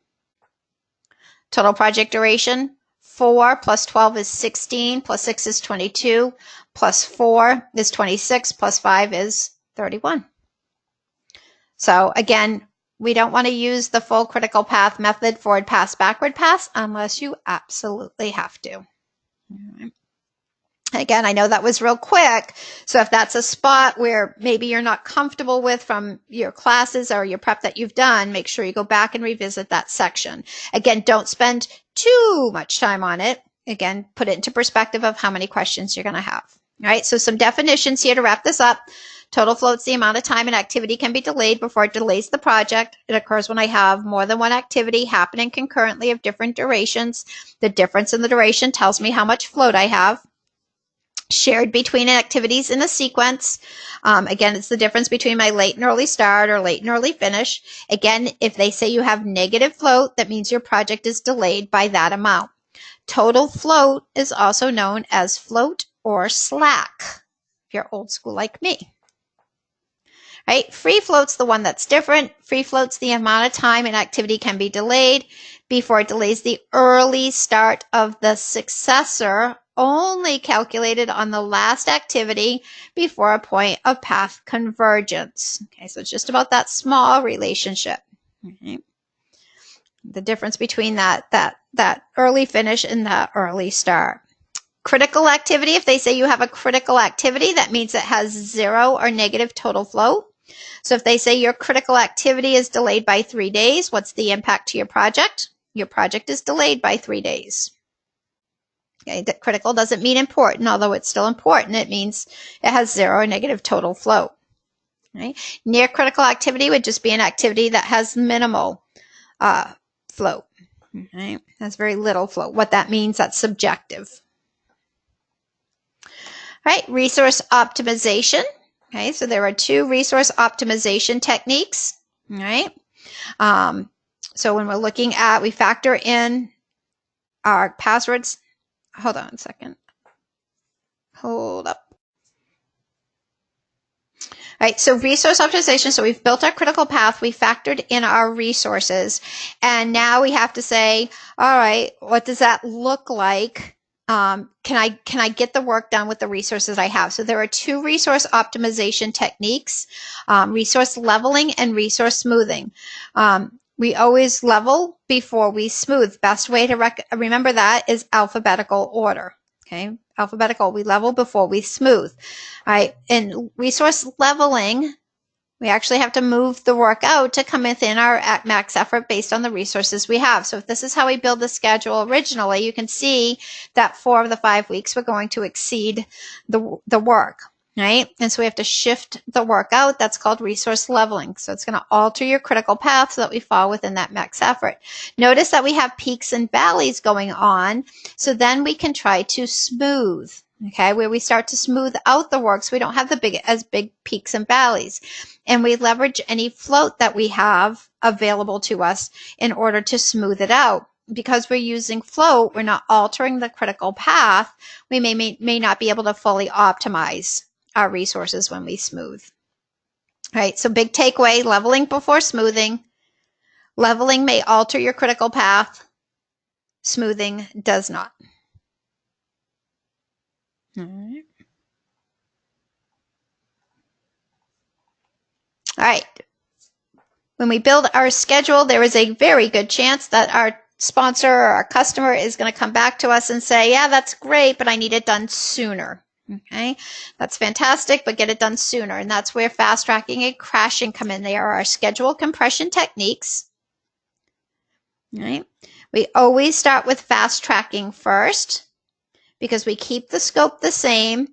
Total project duration, 4 plus 12 is 16, plus 6 is 22, plus 4 is 26, plus 5 is 31. So again, we don't want to use the full critical path method, forward pass, backward pass, unless you absolutely have to. All right. Again, I know that was real quick. So if that's a spot where maybe you're not comfortable with from your classes or your prep that you've done, make sure you go back and revisit that section. Again, don't spend too much time on it. Again, put it into perspective of how many questions you're going to have. All right, so some definitions here to wrap this up. Total float's the amount of time an activity can be delayed before it delays the project. It occurs when I have more than one activity happening concurrently of different durations. The difference in the duration tells me how much float I have. Shared between activities in a sequence. Again, it's the difference between my late and early start or late and early finish. Again, if they say you have negative float, that means your project is delayed by that amount. Total float is also known as float or slack, if you're old school like me. Right? Free float's the one that's different. Free float's the amount of time an activity can be delayed before it delays the early start of the successor, only calculated on the last activity before a point of path convergence. Okay, so it's just about that small relationship. Okay. The difference between that early finish and that early start. Critical activity, if they say you have a critical activity, that means it has 0 or negative total float. So if they say your critical activity is delayed by 3 days, what's the impact to your project? Your project is delayed by 3 days. Okay, that critical doesn't mean important, although it's still important. It means it has 0 or negative total float. Right? Near critical activity would just be an activity that has minimal float. Right? Has very little float. What that means, that's subjective. Right? Resource optimization. Okay, so there are 2 resource optimization techniques. Right? So when we're looking at, we factor in our passwords. Hold on a second. Hold up. All right, so resource optimization. So we've built our critical path. We factored in our resources. And now we have to say, all right, what does that look like? Can I get the work done with the resources I have? So there are 2 resource optimization techniques, resource leveling and resource smoothing. We always level before we smooth. Best way to remember that is alphabetical order. Okay, alphabetical, we level before we smooth. All right, in resource leveling, we actually have to move the work out to come within our max effort based on the resources we have. So if this is how we build the schedule originally, you can see that 4 of the 5 weeks we're going to exceed the work, right? And so we have to shift the work out. That's called resource leveling. So it's going to alter your critical path so that we fall within that max effort. Notice that we have peaks and valleys going on. So then we can try to smooth. Okay, where we start to smooth out the work so we don't have as big peaks and valleys. And we leverage any float that we have available to us in order to smooth it out. Because we're using float, we're not altering the critical path. We may not be able to fully optimize our resources when we smooth. All right, so big takeaway, leveling before smoothing. Leveling may alter your critical path. Smoothing does not. All right. All right. When we build our schedule, there is a very good chance that our sponsor or our customer is going to come back to us and say, yeah, that's great, but I need it done sooner. Okay, that's fantastic, but get it done sooner. And that's where fast tracking and crashing come in. They are our schedule compression techniques. All right. We always start with fast tracking first because we keep the scope the same,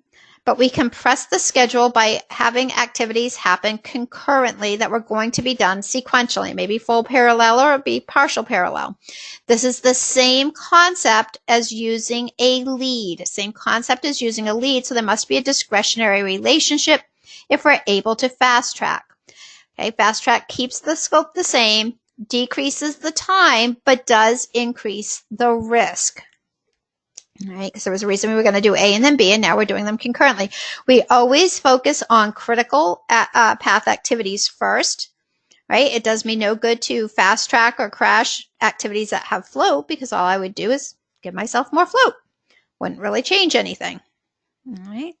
but we compress the schedule by having activities happen concurrently that were going to be done sequentially, maybe full parallel or be partial parallel. This is the same concept as using a lead. Same concept as using a lead, so there must be a discretionary relationship if we're able to fast track. Okay, fast track keeps the scope the same, decreases the time, but does increase the risk. All right, because there was a reason we were going to do A and then B, and now we're doing them concurrently. We always focus on critical path activities first, right? It does me no good to fast track or crash activities that have float because all I would do is give myself more float. Wouldn't really change anything. All right.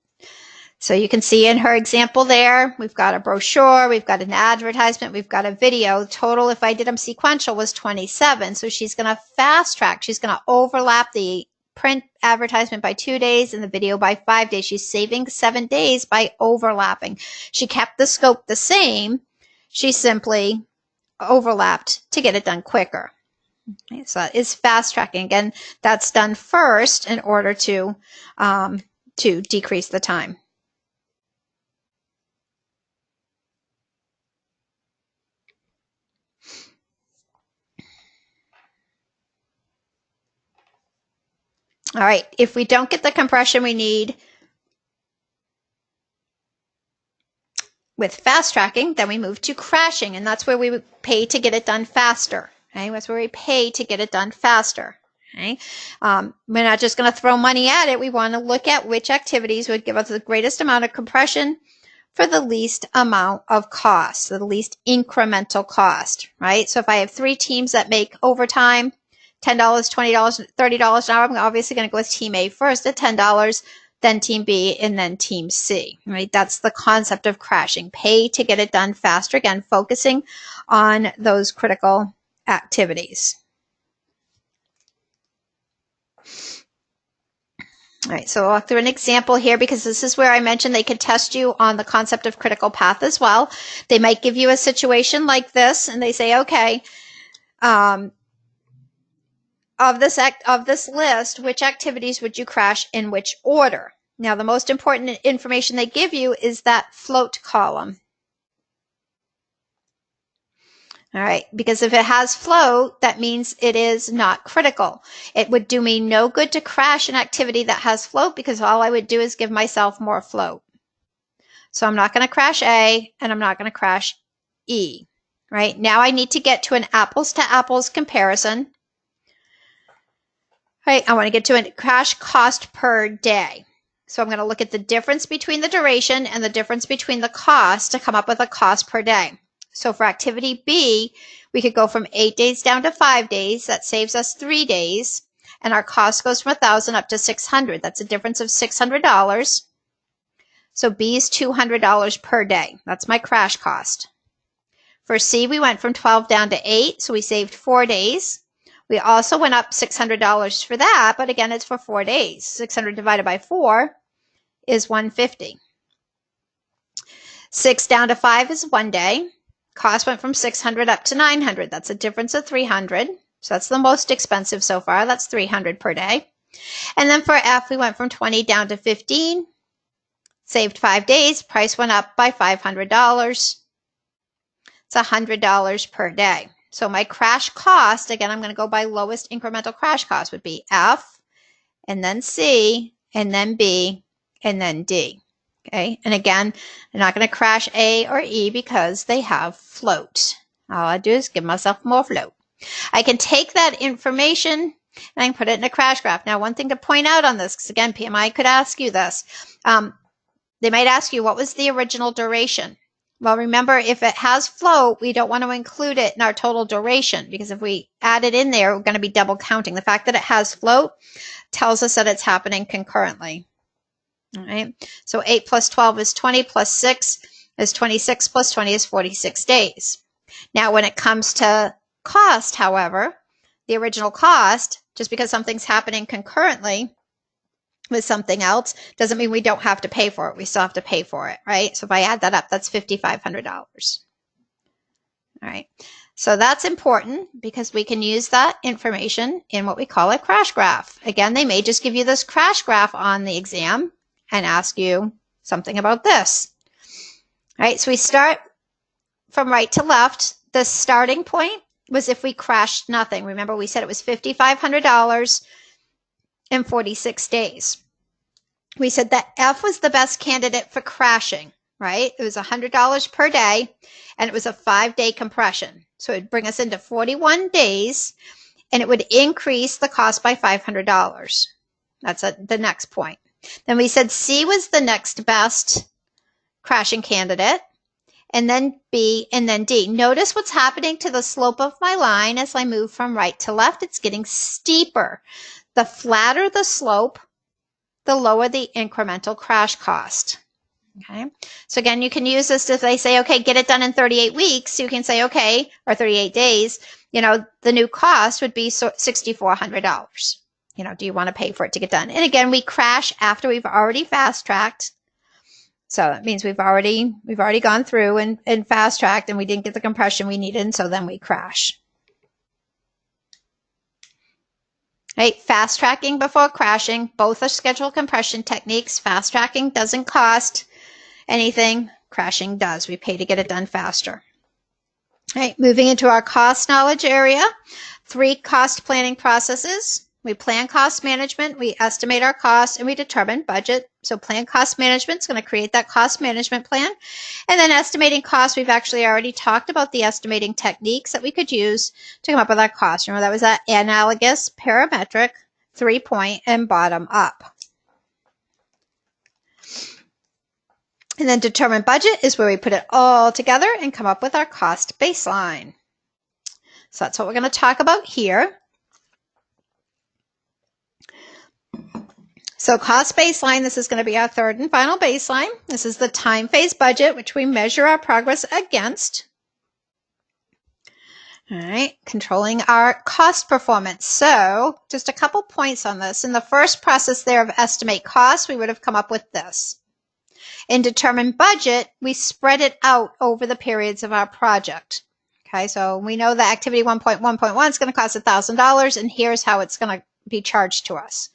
So you can see in her example there, we've got a brochure, we've got an advertisement, we've got a video. Total, if I did them sequential, was 27. So she's going to fast track. She's going to overlap the print advertisement by 2 days and the video by 5 days. She's saving 7 days by overlapping. She kept the scope the same. She simply overlapped to get it done quicker. Okay, so that is fast tracking. Again, that's done first in order to decrease the time. All right, if we don't get the compression we need with fast tracking, then we move to crashing, and that's where we pay to get it done faster. Okay, that's where we pay to get it done faster. Okay, we're not just going to throw money at it. We want to look at which activities would give us the greatest amount of compression for the least amount of cost, so the least incremental cost, right? So if I have 3 teams that make overtime, $10, $20, $30 an hour, I'm obviously going to go with Team A first at $10, then Team B, and then Team C, right? That's the concept of crashing. Pay to get it done faster. Again, focusing on those critical activities. All right, so I'll walk through an example here because this is where I mentioned they could test you on the concept of critical path as well. They might give you a situation like this and they say, okay, of this list, which activities would you crash in which order? Now, the most important information they give you is that float column. All right, because if it has float, that means it is not critical. It would do me no good to crash an activity that has float because all I would do is give myself more float. So I'm not going to crash A and I'm not going to crash E. Right, now I need to get to an apples to apples comparison. Right, I want to get to a crash cost per day. So I'm going to look at the difference between the duration and the difference between the cost to come up with a cost per day. So for activity B, we could go from 8 days down to 5 days. That saves us 3 days. And our cost goes from 1,000 up to 600. That's a difference of $600. So B is $200 per day. That's my crash cost. For C, we went from 12 down to 8, so we saved 4 days. We also went up $600 for that, but again, it's for 4 days. 600 divided by 4 is 150. 6 down to 5 is 1 day. Cost went from 600 up to 900. That's a difference of 300. So that's the most expensive so far. That's 300 per day. And then for F, we went from 20 down to 15. Saved 5 days. Price went up by $500. It's $100 per day. So my crash cost, again, I'm going to go by lowest incremental crash cost, would be F, and then C, and then B, and then D. Okay, and again, I'm not going to crash A or E because they have float. All I do is give myself more float. I can take that information and I can put it in a crash graph. Now, one thing to point out on this, because again, PMI could ask you this. They might ask you, what was the original duration? Well, remember, if it has float, we don't want to include it in our total duration because if we add it in there, we're going to be double counting. The fact that it has float tells us that it's happening concurrently. All right. So 8 plus 12 is 20 plus 6 is 26 plus 20 is 46 days. Now, when it comes to cost, however, the original cost, just because something's happening concurrently with something else, doesn't mean we don't have to pay for it. We still have to pay for it, right? So if I add that up, that's $5,500. All right. So that's important because we can use that information in what we call a crash graph. Again, they may just give you this crash graph on the exam and ask you something about this. All right. So we start from right to left. The starting point was if we crashed nothing. Remember, we said it was $5,500 in 46 days. We said that F was the best candidate for crashing, right? It was $100 per day, and it was a 5-day compression. So it would bring us into 41 days, and it would increase the cost by $500. That's the next point. Then we said C was the next best crashing candidate, and then B, and then D. Notice what's happening to the slope of my line as I move from right to left. It's getting steeper. The flatter the slope, the lower the incremental crash cost. Okay. So again, you can use this if they say, okay, get it done in 38 weeks. You can say, okay, or 38 days, the new cost would be $6,400. Do you want to pay for it to get done? And again, we crash after we've already fast tracked. So that means we've already gone through and fast tracked, and we didn't get the compression we needed, and so then we crash. Right, fast tracking before crashing, both are scheduled compression techniques. Fast tracking doesn't cost anything. Crashing does. We pay to get it done faster. All right, moving into our cost knowledge area. 3 cost planning processes. We plan cost management, we estimate our costs, and we determine budget. So plan cost management is going to create that cost management plan. And then estimating costs, we've actually already talked about the estimating techniques that we could use to come up with our costs. Remember, that was that analogous, parametric, 3-point, and bottom up. And then determine budget is where we put it all together and come up with our cost baseline. So that's what we're going to talk about here. So cost baseline, this is going to be our third and final baseline. This is the time phase budget, which we measure our progress against. All right, controlling our cost performance. So just a couple points on this. In the first process there of estimate costs, we would have come up with this. In determine budget, we spread it out over the periods of our project. Okay, so we know that activity 1.1.1 is going to cost $1,000, and here's how it's going to be charged to us.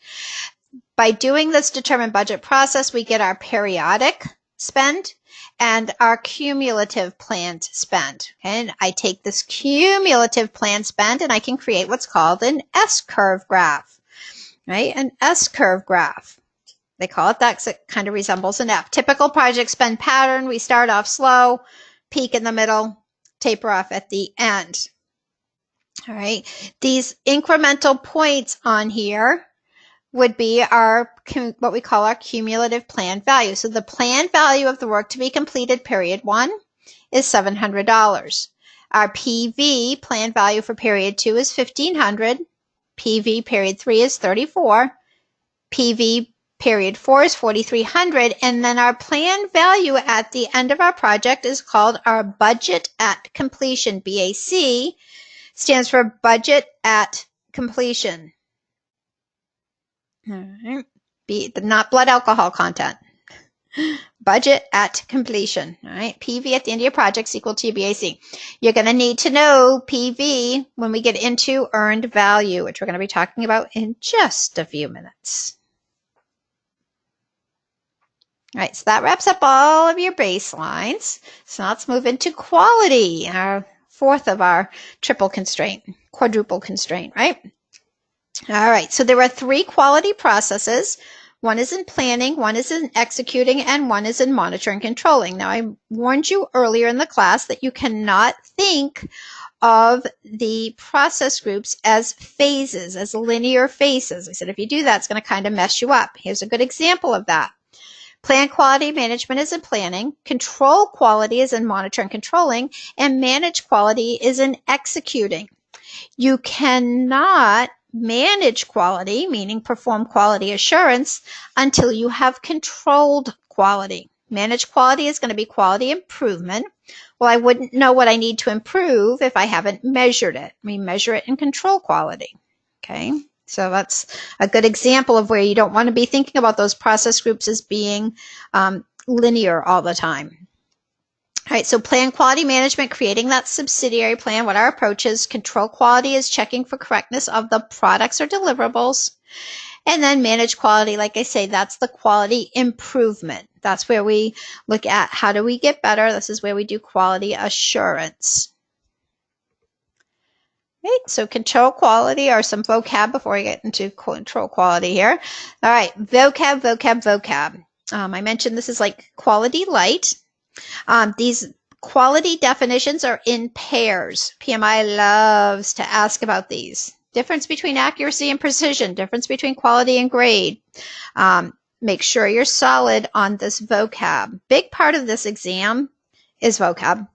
By doing this determine budget process, we get our periodic spend and our cumulative planned spend. And I take this cumulative planned spend and I can create what's called an S-curve graph, right? An S-curve graph. They call it that because it kind of resembles an F. Typical project spend pattern, we start off slow, peak in the middle, taper off at the end. All right, these incremental points on here would be our, what we call our cumulative planned value. So the planned value of the work to be completed, period 1, is $700. Our PV, planned value for period 2, is $1,500. PV, period 3, is $34. PV, period 4, is $4,300. And then our planned value at the end of our project is called our budget at completion. BAC stands for budget at completion. All right. Not blood alcohol content. Budget at completion. All right. PV at the end of your project is equal to BAC. You're going to need to know PV when we get into earned value, which we're going to be talking about in just a few minutes. All right. So that wraps up all of your baselines. So now let's move into quality, our fourth of our triple constraint, quadruple constraint, right? All right, so there are 3 quality processes. One is in planning, one is in executing, and one is in monitoring and controlling. Now, I warned you earlier in the class that you cannot think of the process groups as phases, as linear phases. I said if you do that, it's going to kind of mess you up. Here's a good example of that. Plan quality management is in planning, control quality is in monitoring and controlling, and manage quality is in executing. You cannot manage quality, meaning perform quality assurance, until you have controlled quality. Manage quality is going to be quality improvement. Well, I wouldn't know what I need to improve if I haven't measured it. We measure it and control quality. Okay, so that's a good example of where you don't want to be thinking about those process groups as being linear all the time. All right, so plan quality management, creating that subsidiary plan, what our approach is. Control quality is checking for correctness of the products or deliverables. And then manage quality, like I say, that's the quality improvement. That's where we look at how do we get better. This is where we do quality assurance. Okay, so control quality, or some vocab before we get into control quality here. All right, vocab. I mentioned this is like quality light. These quality definitions are in pairs. PMI loves to ask about these. Difference between accuracy and precision, difference between quality and grade. Make sure you're solid on this vocab. Big part of this exam is vocab.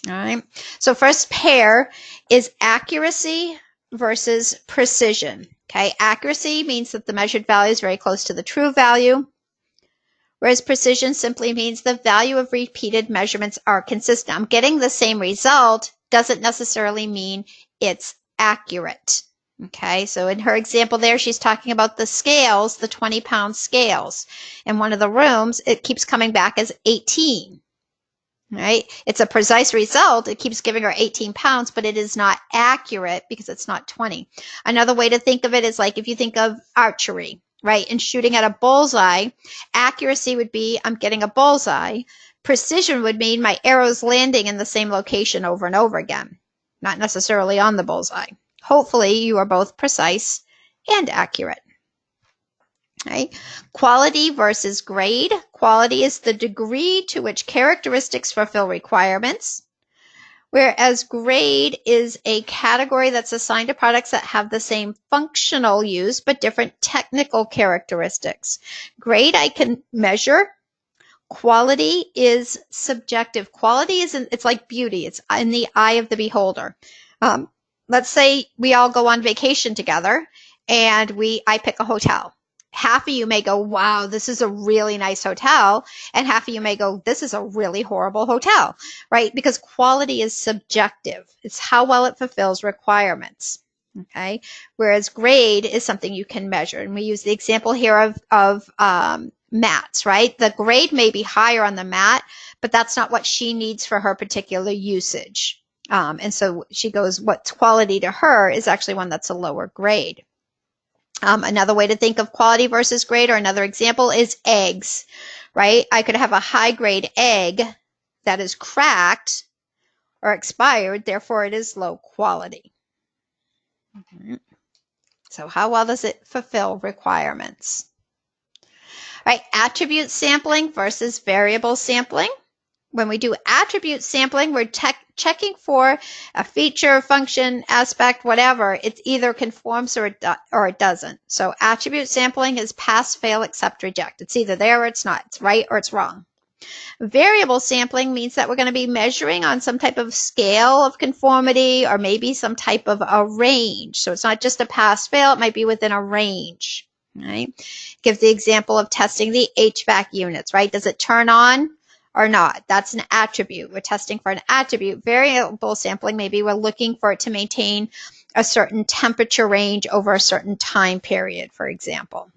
All right. So first pair is accuracy versus precision. Okay. Accuracy means that the measured value is very close to the true value, whereas precision simply means the value of repeated measurements are consistent. I'm getting the same result doesn't necessarily mean it's accurate. Okay, so in her example there, she's talking about the scales, the 20-pound scales. In one of the rooms, it keeps coming back as 18. Right? It's a precise result. It keeps giving her 18 pounds, but it is not accurate because it's not 20. Another way to think of it is like if you think of archery, right? And shooting at a bullseye, accuracy would be I'm getting a bullseye. Precision would mean my arrow's landing in the same location over and over again, not necessarily on the bullseye. Hopefully you are both precise and accurate. Right? Quality versus grade. Quality is the degree to which characteristics fulfill requirements, whereas grade is a category that's assigned to products that have the same functional use but different technical characteristics. Grade I can measure. Quality is subjective. Quality is it's like beauty. It's in the eye of the beholder. Let's say we all go on vacation together and I pick a hotel. Half of you may go, wow, this is a really nice hotel. And half of you may go, this is a really horrible hotel, right? Because quality is subjective. It's how well it fulfills requirements. Okay. Whereas grade is something you can measure. And we use the example here of mats, right? The grade may be higher on the mat, but that's not what she needs for her particular usage. And so she goes, what's quality to her is actually one that's a lower grade. Another way to think of quality versus grade, or another example, is eggs, right? I could have a high grade egg that is cracked or expired, therefore it is low quality. So how well does it fulfill requirements? Right, attribute sampling versus variable sampling. When we do attribute sampling, we're checking for a feature, function, aspect, whatever. It either conforms or it doesn't. So attribute sampling is pass, fail, accept, reject. It's either there or it's not. It's right or it's wrong. Variable sampling means that we're going to be measuring on some type of scale of conformity or maybe some type of a range. So it's not just a pass, fail. It might be within a range. Right? Give the example of testing the HVAC units, right? Does it turn on or not? That's an attribute. We're testing for an attribute. Variable sampling, maybe we're looking for it to maintain a certain temperature range over a certain time period, for example.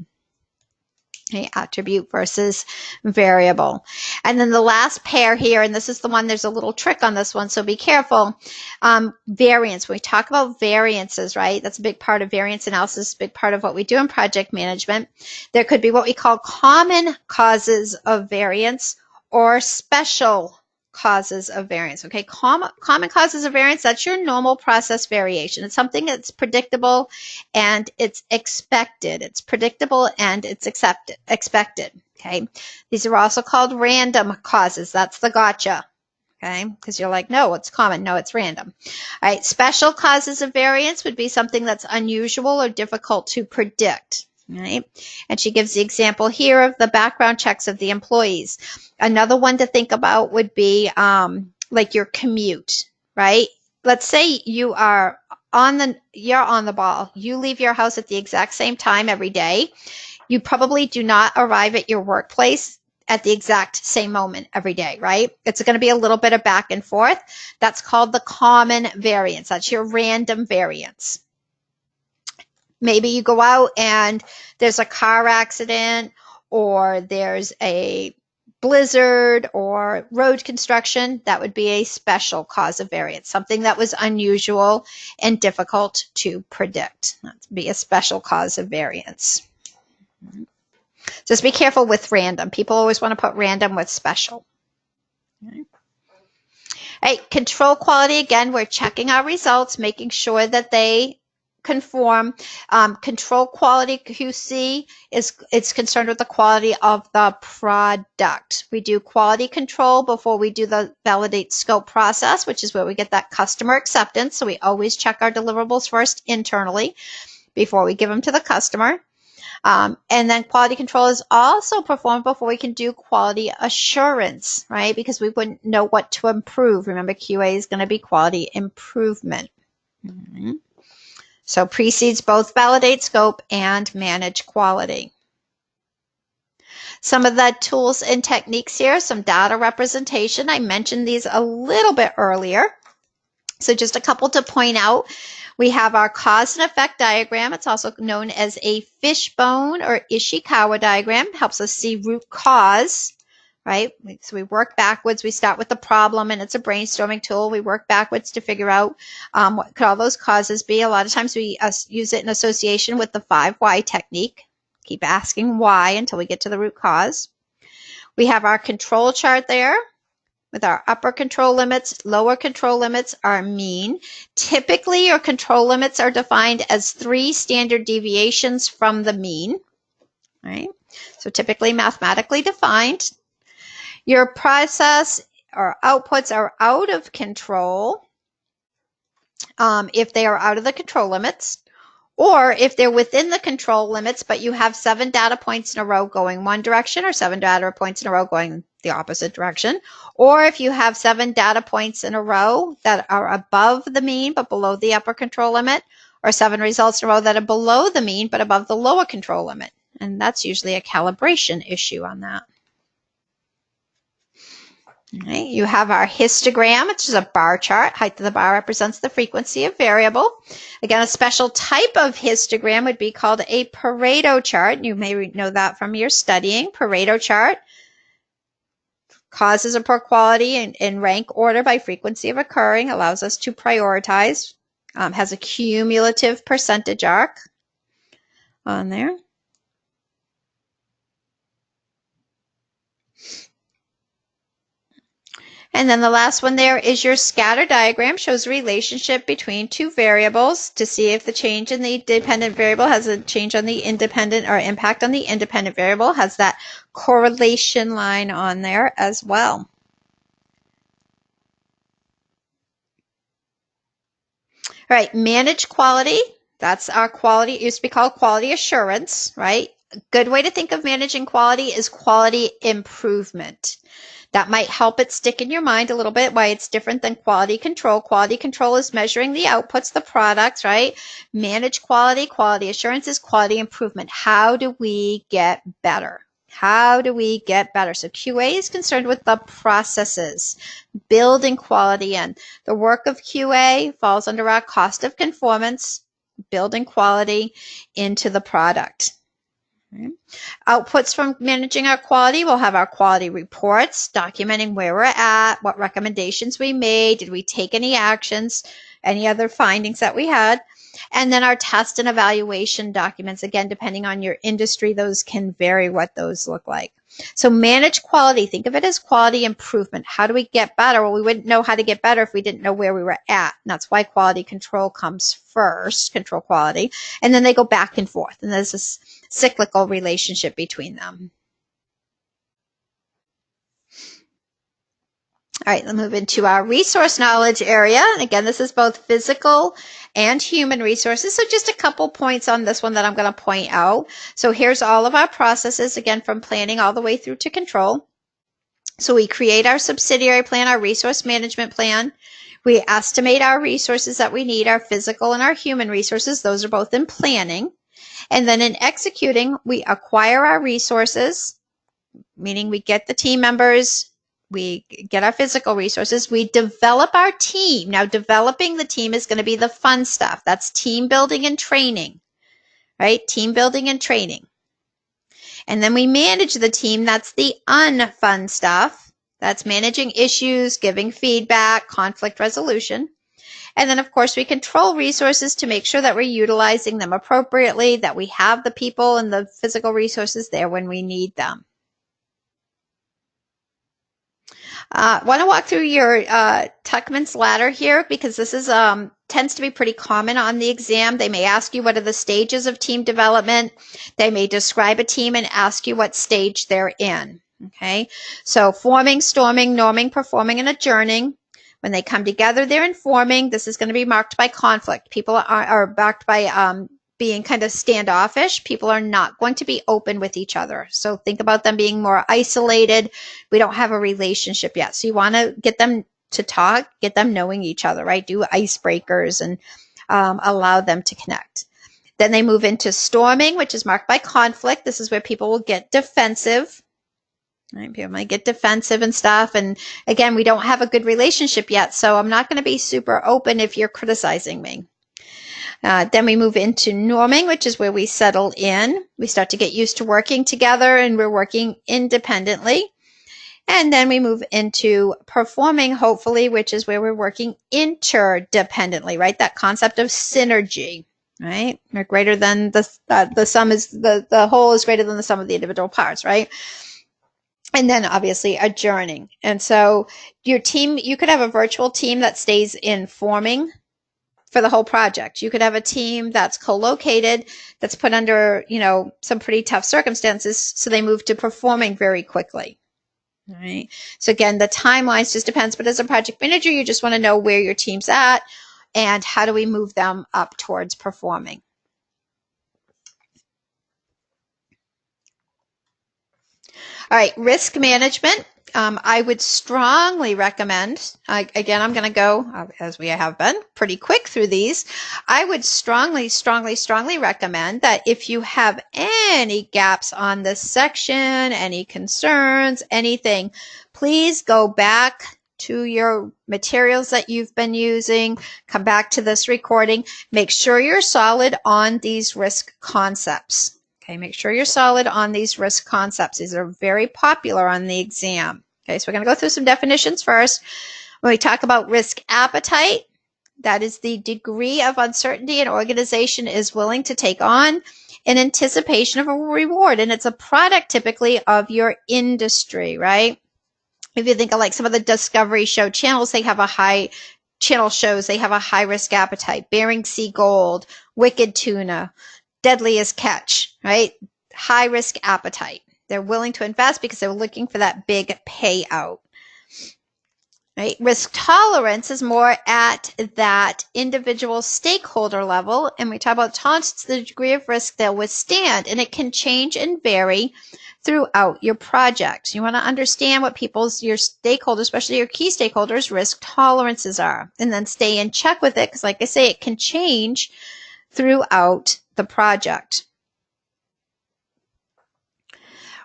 Okay, attribute versus variable. And then the last pair here, and this is the one, there's a little trick on this one, so be careful. Variance. When we talk about variances, right? That's a big part of variance analysis, a big part of what we do in project management. There could be what we call common causes of variance or special causes of variance. Okay, common causes of variance, that's your normal process variation. It's something that's predictable and it's expected. It's predictable and it's expected. Okay, these are also called random causes. That's the gotcha. Okay, because you're like, no, it's common. No, it's random. All right, special causes of variance would be something that's unusual or difficult to predict. Right? And she gives the example here of the background checks of the employees. Another one to think about would be like your commute, right? Let's say you are you're on the ball. You leave your house at the exact same time every day. You probably do not arrive at your workplace at the exact same moment every day, right? It's going to be a little bit of back and forth. That's called the common variance. That's your random variance. Maybe you go out and there's a car accident, or there's a blizzard or road construction. That would be a special cause of variance, something that was unusual and difficult to predict. That would be a special cause of variance. Just be careful with random. People always want to put random with special. Okay. Hey, control quality, again, we're checking our results, making sure that they conform. Control quality QC it's concerned with the quality of the product. We do quality control before we do the validate scope process, which is where we get that customer acceptance. So we always check our deliverables first internally before we give them to the customer. And then quality control is also performed before we can do quality assurance, right? Because we wouldn't know what to improve. Remember, QA is going to be quality improvement. Mm-hmm. So precedes both validate scope and manage quality. Some of the tools and techniques here, some data representation. I mentioned these a little bit earlier. So just a couple to point out. We have our cause and effect diagram. It's also known as a fishbone or Ishikawa diagram. Helps us see root cause, right? So we work backwards. We start with the problem, and it's a brainstorming tool. We work backwards to figure out what could all those causes be. A lot of times we use it in association with the 5 why technique. Keep asking why until we get to the root cause. We have our control chart there, with our upper control limits, lower control limits, our mean. Typically, your control limits are defined as 3 standard deviations from the mean, right? So typically mathematically defined. Your process or outputs are out of control if they are out of the control limits, or if they're within the control limits, but you have 7 data points in a row going one direction, or 7 data points in a row going the opposite direction, or if you have 7 data points in a row that are above the mean but below the upper control limit, or 7 results in a row that are below the mean but above the lower control limit. And that's usually a calibration issue on that. Okay, you have our histogram, which is a bar chart. Height of the bar represents the frequency of variable. Again, a special type of histogram would be called a Pareto chart. You may know that from your studying. Pareto chart. Causes are per quality in rank order by frequency of occurring. Allows us to prioritize. Has a cumulative percentage arc on there. And then the last one there is your scatter diagram. Shows a relationship between 2 variables to see if the change in the dependent variable has a change on the independent, or impact on the independent variable. Has that correlation line on there as well. All right, manage quality. That's our quality. It used to be called quality assurance, right? A good way to think of managing quality is quality improvement. That might help it stick in your mind a little bit why it's different than quality control. Quality control is measuring the outputs, the products, right? Manage quality. Quality assurance is quality improvement. How do we get better? How do we get better? So QA is concerned with the processes, building quality in. The work of QA falls under our cost of conformance, building quality into the product. Okay. Outputs from managing our quality, we'll have our quality reports documenting where we're at, what recommendations we made, did we take any actions, any other findings that we had. And then our test and evaluation documents, again, depending on your industry, those can vary what those look like. So manage quality, think of it as quality improvement. How do we get better? Well, we wouldn't know how to get better if we didn't know where we were at. And that's why quality control comes first, control quality, and then they go back and forth. And there's this cyclical relationship between them. All right, let's move into our resource knowledge area. And again, this is both physical and human resources. So just a couple points on this one that I'm going to point out. So here's all of our processes, again, from planning all the way through to control. So we create our subsidiary plan, our resource management plan. We estimate our resources that we need, our physical and our human resources. Those are both in planning. And then in executing, we acquire our resources, meaning we get the team members, we get our physical resources, we develop our team. Now, developing the team is going to be the fun stuff. That's team building and training, right? Team building and training. And then we manage the team. That's the unfun stuff. That's managing issues, giving feedback, conflict resolution. And then, of course, we control resources to make sure that we're utilizing them appropriately, that we have the people and the physical resources there when we need them. Want to walk through your Tuckman's ladder here because this is tends to be pretty common on the exam. They may ask you what are the stages of team development. They may describe a team and ask you what stage they're in. Okay, so forming, storming, norming, performing, and adjourning. When they come together, they're informing. This is going to be marked by conflict. People are marked by being kind of standoffish. People are not going to be open with each other. So think about them being more isolated. We don't have a relationship yet. So you want to get them to talk, get them knowing each other, right? Do icebreakers and allow them to connect. Then they move into storming, which is marked by conflict. This is where people will get defensive. Right, people might get defensive and stuff. And again, we don't have a good relationship yet, so I'm not going to be super open if you're criticizing me. Then we move into norming, which is where we settle in. We start to get used to working together and we're working independently. And then we move into performing, hopefully, which is where we're working interdependently, right? That concept of synergy, right? Or greater than the sum is, the whole is greater than the sum of the individual parts, right? And then obviously adjourning. And so your team, you could have a virtual team that stays in forming for the whole project. You could have a team that's co-located, that's put under, some pretty tough circumstances. So they move to performing very quickly. All right. So again, the timelines just depends. But as a project manager, you just want to know where your team's at and how do we move them up towards performing. All right, risk management. I would strongly recommend, again, I'm going to go, as we have been, pretty quick through these. I would strongly recommend that if you have any gaps on this section, any concerns, anything, please go back to your materials that you've been using, come back to this recording, make sure you're solid on these risk concepts. Okay, make sure you're solid on these risk concepts. These are very popular on the exam. Okay, so we're going to go through some definitions first. When we talk about risk appetite, that is the degree of uncertainty an organization is willing to take on in anticipation of a reward. And it's a product typically of your industry, right? If you think of like some of the Discovery Show channels, they have a high channel shows, they have a high risk appetite. Bering Sea Gold, Wicked Tuna, Deadliest Catch, right? High risk appetite. They're willing to invest because they're looking for that big payout. Right? Risk tolerance is more at that individual stakeholder level. And we talk about tolerance, it's the degree of risk they'll withstand. And it can change and vary throughout your project. You want to understand what your stakeholders, especially your key stakeholders, risk tolerances are. And then stay in check with it because, like I say, it can change throughout the project.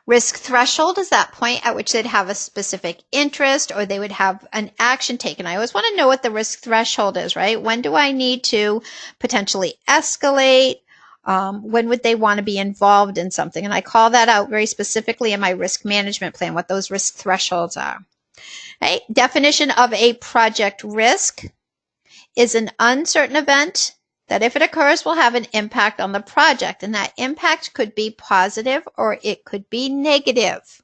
Risk threshold is that point at which they'd have a specific interest or they would have an action taken. I always want to know what the risk threshold is, right? When do I need to potentially escalate? When would they want to be involved in something? And I call that out very specifically in my risk management plan, what those risk thresholds are. Right? Definition of a project risk is an uncertain event that if it occurs will have an impact on the project, and that impact could be positive or it could be negative.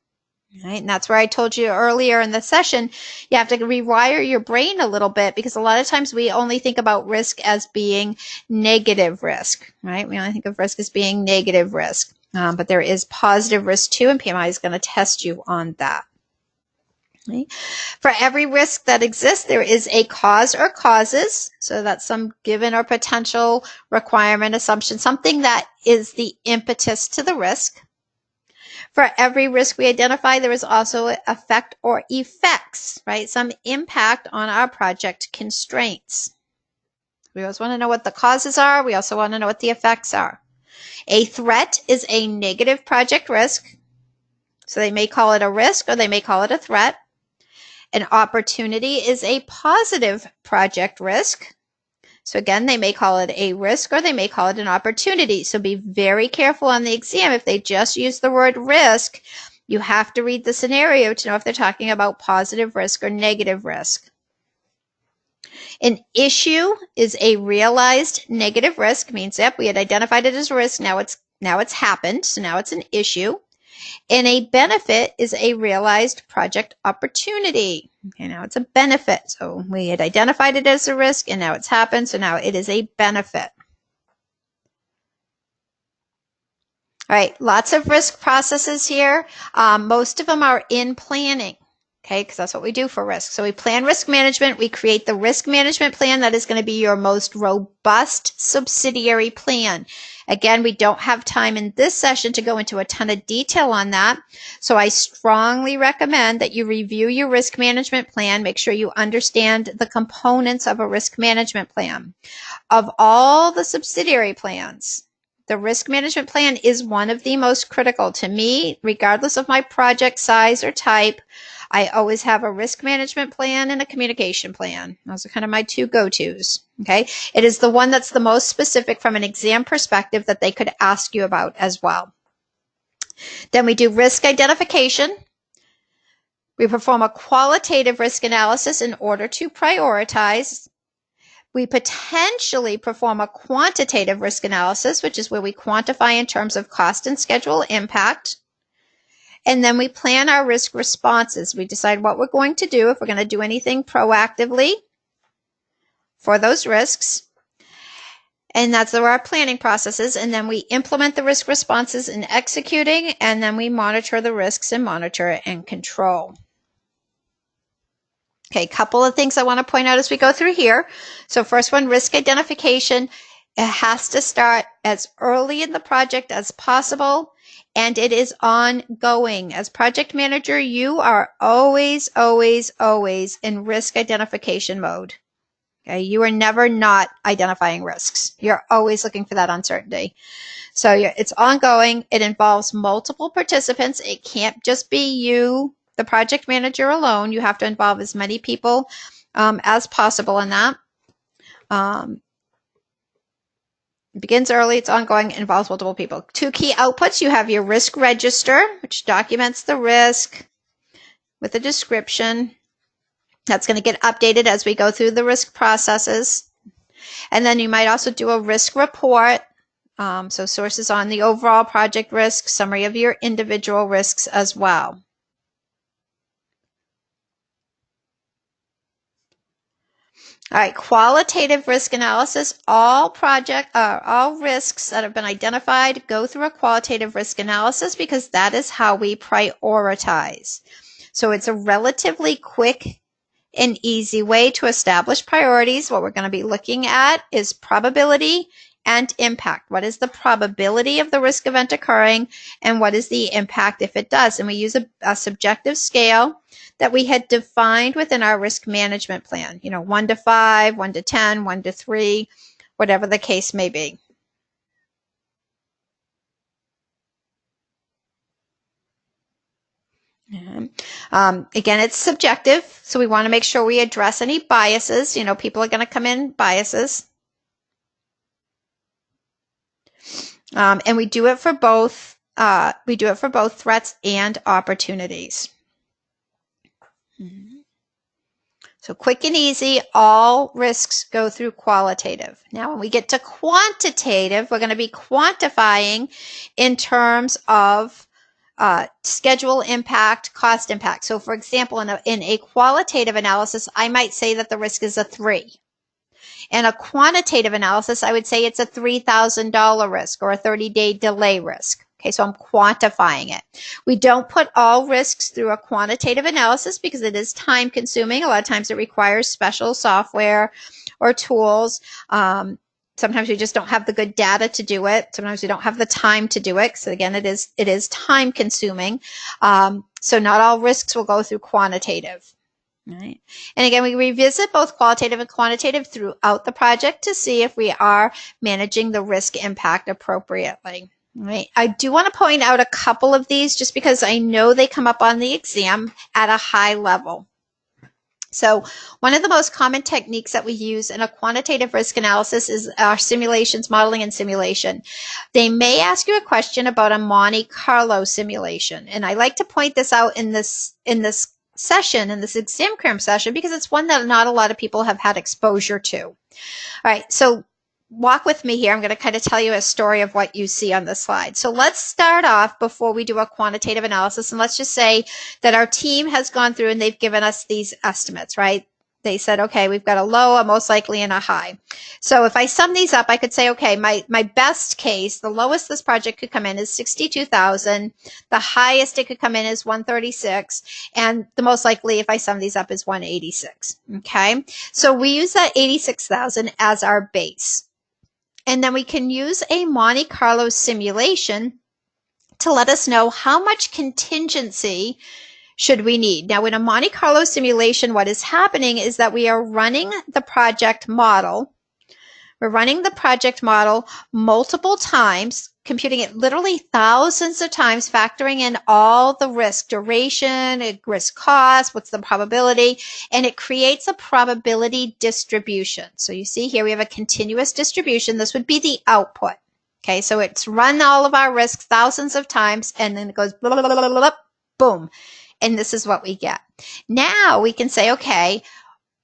Right? And that's where I told you earlier in the session, you have to rewire your brain a little bit because a lot of times we only think about risk as being negative risk, right? We only think of risk as being negative risk, but there is positive risk too, and PMI is going to test you on that. For every risk that exists, there is a cause or causes. So that's some given or potential requirement, assumption, something that is the impetus to the risk. For every risk we identify, there is also an effect or effects, right? Some impact on our project constraints. We always want to know what the causes are. We also want to know what the effects are. A threat is a negative project risk. So they may call it a risk or they may call it a threat. An opportunity is a positive project risk. So again, they may call it a risk or they may call it an opportunity. So be very careful on the exam. If they just use the word risk, you have to read the scenario to know if they're talking about positive risk or negative risk. An issue is a realized negative risk. Means, yep, we had identified it as a risk. Now it's happened. So now it's an issue. And a benefit is a realized project opportunity. Okay, now it's a benefit. So we had identified it as a risk and now it's happened. So now it is a benefit. All right, lots of risk processes here. Most of them are in planning. Okay, because that's what we do for risk. So we plan risk management. We create the risk management plan that is going to be your most robust subsidiary plan. Again, we don't have time in this session to go into a ton of detail on that. So I strongly recommend that you review your risk management plan. Make sure you understand the components of a risk management plan. Of all the subsidiary plans, the risk management plan is one of the most critical to me, regardless of my project size or type. I always have a risk management plan and a communication plan. Those are kind of my two go-tos. Okay. It is the one that's the most specific from an exam perspective that they could ask you about as well. Then we do risk identification. We perform a qualitative risk analysis in order to prioritize. We potentially perform a quantitative risk analysis, which is where we quantify in terms of cost and schedule impact. And then we plan our risk responses. We decide what we're going to do, if we're going to do anything proactively for those risks. And that's where our planning process is. And then we implement the risk responses in executing, and then we monitor the risks and monitor and control. Okay, a couple of things I want to point out as we go through here. So first one, risk identification. It has to start as early in the project as possible, and it is ongoing. As project manager, you are always, always, always in risk identification mode. Okay, you are never not identifying risks. You're always looking for that uncertainty. So it's ongoing. It involves multiple participants. It can't just be you, the project manager, alone. You have to involve as many people as possible in that. It begins early, it's ongoing, it involves multiple people. Two key outputs. You have your risk register, which documents the risk with a description. That's going to get updated as we go through the risk processes. And then you might also do a risk report. So sources on the overall project risk, summary of your individual risks as well. All right, qualitative risk analysis. All risks that have been identified go through a qualitative risk analysis because that is how we prioritize. So it's a relatively quick and easy way to establish priorities. What we're going to be looking at is probability and impact. What is the probability of the risk event occurring, and what is the impact if it does? And we use a subjective scale that we had defined within our risk management plan. 1 to 5, 1 to 10, 1 to 3, whatever the case may be. Again, it's subjective, so we want to make sure we address any biases. People are going to come in biases. And we do it for both. Threats and opportunities. So quick and easy, all risks go through qualitative. Now, when we get to quantitative, we're going to be quantifying in terms of schedule impact, cost impact. So for example, in a qualitative analysis, I might say that the risk is a 3. In a quantitative analysis, I would say it's a $3,000 risk or a 30-day delay risk. Okay, so I'm quantifying it. We don't put all risks through a quantitative analysis because it is time consuming. A lot of times it requires special software or tools. Sometimes we just don't have the good data to do it. Sometimes we don't have the time to do it. So again, it is time consuming. So not all risks will go through quantitative. Right. And again, we revisit both qualitative and quantitative throughout the project to see if we are managing the risk impact appropriately. Right. I do want to point out a couple of these just because I know they come up on the exam at a high level. So one of the most common techniques that we use in a quantitative risk analysis is our simulations, modeling and simulation. They may ask you a question about a Monte Carlo simulation. And I like to point this out in this session, in this exam cram session, because it's one that not a lot of people have had exposure to. All right, so walk with me here. I'm going to kind of tell you a story of what you see on the slide. So let's start off before we do a quantitative analysis, and let's just say that our team has gone through and they've given us these estimates, right? They said, okay, we've got a low, a most likely, and a high. So if I sum these up, I could say, okay, my best case, the lowest this project could come in is 62,000. The highest it could come in is 136. And the most likely, if I sum these up, is 186. Okay. So we use that 86,000 as our base. And then we can use a Monte Carlo simulation to let us know how much contingency should we need. Now, in a Monte Carlo simulation, what is happening is that we are running the project model. We're running the project model multiple times, computing it literally thousands of times, factoring in all the risk, duration, risk cost, what's the probability, and it creates a probability distribution. So you see here we have a continuous distribution. This would be the output. Okay, so it's run all of our risks thousands of times, and then it goes blah, blah, blah, blah, blah, blah, boom. And this is what we get. Now we can say, okay,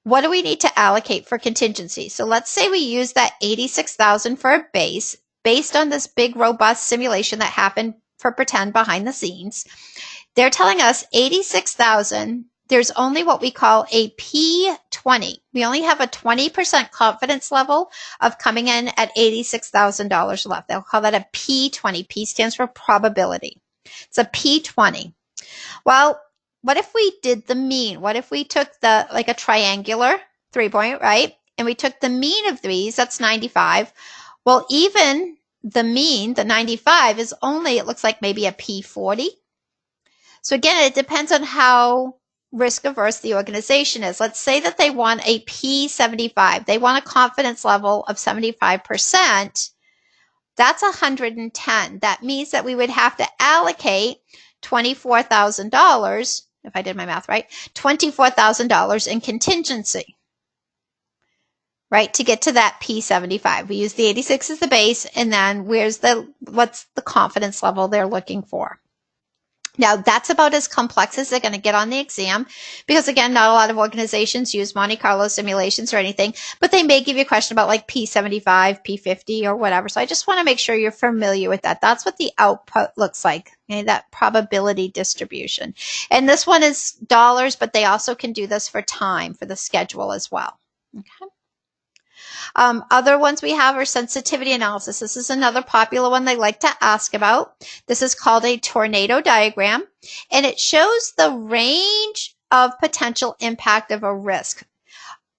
what do we need to allocate for contingency? So let's say we use that 86,000 for a base based on this big robust simulation that happened for pretend behind the scenes. They're telling us 86,000, there's only what we call a P20. We only have a 20% confidence level of coming in at $86,000 left. They'll call that a P20. P stands for probability. It's a P20. Well, what if we did the mean? What if we took like a triangular 3-point, right? And we took the mean of these, that's 95. Well, even the mean, the 95, is only, it looks like maybe a P40. So again, it depends on how risk averse the organization is. Let's say that they want a P75. They want a confidence level of 75%. That's 110. That means that we would have to allocate $24,000, if I did my math right, $24,000 in contingency, right, to get to that P75. We use the 86 as the base, and then what's the confidence level they're looking for. Now, that's about as complex as they're going to get on the exam because, again, not a lot of organizations use Monte Carlo simulations or anything, but they may give you a question about like P75, P50, or whatever. So I just want to make sure you're familiar with that. That's what the output looks like, okay, that probability distribution. And this one is dollars, but they also can do this for time, for the schedule as well. Okay. Other ones we have are sensitivity analysis. This is another popular one they like to ask about. This is called a tornado diagram, and it shows the range of potential impact of a risk.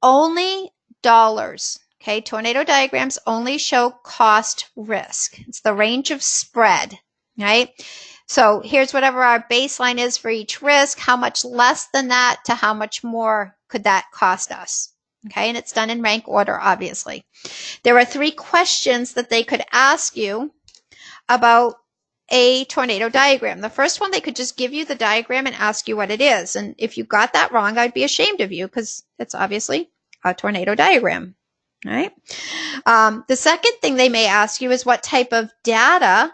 Only dollars. Okay, tornado diagrams only show cost risk. It's the range of spread, right? So here's whatever our baseline is for each risk. How much less than that to how much more could that cost us? Okay, and it's done in rank order, obviously. There are 3 questions that they could ask you about a tornado diagram. The first one, they could just give you the diagram and ask you what it is. And if you got that wrong, I'd be ashamed of you because it's obviously a tornado diagram. All right. The second thing they may ask you is what type of data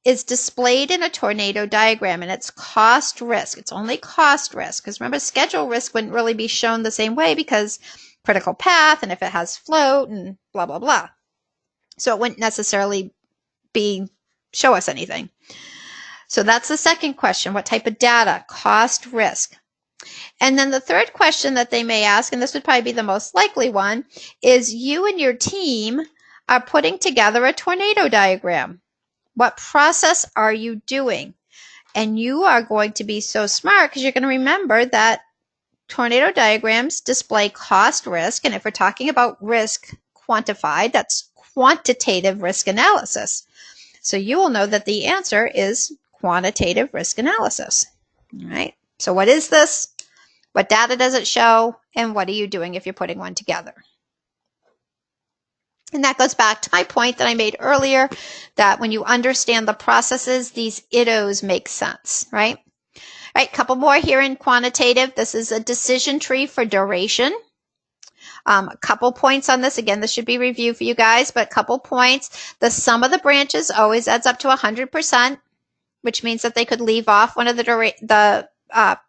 is displayed in a tornado diagram, and it's cost risk. It's only cost risk because remember, schedule risk wouldn't really be shown the same way because critical path and if it has float and blah, blah, blah. So it wouldn't necessarily show us anything. So that's the second question. What type of data? Cost risk. And then the third question that they may ask, and this would probably be the most likely one, is you and your team are putting together a tornado diagram. What process are you doing? And you are going to be so smart because you're going to remember that tornado diagrams display cost risk. And if we're talking about risk quantified, that's quantitative risk analysis. So you will know that the answer is quantitative risk analysis. All right. So what is this? What data does it show? And what are you doing if you're putting one together? And that goes back to my point that I made earlier, that when you understand the processes, these IDOs make sense, right? All right, couple more here in quantitative. This is a decision tree for duration. A couple points on this. Again, this should be review for you guys, but a couple points. The sum of the branches always adds up to 100%, which means that they could leave off one of the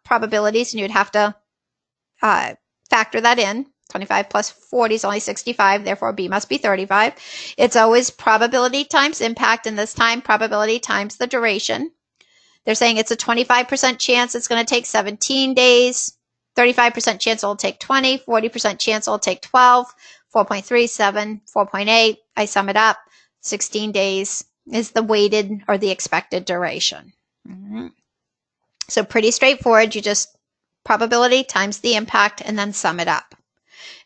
probabilities, and you'd have to factor that in. 25 plus 40 is only 65, therefore B must be 35. It's always probability times impact, and this time probability times the duration. They're saying it's a 25% chance it's going to take 17 days, 35% chance it'll take 20, 40% chance it'll take 12, 4.37, 4.8. I sum it up. 16 days is the weighted or the expected duration. Mm-hmm. So pretty straightforward. You just probability times the impact and then sum it up.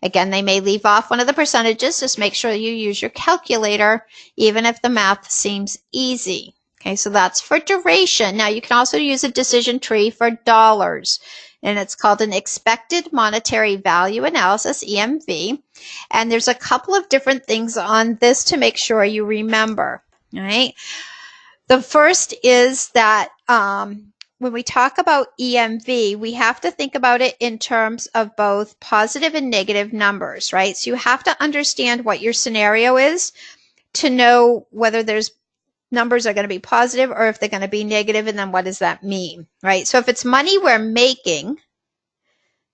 Again, they may leave off one of the percentages. Just make sure you use your calculator, even if the math seems easy. Okay, so that's for duration. Now, you can also use a decision tree for dollars, and it's called an expected monetary value analysis, EMV. And there's a couple of different things on this to make sure you remember. All right. The first is that when we talk about EMV, we have to think about it in terms of both positive and negative numbers, right? So you have to understand what your scenario is to know whether there's numbers are going to be positive or if they're going to be negative, and then what does that mean, right? So if it's money we're making,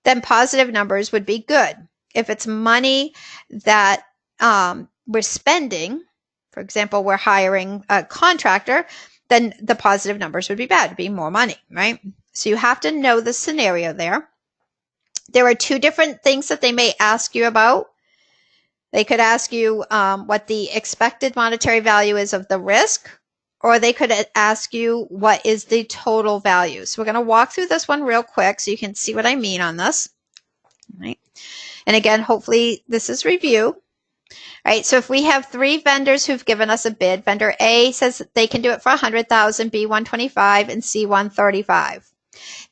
then positive numbers would be good. If it's money that we're spending, for example, we're hiring a contractor, then the positive numbers would be bad. It'd be more money, right? So you have to know the scenario there. There are two different things that they may ask you about. They could ask you what the expected monetary value is of the risk, or they could ask you what is the total value. So we're going to walk through this one real quick so you can see what I mean on this. All right. And again, hopefully this is review. All right, so if we have three vendors who've given us a bid, vendor A says that they can do it for 100,000, B 125, and C 135.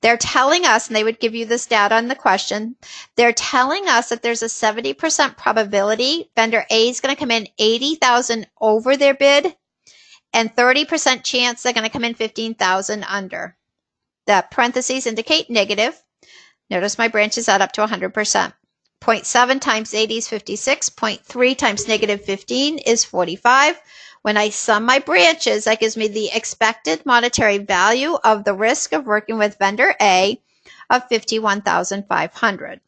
They're telling us, and they would give you this data on the question, they're telling us that there's a 70% probability vendor A is going to come in 80,000 over their bid, and 30% chance they're going to come in 15,000 under. The parentheses indicate negative. Notice my branches add up to 100%. 0.7 times 80 is 56. 0.3 times negative 15 is 45. When I sum my branches, that gives me the expected monetary value of the risk of working with vendor A of 51,500.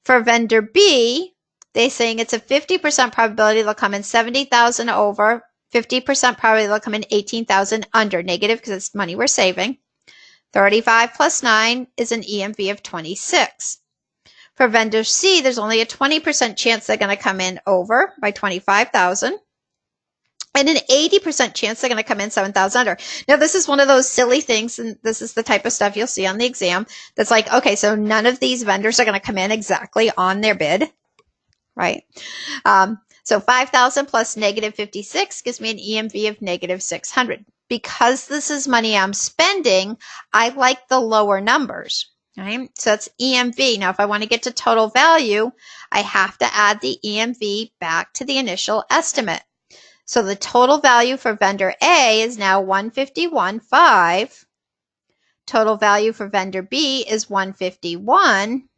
For vendor B, they're saying it's a 50% probability they'll come in 70,000 over, 50% probability they'll come in 18,000 under, negative because it's money we're saving. 35 plus 9 is an EMV of 26. For vendor C, there's only a 20% chance they're going to come in over by 25,000. And an 80% chance they're going to come in 7,000 under. Now, this is one of those silly things, and this is the type of stuff you'll see on the exam that's like, okay, so none of these vendors are going to come in exactly on their bid, right? So 5,000 plus negative 56 gives me an EMV of negative 600. Because this is money I'm spending, I like the lower numbers. Right? So it's EMV. Now, if I want to get to total value, I have to add the EMV back to the initial estimate. So the total value for vendor A is now 151.5. Total value for vendor B is 151.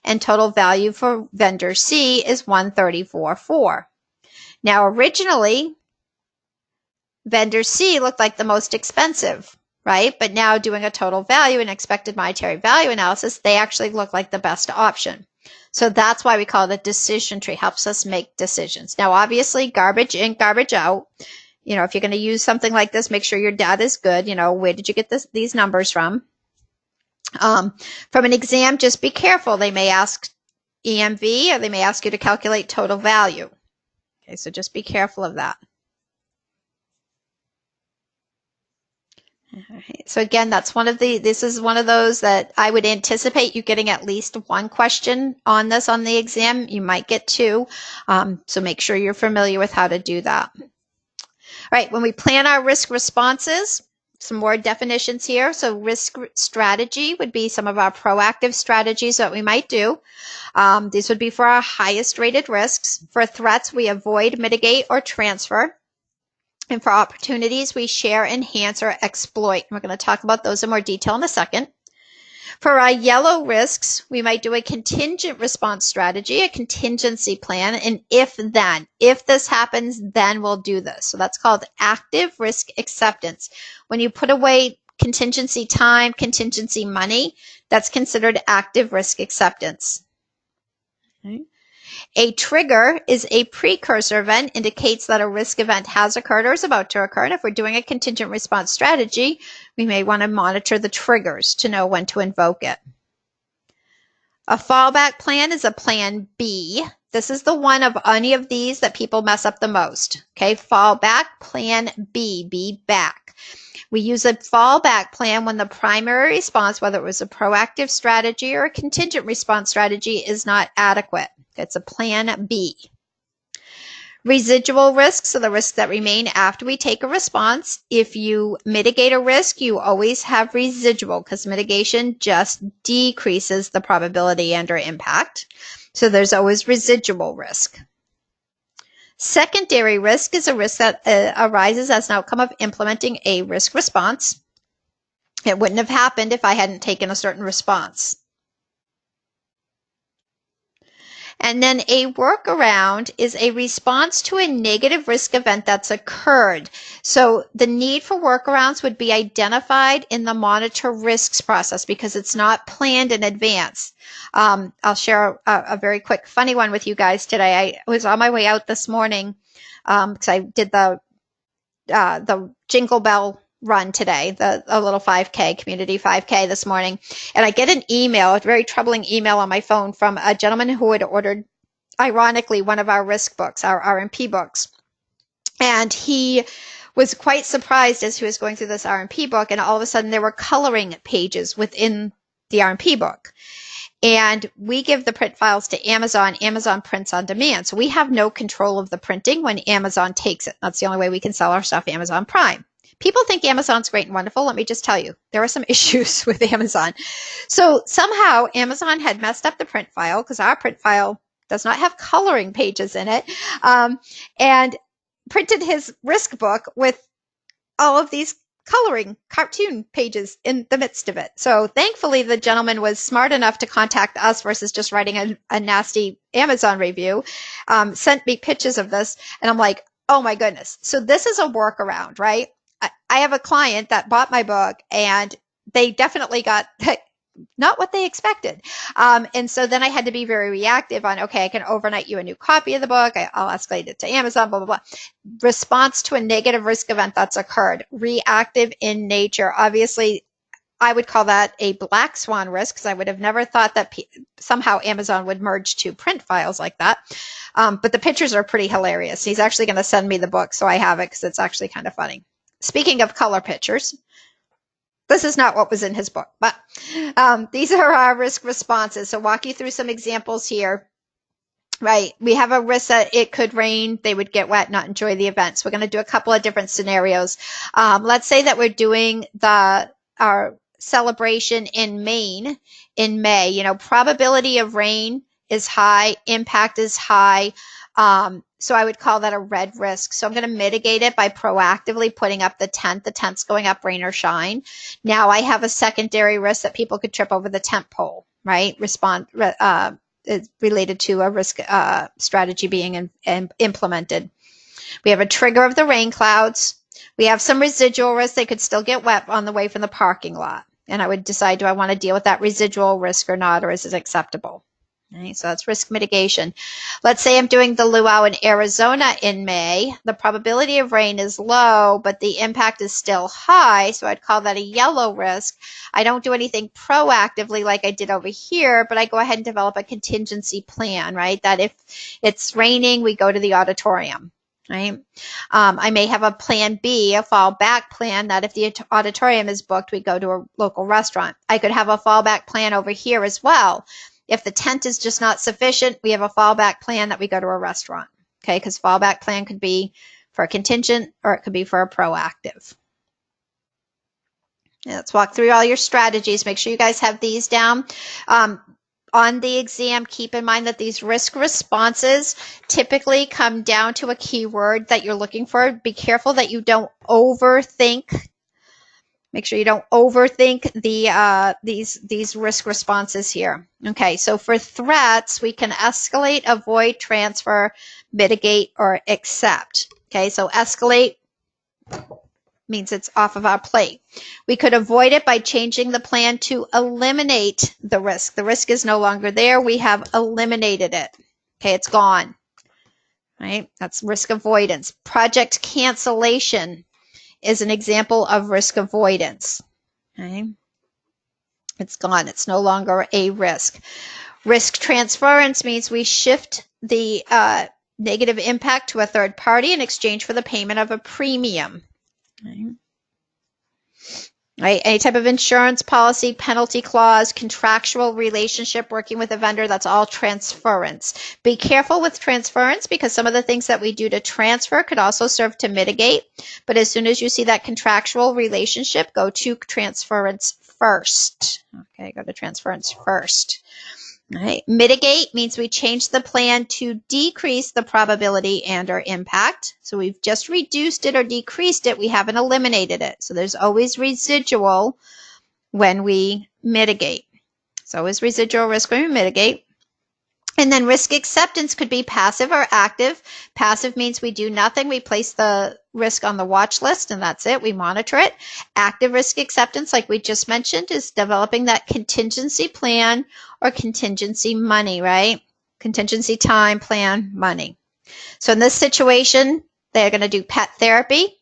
And total value for vendor C is 134.4. Now, originally, vendor C looked like the most expensive, right? But now doing a total value and expected monetary value analysis, they actually look like the best option. So that's why we call it a decision tree, helps us make decisions. Now, obviously, garbage in, garbage out. You know, if you're going to use something like this, make sure your data is good. You know, where did you get these numbers from? From an exam, just be careful. They may ask EMV or they may ask you to calculate total value. Okay, so just be careful of that. All right. So again, this is one of those that I would anticipate you getting at least one question on this on the exam. You might get two. So make sure you're familiar with how to do that. All right. When we plan our risk responses, some more definitions here. So risk strategy would be some of our proactive strategies that we might do. These would be for our highest rated risks. For threats, we avoid, mitigate, or transfer. And for opportunities, we share, enhance, or exploit. We're going to talk about those in more detail in a second. For our yellow risks, we might do a contingent response strategy, a contingency plan, and if then. If this happens, then we'll do this. So that's called active risk acceptance. When you put away contingency time, contingency money, that's considered active risk acceptance. Okay. A trigger is a precursor event, indicates that a risk event has occurred or is about to occur. And if we're doing a contingent response strategy, we may want to monitor the triggers to know when to invoke it. A fallback plan is a plan B. This is the one of any of these that people mess up the most. Okay, fallback, plan B, be back. We use a fallback plan when the primary response, whether it was a proactive strategy or a contingent response strategy, is not adequate. It's a plan B. Residual risks are the risks that remain after we take a response. If you mitigate a risk, you always have residual because mitigation just decreases the probability and or impact. So there's always residual risk. Secondary risk is a risk that arises as an outcome of implementing a risk response. It wouldn't have happened if I hadn't taken a certain response. And then a workaround is a response to a negative risk event that's occurred. So the need for workarounds would be identified in the monitor risks process because it's not planned in advance. I'll share a very quick funny one with you guys today. I was on my way out this morning because I did the Jingle Bell run today, a little 5K, community 5K this morning. And I get an email, a very troubling email on my phone from a gentleman who had ordered, ironically, one of our risk books, our RMP books. And he was quite surprised as he was going through this RMP book. And all of a sudden there were coloring pages within the RMP book. And we give the print files to Amazon. Amazon prints on demand. So we have no control of the printing when Amazon takes it. That's the only way we can sell our stuff, Amazon Prime. People think Amazon's great and wonderful. Let me just tell you, there are some issues with Amazon. So somehow Amazon had messed up the print file because our print file does not have coloring pages in it, and printed his risk book with all of these coloring cartoon pages in the midst of it. So thankfully, the gentleman was smart enough to contact us versus just writing a nasty Amazon review, sent me pictures of this, and I'm like, oh my goodness. So this is a workaround, right? I have a client that bought my book and they definitely got not what they expected. And so then I had to be very reactive on, okay, I can overnight you a new copy of the book. I'll escalate it to Amazon, blah, blah, blah. Response to a negative risk event that's occurred. Reactive in nature. Obviously, I would call that a black swan risk because I would have never thought that somehow Amazon would merge two print files like that. But the pictures are pretty hilarious. He's actually going to send me the book so I have it because it's actually kind of funny. Speaking of color pictures, this is not what was in his book, but these are our risk responses. So walk you through some examples here. Right. We have a risk that it could rain, they would get wet, not enjoy the event. So we're going to do a couple of different scenarios. Let's say that we're doing our celebration in Maine in May. You know, probability of rain is high, impact is high. So I would call that a red risk. So I'm going to mitigate it by proactively putting up the tent. The tent's going up rain or shine. Now I have a secondary risk that people could trip over the tent pole, right? Is related to a risk strategy being implemented. We have a trigger of the rain clouds. We have some residual risk. They could still get wet on the way from the parking lot. And I would decide, do I want to deal with that residual risk or not, or is it acceptable? Right, so that's risk mitigation. Let's say I'm doing the luau in Arizona in May. The probability of rain is low, but the impact is still high. So I'd call that a yellow risk. I don't do anything proactively like I did over here, but I go ahead and develop a contingency plan, right? That if it's raining, we go to the auditorium. Right. I may have a plan B, a fallback plan that if the auditorium is booked, we go to a local restaurant. I could have a fallback plan over here as well. If the tent is just not sufficient, we have a fallback plan that we go to a restaurant. Okay, because fallback plan could be for a contingent or it could be for a proactive. Let's walk through all your strategies. Make sure you guys have these down. On the exam, keep in mind that these risk responses typically come down to a keyword that you're looking for. Be careful that you don't overthink. Make sure you don't overthink these risk responses here. Okay, so for threats, we can escalate, avoid, transfer, mitigate, or accept. Okay, so escalate means it's off of our plate. We could avoid it by changing the plan to eliminate the risk. The risk is no longer there. We have eliminated it. Okay, it's gone. Right? That's risk avoidance. Project cancellation is an example of risk avoidance. Okay? It's gone. It's no longer a risk. Risk transference means we shift the negative impact to a third party in exchange for the payment of a premium. Right? Any type of insurance policy, penalty clause, contractual relationship, working with a vendor, that's all transference. Be careful with transference because some of the things that we do to transfer could also serve to mitigate. But as soon as you see that contractual relationship, go to transference first. Okay, go to transference first. All right. Mitigate means we change the plan to decrease the probability and or impact. So we've just reduced it or decreased it. We haven't eliminated it. So there's always residual when we mitigate. So always residual risk when we mitigate. And then risk acceptance could be passive or active. Passive means we do nothing. We place the risk on the watch list and that's it. We monitor it. Active risk acceptance, like we just mentioned, is developing that contingency plan or contingency money, right? Contingency time, plan, money. So in this situation, they're going to do pet therapy.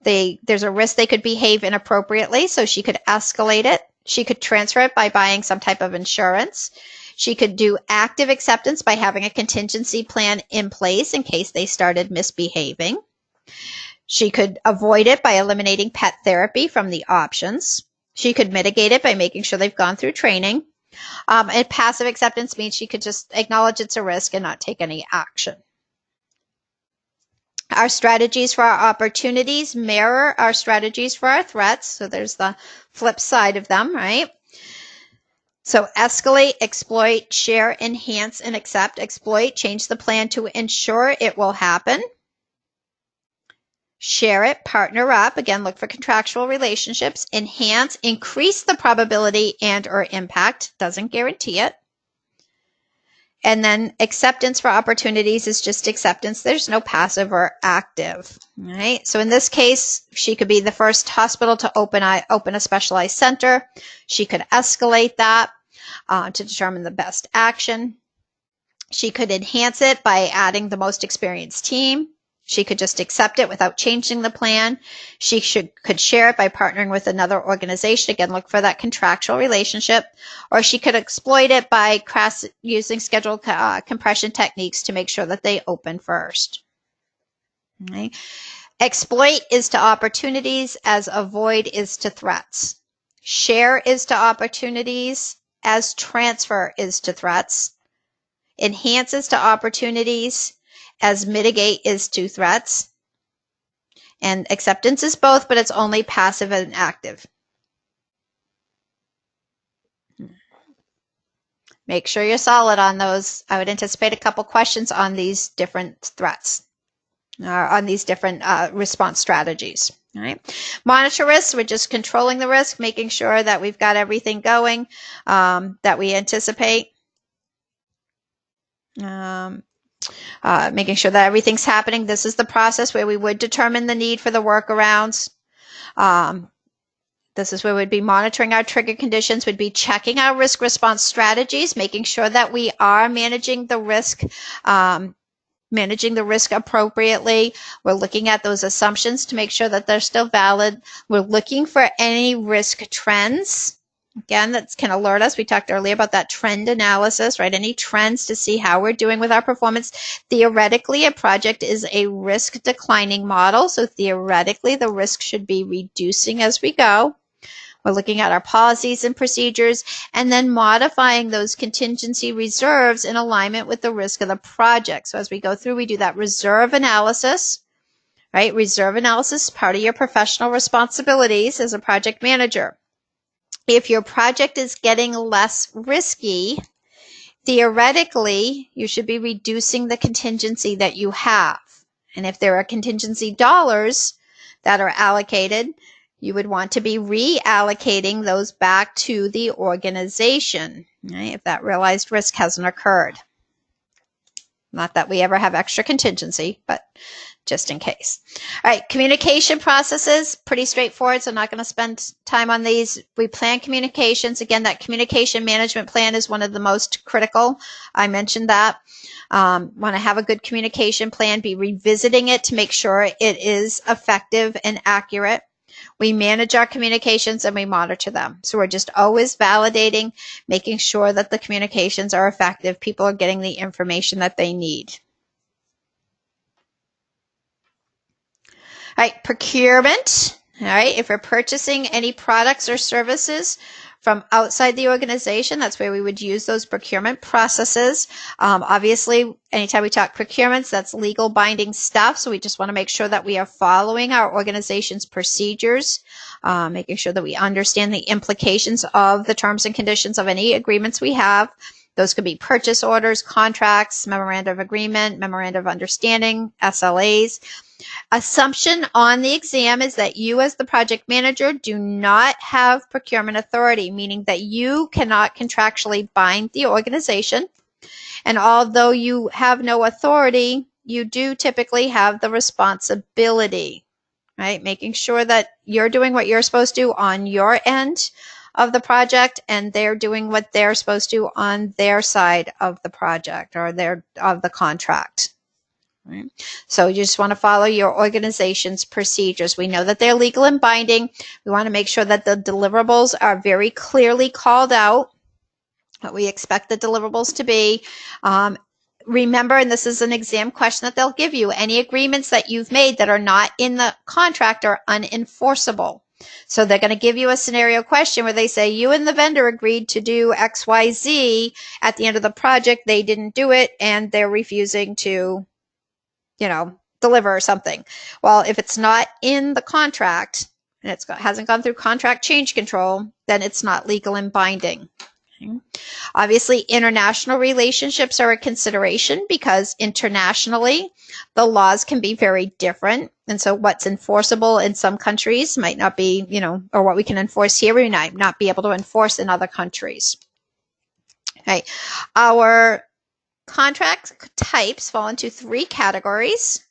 There's a risk they could behave inappropriately, so she could escalate it. She could transfer it by buying some type of insurance. She could do active acceptance by having a contingency plan in place in case they started misbehaving. She could avoid it by eliminating pet therapy from the options. She could mitigate it by making sure they've gone through training. And passive acceptance means she could just acknowledge it's a risk and not take any action. Our strategies for our opportunities mirror our strategies for our threats. So there's the flip side of them, right? So escalate, exploit, share, enhance, and accept. Exploit, change the plan to ensure it will happen. Share it, partner up. Again, look for contractual relationships. Enhance, increase the probability and or impact. Doesn't guarantee it. And then acceptance for opportunities is just acceptance. There's no passive or active, right? So in this case, she could be the first hospital to open a specialized center. She could escalate that to determine the best action. She could enhance it by adding the most experienced team. She could just accept it without changing the plan. She could share it by partnering with another organization. Again, look for that contractual relationship. Or she could exploit it by using schedule compression techniques to make sure that they open first. Okay. Exploit is to opportunities as avoid is to threats. Share is to opportunities as transfer is to threats. Enhance is to opportunities as mitigate is to threats. And acceptance is both, but it's only passive and active. Make sure you're solid on those. I would anticipate a couple questions on these different threats, or on these different response strategies. All right. Monitor risks. We're just controlling the risk, making sure that we've got everything going that we anticipate. Making sure that everything's happening. This is the process where we would determine the need for the workarounds. This is where we'd be monitoring our trigger conditions, we'd be checking our risk response strategies, making sure that we are managing the risk appropriately. We're looking at those assumptions to make sure that they're still valid. We're looking for any risk trends. Again, that can alert us. We talked earlier about that trend analysis, right? Any trends to see how we're doing with our performance. Theoretically, a project is a risk declining model. So theoretically, the risk should be reducing as we go. We're looking at our policies and procedures and then modifying those contingency reserves in alignment with the risk of the project. So as we go through, we do that reserve analysis, right? Reserve analysis is part of your professional responsibilities as a project manager. If your project is getting less risky, theoretically, you should be reducing the contingency that you have. And if there are contingency dollars that are allocated, you would want to be reallocating those back to the organization, right, if that realized risk hasn't occurred. Not that we ever have extra contingency, but just in case. All right, communication processes, pretty straightforward, so I'm not going to spend time on these. We plan communications. Again, that communication management plan is one of the most critical. I mentioned that. Want to have a good communication plan, be revisiting it to make sure it is effective and accurate. We manage our communications and we monitor them. So we're just always validating, making sure that the communications are effective. People are getting the information that they need. All right, procurement. All right, if we're purchasing any products or services from outside the organization, that's where we would use those procurement processes. Obviously, anytime we talk procurements, that's legal binding stuff. So we just want to make sure that we are following our organization's procedures, making sure that we understand the implications of the terms and conditions of any agreements we have. Those could be purchase orders, contracts, memoranda of agreement, memoranda of understanding, SLAs. Assumption on the exam is that you as the project manager do not have procurement authority, meaning that you cannot contractually bind the organization. And although you have no authority, you do typically have the responsibility, right? Making sure that you're doing what you're supposed to on your end of the project and they're doing what they're supposed to on their side of the project or of the contract. Right. So you just want to follow your organization's procedures. We know that they're legal and binding. We want to make sure that the deliverables are very clearly called out, what we expect the deliverables to be. Remember, and this is an exam question that they'll give you, any agreements that you've made that are not in the contract are unenforceable. So they're going to give you a scenario question where they say you and the vendor agreed to do XYZ. At the end of the project, they didn't do it and they're refusing to deliver or something. Well, if it's not in the contract and it hasn't gone through contract change control, then it's not legal and binding. Okay. Obviously, international relationships are a consideration because internationally, the laws can be very different. And so what's enforceable in some countries might not be, or what we can enforce here, we might not be able to enforce in other countries. Okay. Our contract types fall into 3 categories.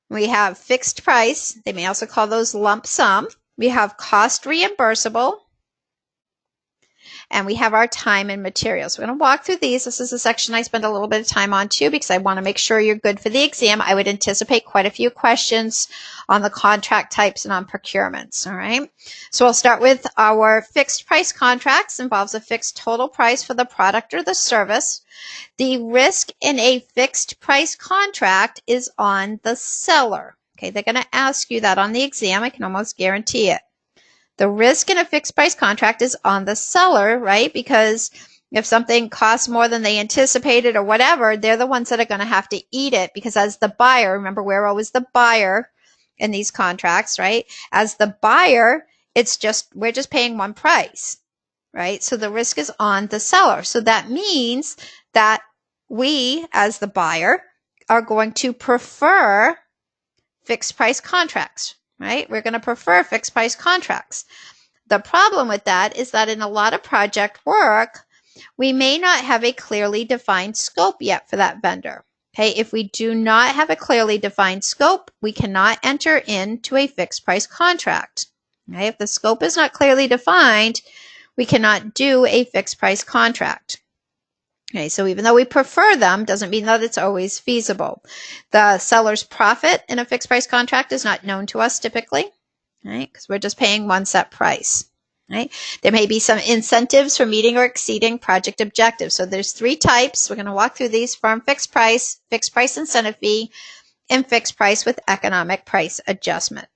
We have fixed price. They may also call those lump sum. We have cost reimbursable. And we have our time and materials. We're going to walk through these. This is a section I spend a little bit of time on too because I want to make sure you're good for the exam. I would anticipate quite a few questions on the contract types and on procurements. All right. So I'll start with our fixed price contracts. Involves a fixed total price for the product or the service. The risk in a fixed price contract is on the seller. Okay, they're going to ask you that on the exam. I can almost guarantee it. The risk in a fixed price contract is on the seller, right? Because if something costs more than they anticipated or whatever, they're the ones that are going to have to eat it because as the buyer, remember we're always the buyer in these contracts, right? As the buyer, we're just paying one price, right? So the risk is on the seller. So that means that we, as the buyer, are going to prefer fixed price contracts, right? We're going to prefer fixed price contracts. The problem with that is that in a lot of project work, we may not have a clearly defined scope yet for that vendor. Okay, if we do not have a clearly defined scope, we cannot enter into a fixed price contract. Okay, if the scope is not clearly defined, we cannot do a fixed price contract. Okay, so even though we prefer them, doesn't mean that it's always feasible. The seller's profit in a fixed price contract is not known to us typically, right? Because we're just paying one set price, right? There may be some incentives for meeting or exceeding project objectives. So there's 3 types. We're going to walk through these: firm fixed price incentive fee, and fixed price with economic price adjustment.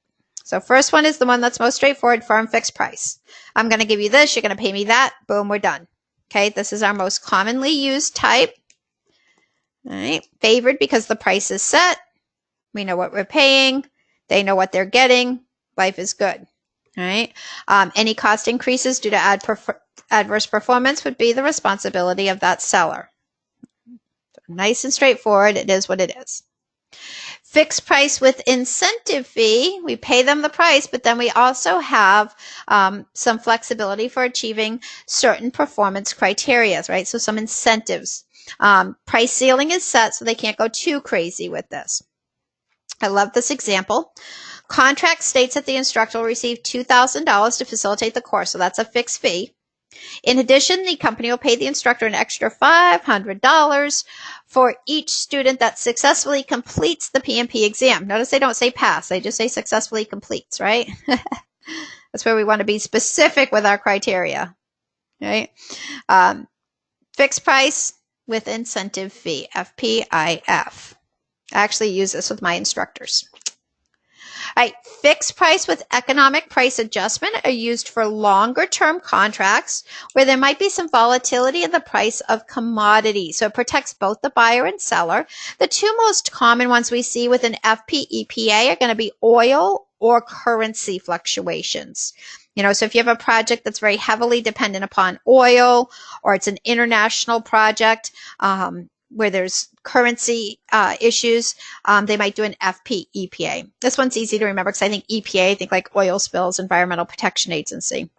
So first one is the one that's most straightforward, firm fixed price. I'm going to give you this, you're going to pay me that, boom, we're done. Okay, this is our most commonly used type. All right, favored because the price is set. We know what we're paying. They know what they're getting. Life is good. All right. Any cost increases due to adverse performance would be the responsibility of that seller. Nice and straightforward. It is what it is. Fixed price with incentive fee. We pay them the price, but then we also have some flexibility for achieving certain performance criteria, right? So some incentives. Price ceiling is set, so they can't go too crazy with this. I love this example. Contract states that the instructor will receive $2,000 to facilitate the course, so that's a fixed fee. In addition, the company will pay the instructor an extra $500 for each student that successfully completes the PMP exam. Notice they don't say pass, they just say successfully completes, right? That's where we want to be specific with our criteria, right? Fixed price with incentive fee, FPIF. I actually use this with my instructors. All right, fixed price with economic price adjustment are used for longer term contracts where there might be some volatility in the price of commodities. So it protects both the buyer and seller. The two most common ones we see with an FPEPA are going to be oil or currency fluctuations. You know, so if you have a project that's very heavily dependent upon oil, or it's an international project, where there's currency issues, they might do an FPEPA. This one's easy to remember because I think EPA, I think like oil spills, Environmental Protection Agency.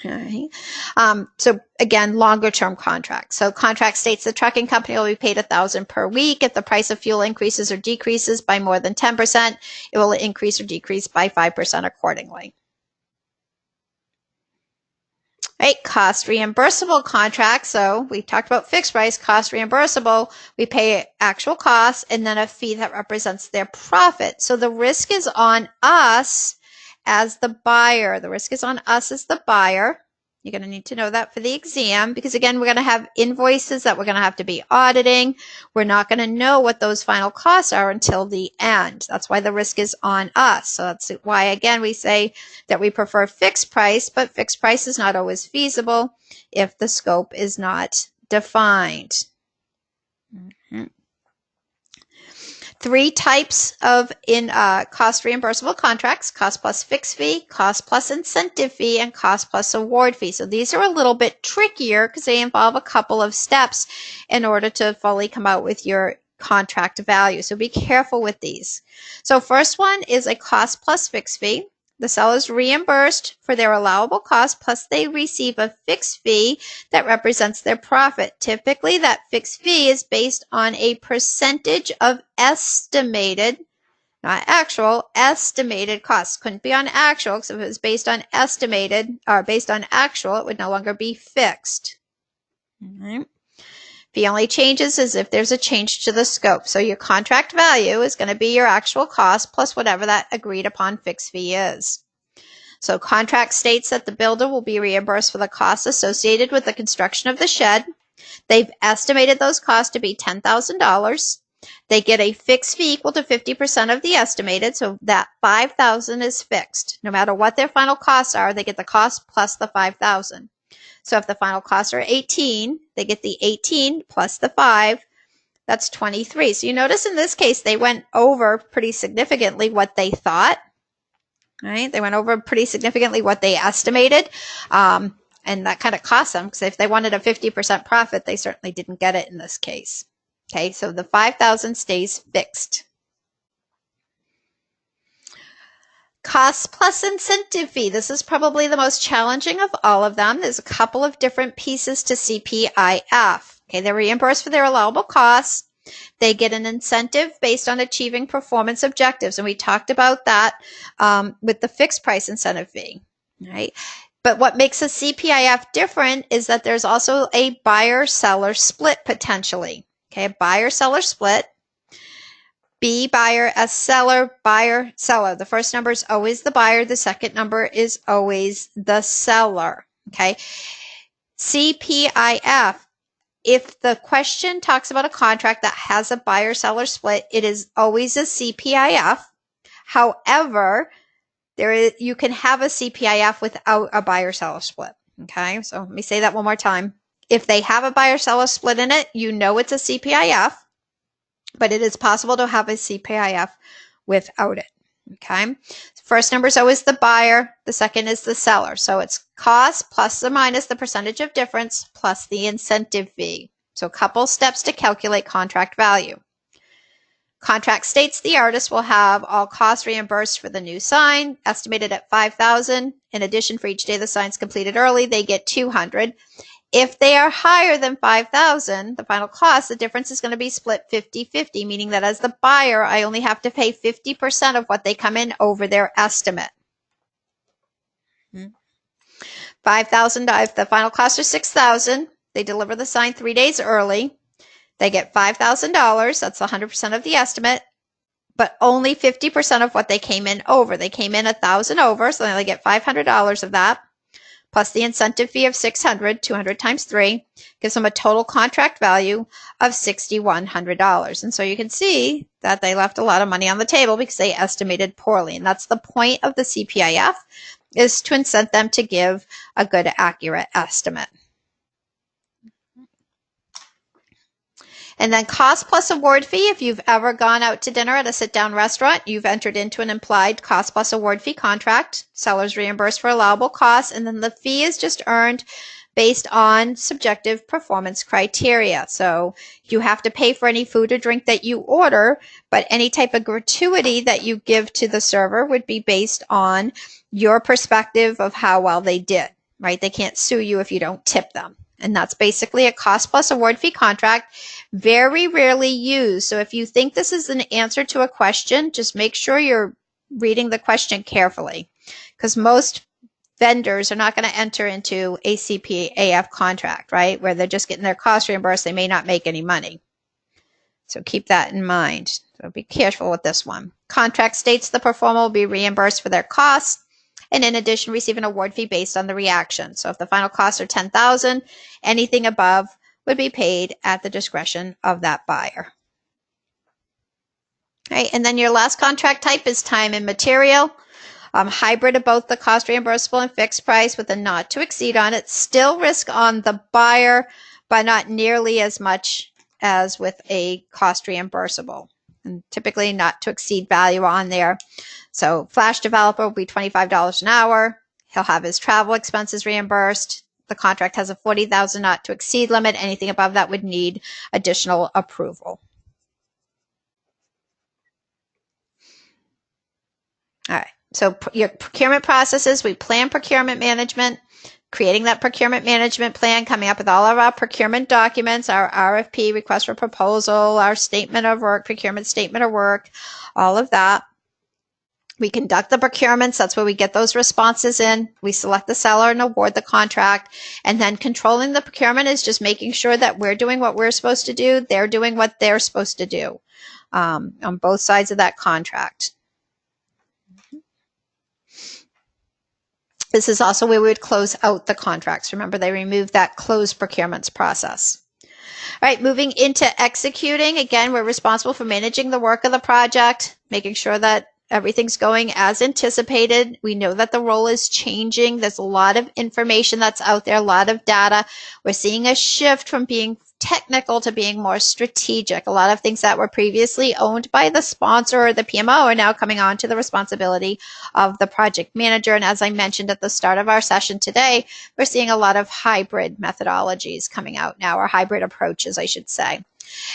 All right. So again, longer term contracts. So contract states the trucking company will be paid $1,000 per week. If the price of fuel increases or decreases by more than 10%, it will increase or decrease by 5% accordingly. Right, cost reimbursable contracts. So we talked about fixed price, cost reimbursable. We pay actual costs and then a fee that represents their profit. So the risk is on us as the buyer. The risk is on us as the buyer. You're going to need to know that for the exam because, again, we're going to have invoices that we're going to have to be auditing. We're not going to know what those final costs are until the end. That's why the risk is on us. So that's why, again, we say that we prefer fixed price, but fixed price is not always feasible if the scope is not defined. Mm-hmm. 3 types of cost reimbursable contracts: cost plus fixed fee, cost plus incentive fee, and cost plus award fee. So these are a little bit trickier because they involve a couple of steps in order to fully come out with your contract value. So be careful with these. So first one is a cost plus fixed fee. The seller is reimbursed for their allowable cost, plus they receive a fixed fee that represents their profit. Typically, that fixed fee is based on a percentage of estimated, not actual, estimated costs. Couldn't be on actual, because if it was based on estimated or based on actual, it would no longer be fixed. All right. Fee only changes is if there's a change to the scope. So your contract value is going to be your actual cost plus whatever that agreed upon fixed fee is. So contract states that the builder will be reimbursed for the costs associated with the construction of the shed. They've estimated those costs to be $10,000. They get a fixed fee equal to 50% of the estimated, so that $5,000 is fixed. No matter what their final costs are, they get the cost plus the $5,000. So if the final costs are 18, they get the 18 plus the 5. That's 23. So you notice in this case, they went over pretty significantly what they thought. Right? They went over pretty significantly what they estimated. And that kind of cost them because if they wanted a 50% profit, they certainly didn't get it in this case. Okay, so the 5,000 stays fixed. Cost plus incentive fee. This is probably the most challenging of all of them. There's a couple of different pieces to CPIF. Okay, they're reimbursed for their allowable costs. They get an incentive based on achieving performance objectives. And we talked about that with the fixed price incentive fee. Right? But what makes a CPIF different is that there's also a buyer-seller split potentially. Okay, a buyer-seller split. B buyer, S seller, buyer, seller. The first number is always the buyer. The second number is always the seller. Okay. CPIF. If the question talks about a contract that has a buyer-seller split, it is always a CPIF. However, you can have a CPIF without a buyer-seller split. Okay. So let me say that one more time. If they have a buyer-seller split in it, you know it's a CPIF. but it is possible to have a CPIF without it. Okay. First number is always the buyer. The second is the seller. So it's cost plus or minus the percentage of difference plus the incentive fee. So a couple steps to calculate contract value. Contract states the artist will have all costs reimbursed for the new sign, estimated at $5,000. In addition, for each day the sign's completed early, they get $200. If they are higher than $5,000, the final cost, the difference is going to be split 50-50, meaning that as the buyer, I only have to pay 50% of what they come in over their estimate. $5,000, if the final cost is $6,000, they deliver the sign 3 days early. They get $5,000. That's 100% of the estimate, but only 50% of what they came in over. They came in $1,000 over, so they only get $500 of that. Plus the incentive fee of $600, 200 times 3, gives them a total contract value of $6,100. And so you can see that they left a lot of money on the table because they estimated poorly. And that's the point of the CPIF, is to incent them to give a good, accurate estimate. And then cost plus award fee. If you've ever gone out to dinner at a sit-down restaurant, you've entered into an implied cost plus award fee contract. Sellers reimbursed for allowable costs, and then the fee is just earned based on subjective performance criteria. So you have to pay for any food or drink that you order, but any type of gratuity that you give to the server would be based on your perspective of how well they did, right? They can't sue you if you don't tip them. And that's basically a cost plus award fee contract, very rarely used. So if you think this is an answer to a question, just make sure you're reading the question carefully, because most vendors are not going to enter into a CPIF contract, right? Where they're just getting their costs reimbursed. They may not make any money. So keep that in mind. So be careful with this one. Contract states the performer will be reimbursed for their costs, and in addition, receive an award fee based on the reaction. So if the final costs are $10,000, anything above would be paid at the discretion of that buyer. All right, and then your last contract type is time and material. Hybrid of both the cost reimbursable and fixed price with a not to exceed on it. Still risk on the buyer, but not nearly as much as with a cost reimbursable. And typically not to exceed value on there. So Flash developer will be $25 an hour. He'll have his travel expenses reimbursed. The contract has a $40,000 not to exceed limit. Anything above that would need additional approval. All right. So your procurement processes, we plan procurement management, creating that procurement management plan, coming up with all of our procurement documents, our RFP, request for proposal, our statement of work, procurement statement of work, all of that. We conduct the procurements. That's where we get those responses in. We select the seller and award the contract. And then controlling the procurement is just making sure that we're doing what we're supposed to do. They're doing what they're supposed to do on both sides of that contract. This is also where we would close out the contracts. Remember, they removed that closed procurements process. All right, moving into executing. Again, we're responsible for managing the work of the project, making sure that everything's going as anticipated. We know that the role is changing. There's a lot of information that's out there, a lot of data. We're seeing a shift from being technical to being more strategic. A lot of things that were previously owned by the sponsor or the PMO are now coming on to the responsibility of the project manager. And as I mentioned at the start of our session today, we're seeing a lot of hybrid methodologies coming out now, or hybrid approaches, I should say.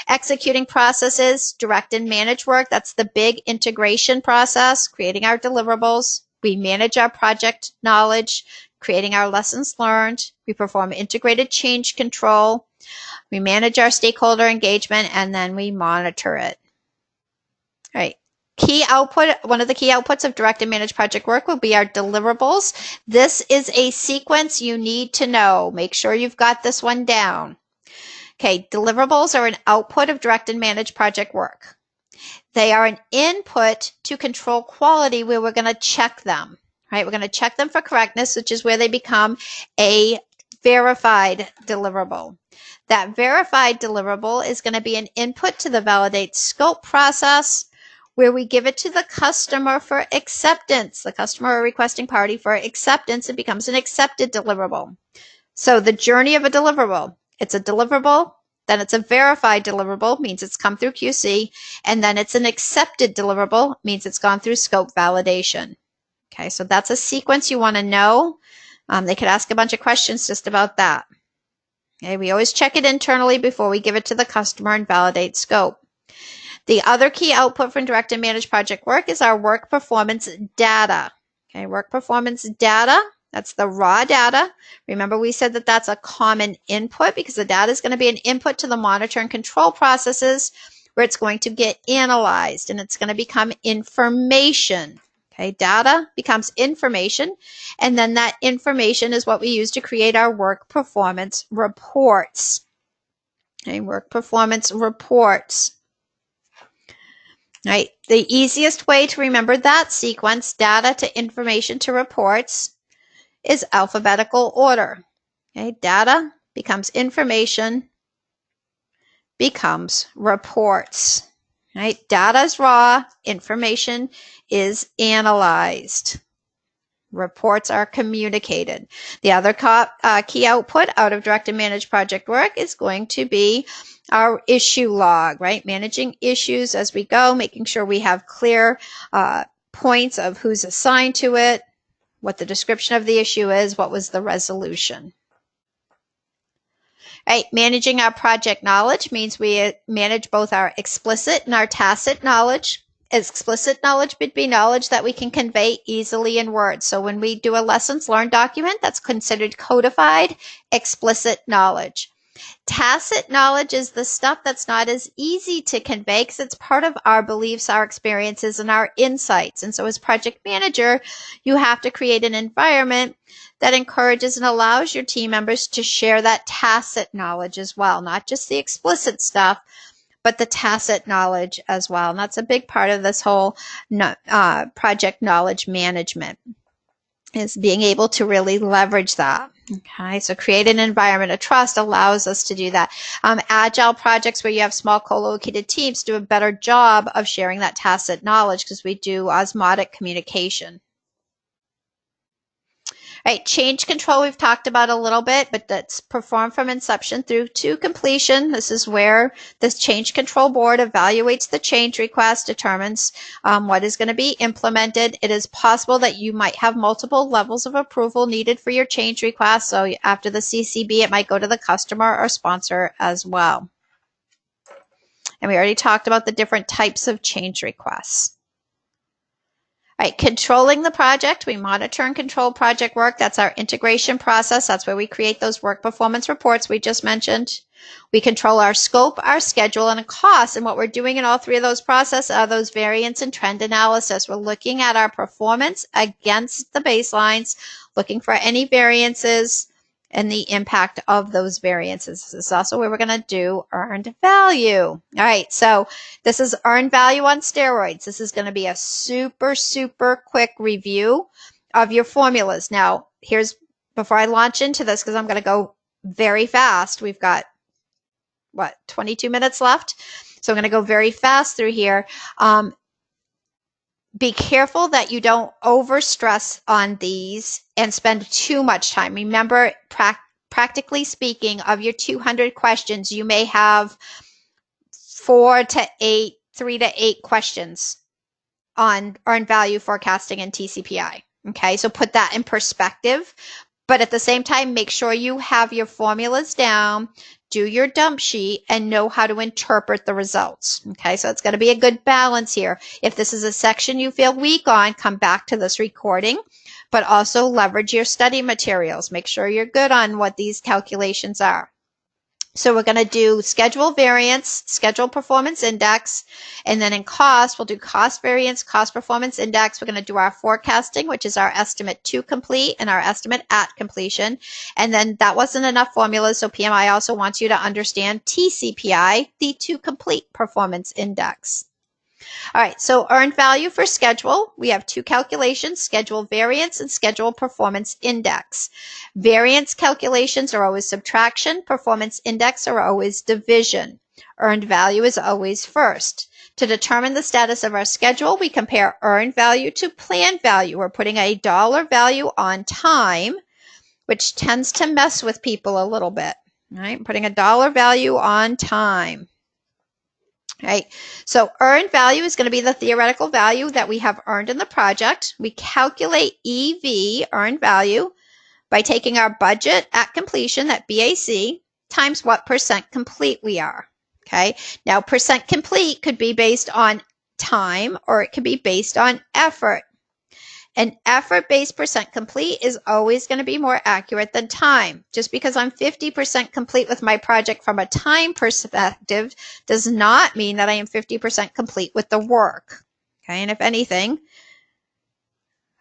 Executing processes, direct and manage work. That's the big integration process, creating our deliverables. We manage our project knowledge, creating our lessons learned. We perform integrated change control. We manage our stakeholder engagement, and then we monitor it. All right. Key output, one of the key outputs of direct and managed project work will be our deliverables. This is a sequence you need to know. Make sure you've got this one down. Okay, deliverables are an output of direct and managed project work. They are an input to control quality where we're going to check them, right? We're going to check them for correctness, which is where they become a verified deliverable. That verified deliverable is going to be an input to the validate scope process where we give it to the customer for acceptance. The customer or requesting party for acceptance, it becomes an accepted deliverable. So the journey of a deliverable. It's a deliverable, Then it's a verified deliverable, means it's come through QC. And then it's an accepted deliverable, means it's gone through scope validation. Okay, so that's a sequence you want to know. They could ask a bunch of questions just about that. Okay, we always check it internally before we give it to the customer and validate scope. The other key output from direct and managed project work is our work performance data. Okay, work performance data, that's the raw data. Remember, we said that that's a common input because the data is going to be an input to the monitor and control processes where it's going to get analyzed and it's going to become information. Okay, data becomes information, and then that information is what we use to create our work performance reports. Okay, work performance reports. Right. The easiest way to remember that sequence, data to information to reports, is alphabetical order. Okay. Data becomes information, becomes reports. Right. Data is raw, information is analyzed. Reports are communicated. The other key output out of direct and managed project work is going to be our issue log, right? Managing issues as we go, making sure we have clear points of who's assigned to it, what the description of the issue is, what was the resolution. Right, managing our project knowledge means we manage both our explicit and our tacit knowledge. Explicit knowledge would be knowledge that we can convey easily in words. So when we do a lessons learned document, that's considered codified explicit knowledge. Tacit knowledge is the stuff that's not as easy to convey because it's part of our beliefs, our experiences, and our insights. And so as project manager, you have to create an environment that encourages and allows your team members to share that tacit knowledge as well, not just the explicit stuff, but the tacit knowledge as well. And that's a big part of this whole project knowledge management, is being able to really leverage that. Okay, so create an environment of trust allows us to do that. Agile projects where you have small co-located teams do a better job of sharing that tacit knowledge because we do osmotic communication. Right, change control we've talked about a little bit, but that's performed from inception through to completion. This is where this change control board evaluates the change request, determines what is going to be implemented. It is possible that you might have multiple levels of approval needed for your change request. So after the CCB, it might go to the customer or sponsor as well. And we already talked about the different types of change requests. All right, controlling the project, we monitor and control project work. That's our integration process. That's where we create those work performance reports we just mentioned. We control our scope, our schedule, and cost. And what we're doing in all three of those processes are those variance and trend analysis. We're looking at our performance against the baselines, looking for any variances and the impact of those variances. This is also where we're going to do earned value. All right, so this is earned value on steroids. This is going to be a super, super quick review of your formulas. Now, before I launch into this, because I'm going to go very fast. We've got, 22 minutes left? So I'm going to go very fast through here. Be careful that you don't overstress on these and spend too much time. Remember, practically speaking, of your 200 questions, you may have 3 to 8 questions on earned value forecasting and TCPI. Okay, so put that in perspective. But at the same time, make sure you have your formulas down, do your dump sheet, and know how to interpret the results. Okay, so it's going to be a good balance here. If this is a section you feel weak on, come back to this recording, but also leverage your study materials. Make sure you're good on what these calculations are. So we're going to do schedule variance, schedule performance index, and then in cost, we'll do cost variance, cost performance index. We're going to do our forecasting, which is our estimate to complete and our estimate at completion. And then that wasn't enough formulas, so PMI also wants you to understand TCPI, the to complete performance index. All right, so earned value for schedule, we have 2 calculations, schedule variance and schedule performance index. Variance calculations are always subtraction, performance index are always division. Earned value is always first. To determine the status of our schedule, we compare earned value to planned value. We're putting a dollar value on time, which tends to mess with people a little bit. right? Putting a dollar value on time. Right, so earned value is going to be the theoretical value that we have earned in the project. We calculate EV, earned value, by taking our budget at completion, that BAC, times what percent complete we are. Okay, now percent complete could be based on time or it could be based on effort. An effort-based percent complete is always going to be more accurate than time. Just because I'm 50% complete with my project from a time perspective does not mean that I am 50% complete with the work. Okay, and if anything,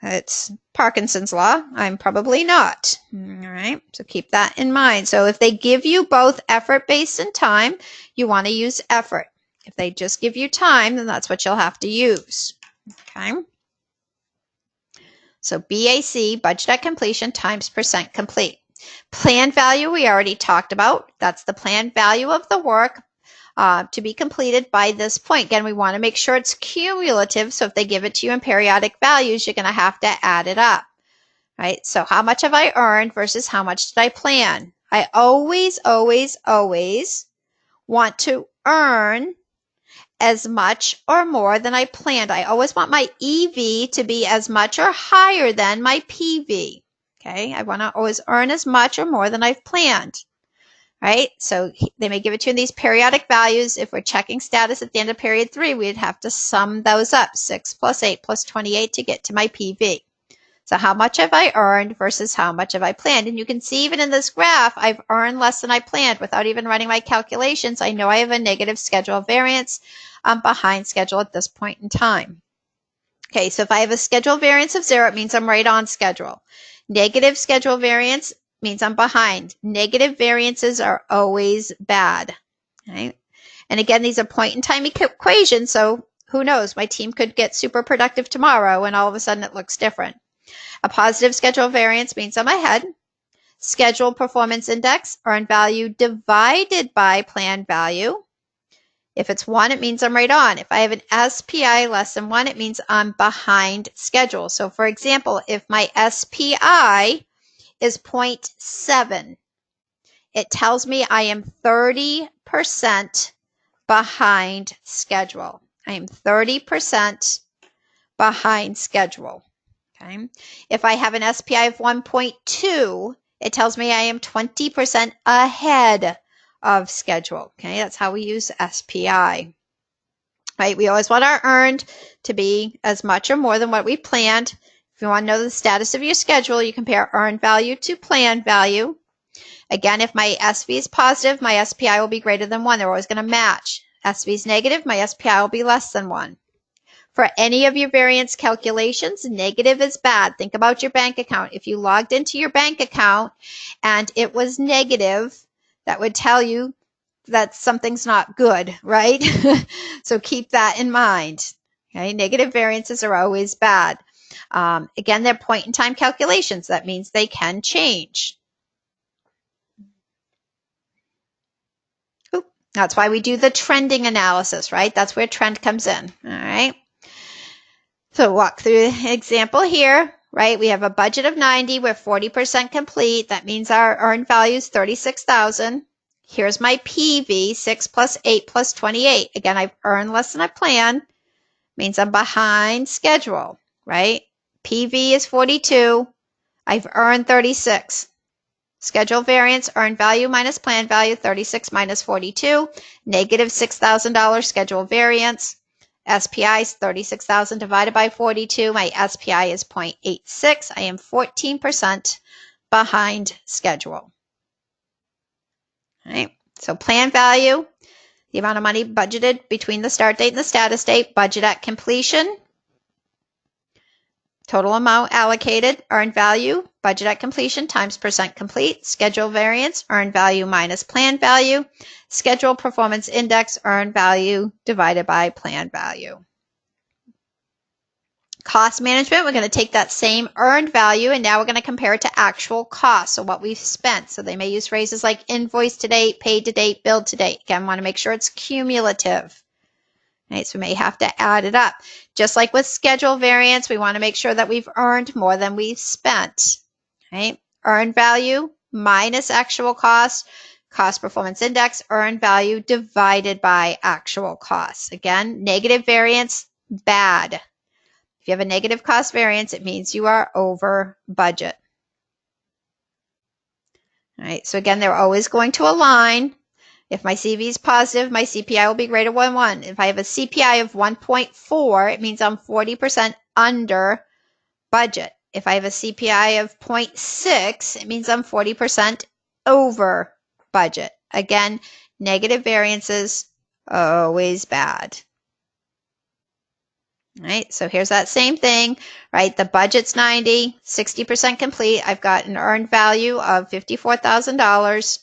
it's Parkinson's law. I'm probably not. All right, so keep that in mind. So if they give you both effort-based and time, you want to use effort. If they just give you time, then that's what you'll have to use. Okay. So BAC, budget at completion, times percent complete. Planned value we already talked about. That's the planned value of the work to be completed by this point. Again, we want to make sure it's cumulative. So if they give it to you in periodic values, you're going to have to add it up. Right? So how much have I earned versus how much did I plan? I always, always, always want to earn as much or more than I planned. I always want my EV to be as much or higher than my PV. Okay, I want to always earn as much or more than I've planned. Right, so they may give it to you in these periodic values. If we're checking status at the end of period 3, we'd have to sum those up, 6 plus 8 plus 28 to get to my PV. So how much have I earned versus how much have I planned? And you can see even in this graph, I've earned less than I planned without even running my calculations. I know I have a negative schedule variance. I'm behind schedule at this point in time. Okay, so if I have a schedule variance of 0, it means I'm right on schedule. Negative schedule variance means I'm behind. Negative variances are always bad. Right? And again, these are point in time equations, so who knows? My team could get super productive tomorrow and all of a sudden it looks different. A positive schedule variance means I'm ahead. Schedule performance index, earned value divided by planned value. If it's 1, it means I'm right on. If I have an SPI less than 1, it means I'm behind schedule. So for example, if my SPI is 0.7, it tells me I am 30% behind schedule. I am 30% behind schedule. Okay. If I have an SPI of 1.2, it tells me I am 20% ahead of schedule. Okay, that's how we use SPI. Right, we always want our earned to be as much or more than what we planned. If you want to know the status of your schedule, you compare earned value to planned value. Again, if my SV is positive, my SPI will be greater than 1. They're always going to match. SV is negative, my SPI will be less than 1. For any of your variance calculations, negative is bad. Think about your bank account. If you logged into your bank account and it was negative, that would tell you that something's not good, right? So keep that in mind. Okay? Negative variances are always bad. Again, they're point-in-time calculations. That means they can change. That's why we do the trending analysis, right? That's where trend comes in, all right? So walk through the example here, right? We have a budget of 90. We're 40% complete. That means our earned value is 36,000. Here's my PV, 6 plus 8 plus 28. Again, I've earned less than I planned. Means I'm behind schedule, right? PV is 42. I've earned 36. Schedule variance, earned value minus planned value, 36 minus 42. Negative $6,000 schedule variance. SPI is 36,000 divided by 42. My SPI is 0.86. I am 14% behind schedule. All right. So planned value, the amount of money budgeted between the start date and the status date, budget at completion, total amount allocated, earned value, budget at completion times percent complete, schedule variance, earned value minus planned value, schedule performance index, earned value divided by planned value. Cost management, we're going to take that same earned value and now we're going to compare it to actual costs, so what we've spent. So they may use phrases like invoice to date, paid to date, billed to date. Again, want to make sure it's cumulative. Right, so we may have to add it up. Just like with schedule variance, we want to make sure that we've earned more than we've spent. Right? Earned value minus actual cost. cost performance index, earned value divided by actual costs. Again, negative variance, bad. If you have a negative cost variance, it means you are over budget. All right, so again, they're always going to align. If my CV is positive, my CPI will be greater than 1. If I have a CPI of 1.4, it means I'm 40% under budget. If I have a CPI of 0.6, it means I'm 40% over budget. Again, negative variances, always bad. All right, so here's that same thing, right? The budget's 90, 60% complete. I've got an earned value of $54,000.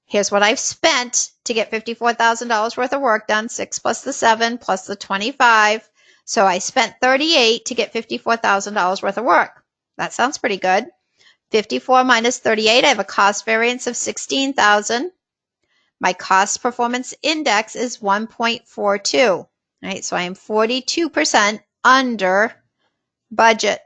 Here's what I've spent to get $54,000 worth of work done, 6 plus the 7 plus the 25. So I spent 38 to get $54,000 worth of work. That sounds pretty good. 54 minus 38, I have a cost variance of 16,000. My cost performance index is 1.42. Right, so I am 42% under budget.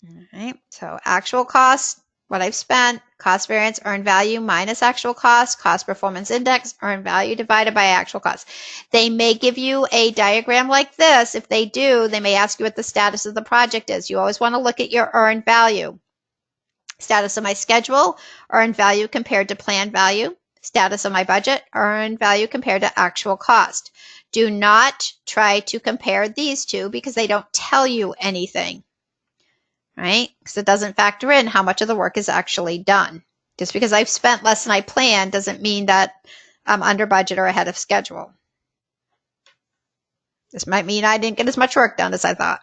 All right, so actual cost, what I've spent, cost variance, earned value minus actual cost, cost performance index, earned value divided by actual cost. They may give you a diagram like this. If they do, they may ask you what the status of the project is. You always want to look at your earned value. Status of my schedule, earned value compared to planned value. Status of my budget, earned value compared to actual cost. Do not try to compare these two because they don't tell you anything, right? Because it doesn't factor in how much of the work is actually done. Just because I've spent less than I planned doesn't mean that I'm under budget or ahead of schedule. This might mean I didn't get as much work done as I thought.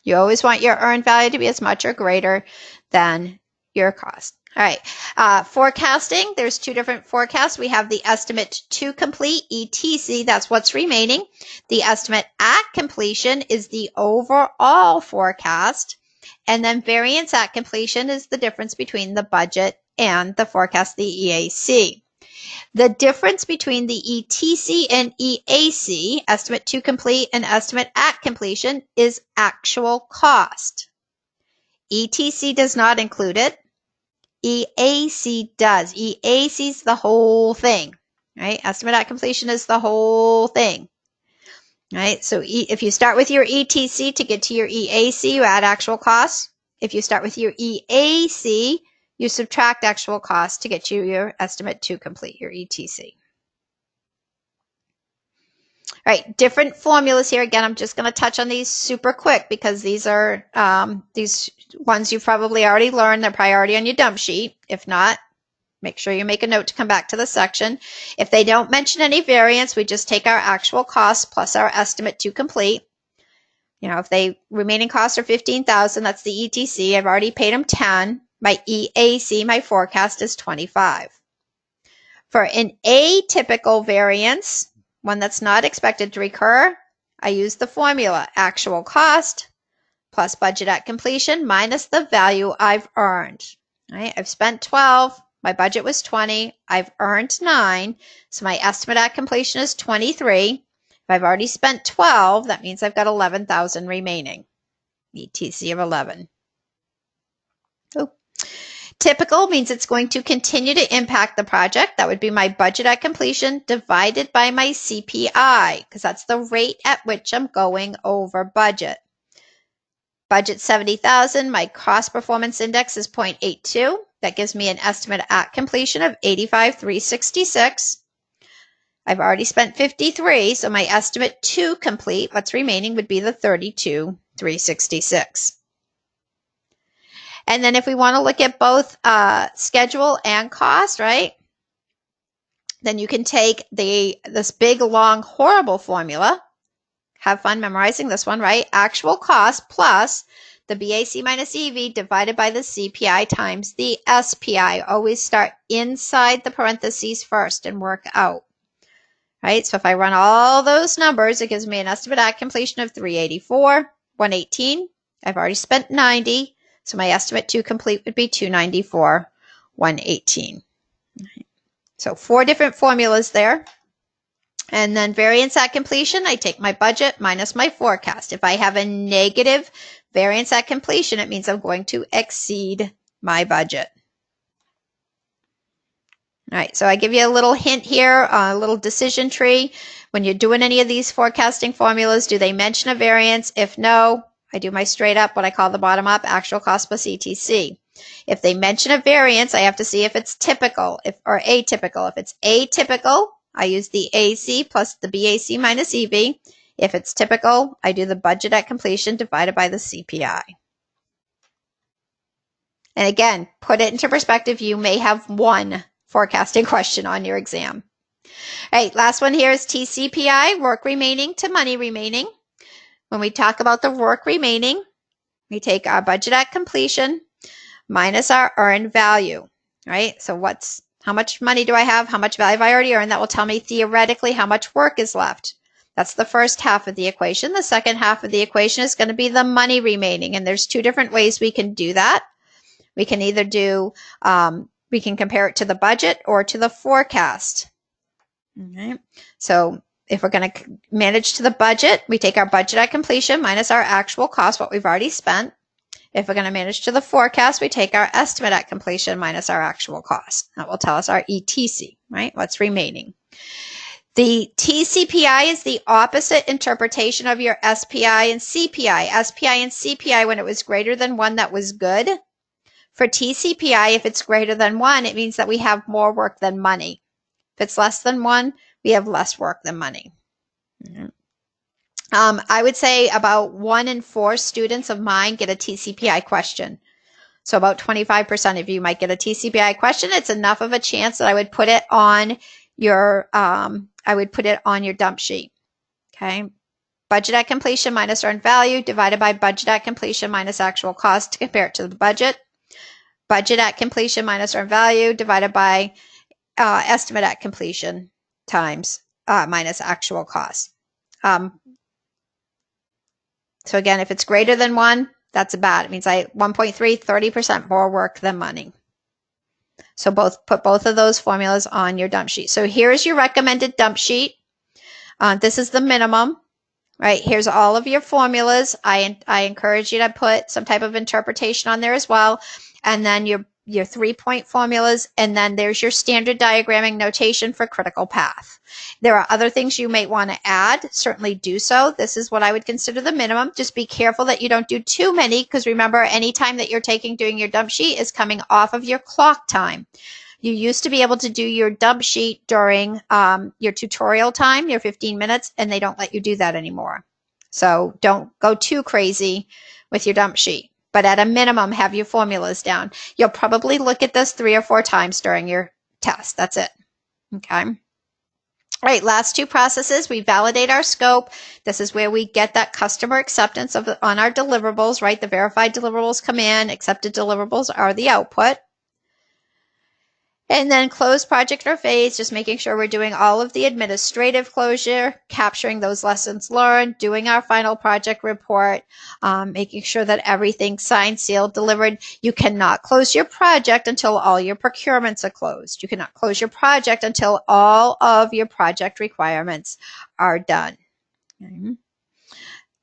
You always want your earned value to be as much or greater than your cost. All right, forecasting, there's 2 different forecasts. We have the estimate to complete, ETC, that's what's remaining. The estimate at completion is the overall forecast. And then variance at completion is the difference between the budget and the forecast, the EAC. The difference between the ETC and EAC, estimate to complete and estimate at completion, is actual cost. ETC does not include it. EAC does. EAC is the whole thing, right? Estimate at completion is the whole thing, right? So if you start with your ETC to get to your EAC, you add actual costs. If you start with your EAC, you subtract actual costs to get you your estimate to complete, your ETC. All right, different formulas here. Again, I'm just going to touch on these super quick because these are these ones you've probably already learned. They're priority on your dump sheet. If not, make sure you make a note to come back to the section. If they don't mention any variance, we just take our actual costs plus our estimate to complete. You know, if they remaining costs are $15,000, that's the ETC. I've already paid them 10. My EAC, my forecast is 25. For an atypical variance, one that's not expected to recur, I use the formula actual cost plus budget at completion minus the value I've earned. Right? I've spent 12, my budget was 20, I've earned 9, so my estimate at completion is 23. If I've already spent 12, that means I've got 11,000 remaining. ETC of 11. Oh. Typical means it's going to continue to impact the project. That would be my budget at completion divided by my CPI, because that's the rate at which I'm going over budget. Budget 70,000, my cost performance index is 0.82. That gives me an estimate at completion of 85,366. I've already spent 53, so my estimate to complete, what's remaining, would be the 32,366. And then if we want to look at both schedule and cost, right, then you can take this big, long, horrible formula. Have fun memorizing this one, right? Actual cost plus the BAC minus EV divided by the CPI times the SPI. Always start inside the parentheses first and work out. Right? So if I run all those numbers, it gives me an estimate at completion of 384, 118. I've already spent 90. So my estimate to complete would be 294, 118. So 4 different formulas there. And then variance at completion, I take my budget minus my forecast. If I have a negative variance at completion, it means I'm going to exceed my budget. All right, so I give you a little hint here, a little decision tree. When you're doing any of these forecasting formulas, do they mention a variance? If no, I do my straight up, what I call the bottom up, actual cost plus ETC. If they mention a variance, I have to see if it's typical or atypical. If it's atypical, I use the AC plus the BAC minus EV. If it's typical, I do the budget at completion divided by the CPI. And again, put it into perspective, you may have one forecasting question on your exam. All right, last one here is TCPI, work remaining to money remaining. When we talk about the work remaining, we take our budget at completion minus our earned value, right? So how much money do I have? How much value have I already earned? That will tell me theoretically how much work is left. That's the first half of the equation. The second half of the equation is going to be the money remaining. And there's two different ways we can do that. We can either we can compare it to the budget or to the forecast. Okay. So if we're going to manage to the budget, we take our budget at completion minus our actual cost, what we've already spent. If we're going to manage to the forecast, we take our estimate at completion minus our actual cost. That will tell us our ETC, right? What's remaining. The TCPI is the opposite interpretation of your SPI and CPI. SPI and CPI, when it was greater than 1, that was good. For TCPI, if it's greater than 1, it means that we have more work than money. If it's less than 1, we have less work than money. Mm-hmm. I would say about 1 in 4 students of mine get a TCPI question. So about 25% of you might get a TCPI question. It's enough of a chance that I would put it on your dump sheet. Okay. Budget at completion minus earned value divided by budget at completion minus actual cost to compare it to the budget. Budget at completion minus earned value divided by estimate at completion times minus actual cost. So again, if it's greater than 1, that's bad. It means 1.3, 30% more work than money. So put both of those formulas on your dump sheet. So here's your recommended dump sheet. This is the minimum, right? Here's all of your formulas. I encourage you to put some type of interpretation on there as well. And then your 3-point formulas, and then there's your standard diagramming notation for critical path. There are other things you may want to add. Certainly do so. This is what I would consider the minimum. Just be careful that you don't do too many, because remember, any time that you're doing your dump sheet is coming off of your clock time. You used to be able to do your dump sheet during your tutorial time, your 15 minutes, and they don't let you do that anymore. So don't go too crazy with your dump sheet. But at a minimum, have your formulas down. You'll probably look at this 3 or 4 times during your test. That's it. Okay. All right, last 2 processes. We validate our scope. This is where we get that customer acceptance on our deliverables, right? The verified deliverables come in. Accepted deliverables are the output. And then close project or phase, just making sure we're doing all of the administrative closure, capturing those lessons learned, doing our final project report, making sure that everything's signed, sealed, delivered. You cannot close your project until all your procurements are closed. You cannot close your project until all of your project requirements are done. Mm-hmm.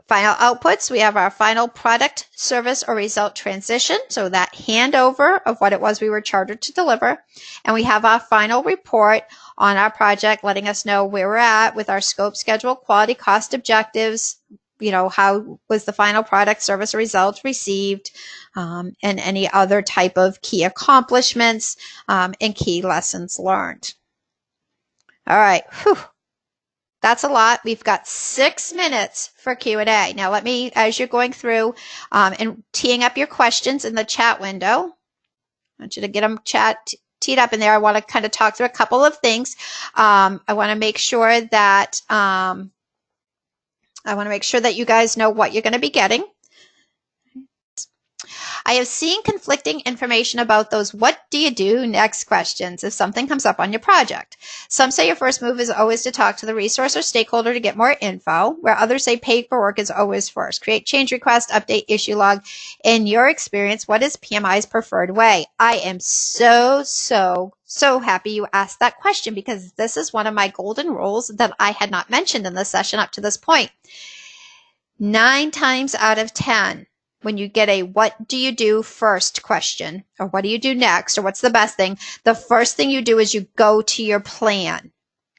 Final outputs, we have our final product, service, or result transition. So that handover of what it was we were chartered to deliver. And we have our final report on our project, letting us know where we're at with our scope, schedule, quality, cost objectives, how was the final product, service, or result received, and any other type of key accomplishments and key lessons learned. All right. Whew. That's a lot. We've got 6 minutes for Q&A. Now let me, as you're going through and teeing up your questions in the chat window, I want you to get them teed up in there. I want to kind of talk through a couple of things. I want to make sure that you guys know what you're going to be getting. I have seen conflicting information about those what do you do next questions if something comes up on your project. Some say your first move is always to talk to the resource or stakeholder to get more info, where others say paperwork is always first. Create change request, update issue log. In your experience, what is PMI's preferred way? I am so happy you asked that question, because this is one of my golden rules that I had not mentioned in this session up to this point. 9 times out of 10, when you get a what do you do first question, or what do you do next, or what's the best thing, the first thing you do is you go to your plan.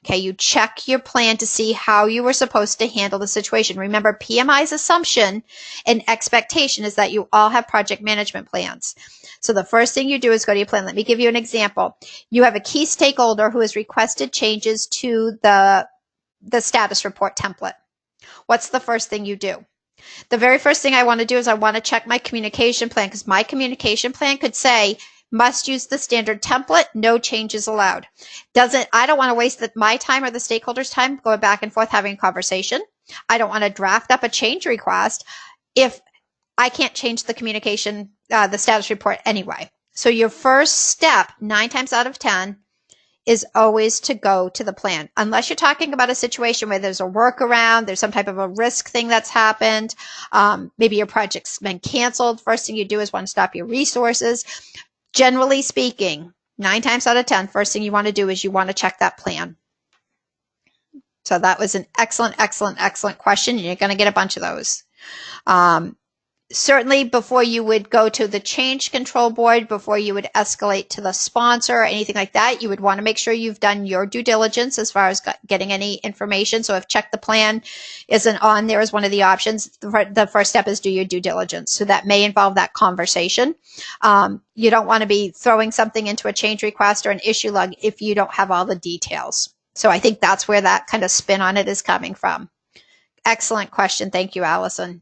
Okay, you check your plan to see how you were supposed to handle the situation. Remember, PMI's assumption and expectation is that you all have project management plans. So the first thing you do is go to your plan. Let me give you an example. You have a key stakeholder who has requested changes to the status report template. What's the first thing you do? The very first thing I want to do is I want to check my communication plan, because my communication plan could say, must use the standard template, no changes allowed. I don't want to waste my time or the stakeholders' time going back and forth having a conversation. I don't want to draft up a change request if I can't change the communication, the status report anyway. So your first step, 9 times out of 10, is always to go to the plan. Unless you're talking about a situation where there's a workaround, there's some type of a risk thing that's happened, maybe your project's been canceled. First thing you do is want to stop your resources. Generally speaking, 9 times out of 10, first thing you want to do is you want to check that plan. So that was an excellent, excellent, excellent question. You're going to get a bunch of those. Certainly before you would go to the change control board, before you would escalate to the sponsor or anything like that, you would want to make sure you've done your due diligence as far as getting any information. So if check the plan isn't on there as one of the options, the first step is do your due diligence. So that may involve that conversation. You don't want to be throwing something into a change request or an issue log if you don't have all the details. So I think that's where that kind of spin on it is coming from. Excellent question. Thank you, Allison.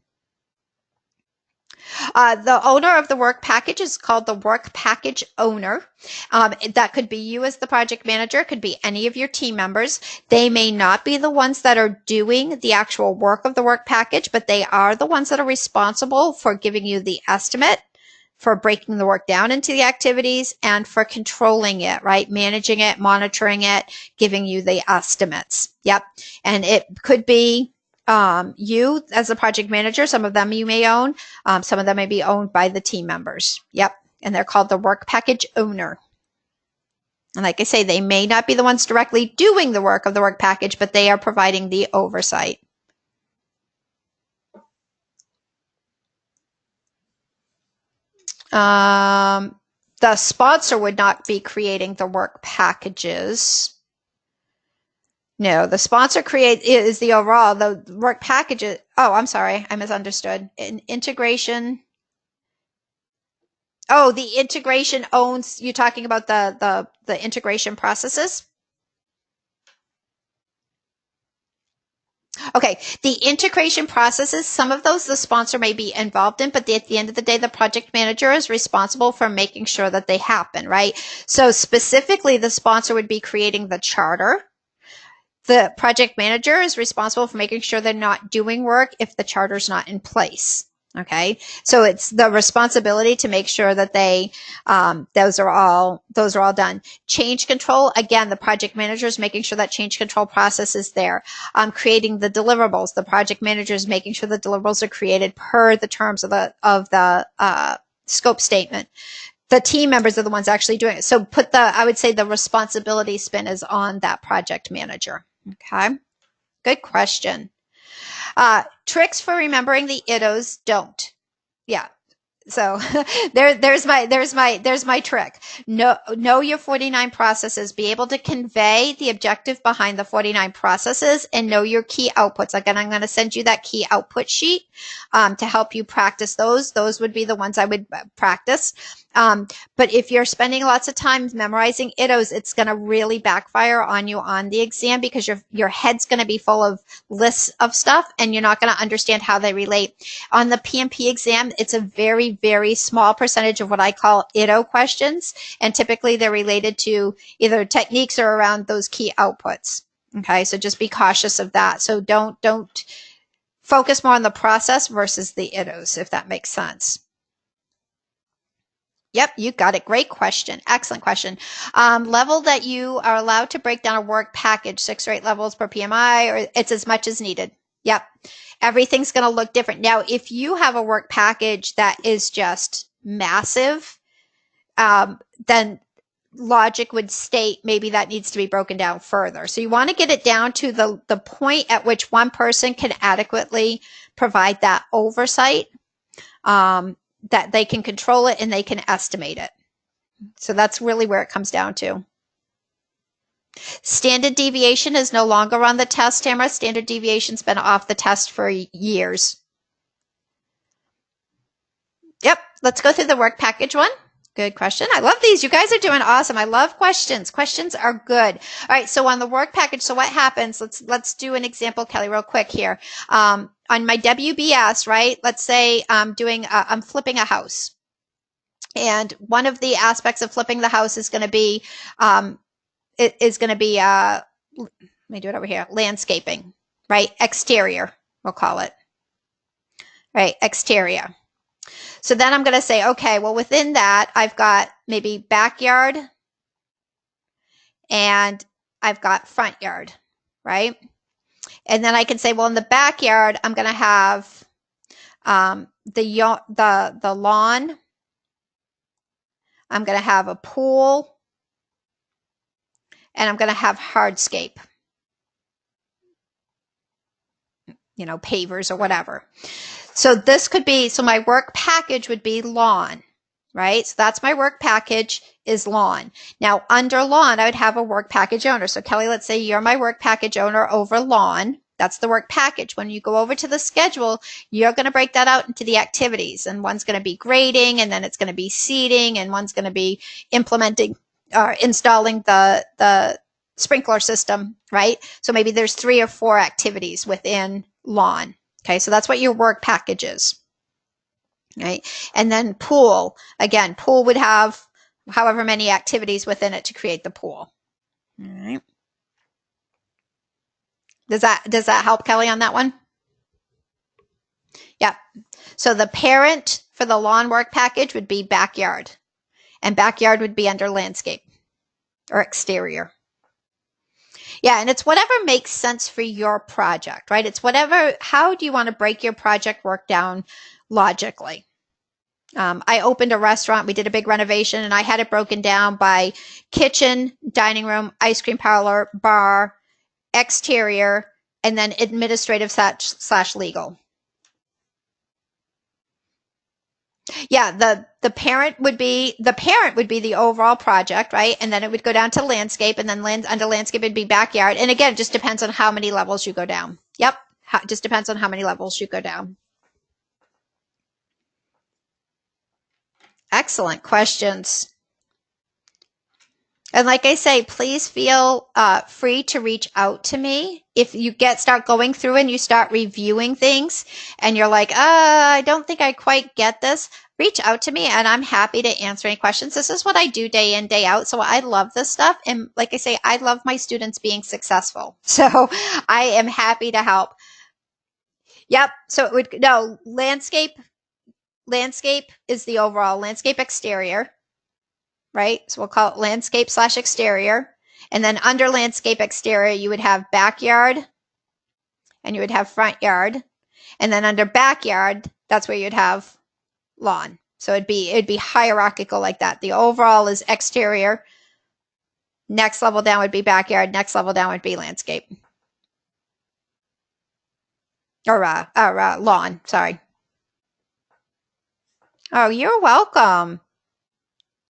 The owner of the work package is called the work package owner. That could be you as the project manager. It could be any of your team members. They may not be the ones that are doing the actual work of the work package, but they are the ones that are responsible for giving you the estimate, for breaking the work down into the activities, and for controlling it, right? Managing it, monitoring it, giving you the estimates. Yep. And it could be you as a project manager. Some of them you may own. Some of them may be owned by the team members. Yep. And they're called the work package owner. And like I say, they may not be the ones directly doing the work of the work package, but they are providing the oversight. The sponsor would not be creating the work packages. No, the sponsor is the overall, the work packages. Oh, I'm sorry. I misunderstood. Integration. Oh, the integration owns, you're talking about the integration processes? Okay, the integration processes, some of those the sponsor may be involved in, but at the end of the day, the project manager is responsible for making sure that they happen, right? So specifically, the sponsor would be creating the charter. The project manager is responsible for making sure they're not doing work if the charter's not in place. Okay, so it's the responsibility to make sure that those are all done. Change control, again, the project manager is making sure that change control process is there. Creating the deliverables, the project manager is making sure the deliverables are created per the terms of the scope statement. The team members are the ones actually doing it. So I would say the responsibility spin is on that project manager. Okay, good question. Tricks for remembering the IDOs don't. Yeah. So there's my trick. Know your 49 processes. Be able to convey the objective behind the 49 processes, and know your key outputs. Again, I'm going to send you that key output sheet to help you practice those. Those would be the ones I would practice. But if you're spending lots of time memorizing IDOs, it's going to really backfire on you on the exam, because your head's going to be full of lists of stuff and you're not going to understand how they relate. On the PMP exam, it's a very, very small percentage of what I call IDO questions, and typically they're related to either techniques or around those key outputs. Okay, so just be cautious of that. So don't focus more on the process versus the IDOs, if that makes sense. Yep, you got it. Great question. Excellent question. Level that you are allowed to break down a work package, 6 or 8 levels per PMI, or it's as much as needed. Yep. Everything's going to look different. Now, if you have a work package that is just massive, then logic would state maybe that needs to be broken down further. So you want to get it down to the point at which one person can adequately provide that oversight. that they can control it and they can estimate it. So that's really where it comes down to. Standard deviation is no longer on the test, Tamara. Standard deviation's been off the test for years. Yep, let's go through the work package one. Good question. I love these. You guys are doing awesome. I love questions. Questions are good. All right, so on the work package, so what happens? Let's do an example, Kelly, real quick here. On my WBS, right? Let's say I'm flipping a house. And one of the aspects of flipping the house is going to be let me do it over here, landscaping, right? Exterior, we'll call it, right? Exterior. So then I'm going to say, okay, well, within that, I've got maybe backyard and I've got front yard, right? And then I can say, well, in the backyard, I'm going to have the lawn. I'm going to have a pool. And I'm going to have hardscape, pavers or whatever. So this could be, so my work package would be lawn, right? So that's my work package is lawn. Now under lawn, I would have a work package owner. So Kelly, let's say you're my work package owner over lawn. That's the work package. When you go over to the schedule, you're going to break that out into the activities. And one's going to be grading, and then it's going to be seeding, and one's going to be installing the sprinkler system, right? So maybe there's 3 or 4 activities within lawn. Okay, so that's what your work package is, right? And then pool, again, pool would have however many activities within it to create the pool. All right. Does that help, Kelly, on that one? Yep. So the parent for the lawn work package would be backyard, and backyard would be under landscape or exterior. Yeah, and it's whatever makes sense for your project, right? It's how do you want to break your project work down logically? I opened a restaurant. We did a big renovation, and I had it broken down by kitchen, dining room, ice cream parlor, bar, exterior, and then administrative / legal. Yeah, the parent would be the overall project, right? And then it would go down to landscape, and then under landscape it'd be backyard. And again, it just depends on how many levels you go down. Yep, just depends on how many levels you go down. Excellent questions. And like I say, please feel free to reach out to me if you start going through and you start reviewing things and you're like, I don't think I quite get this. Reach out to me and I'm happy to answer any questions. This is what I do day in, day out. So I love this stuff. And like I say, I love my students being successful. So I am happy to help. Yep. So landscape is the overall landscape exterior. Right? So we'll call it landscape / exterior. And then under landscape exterior, you would have backyard and you would have front yard. And then under backyard, that's where you'd have lawn. So it'd be hierarchical like that. The overall is exterior. Next level down would be backyard. Next level down would be landscape. Or lawn, sorry. Oh, you're welcome.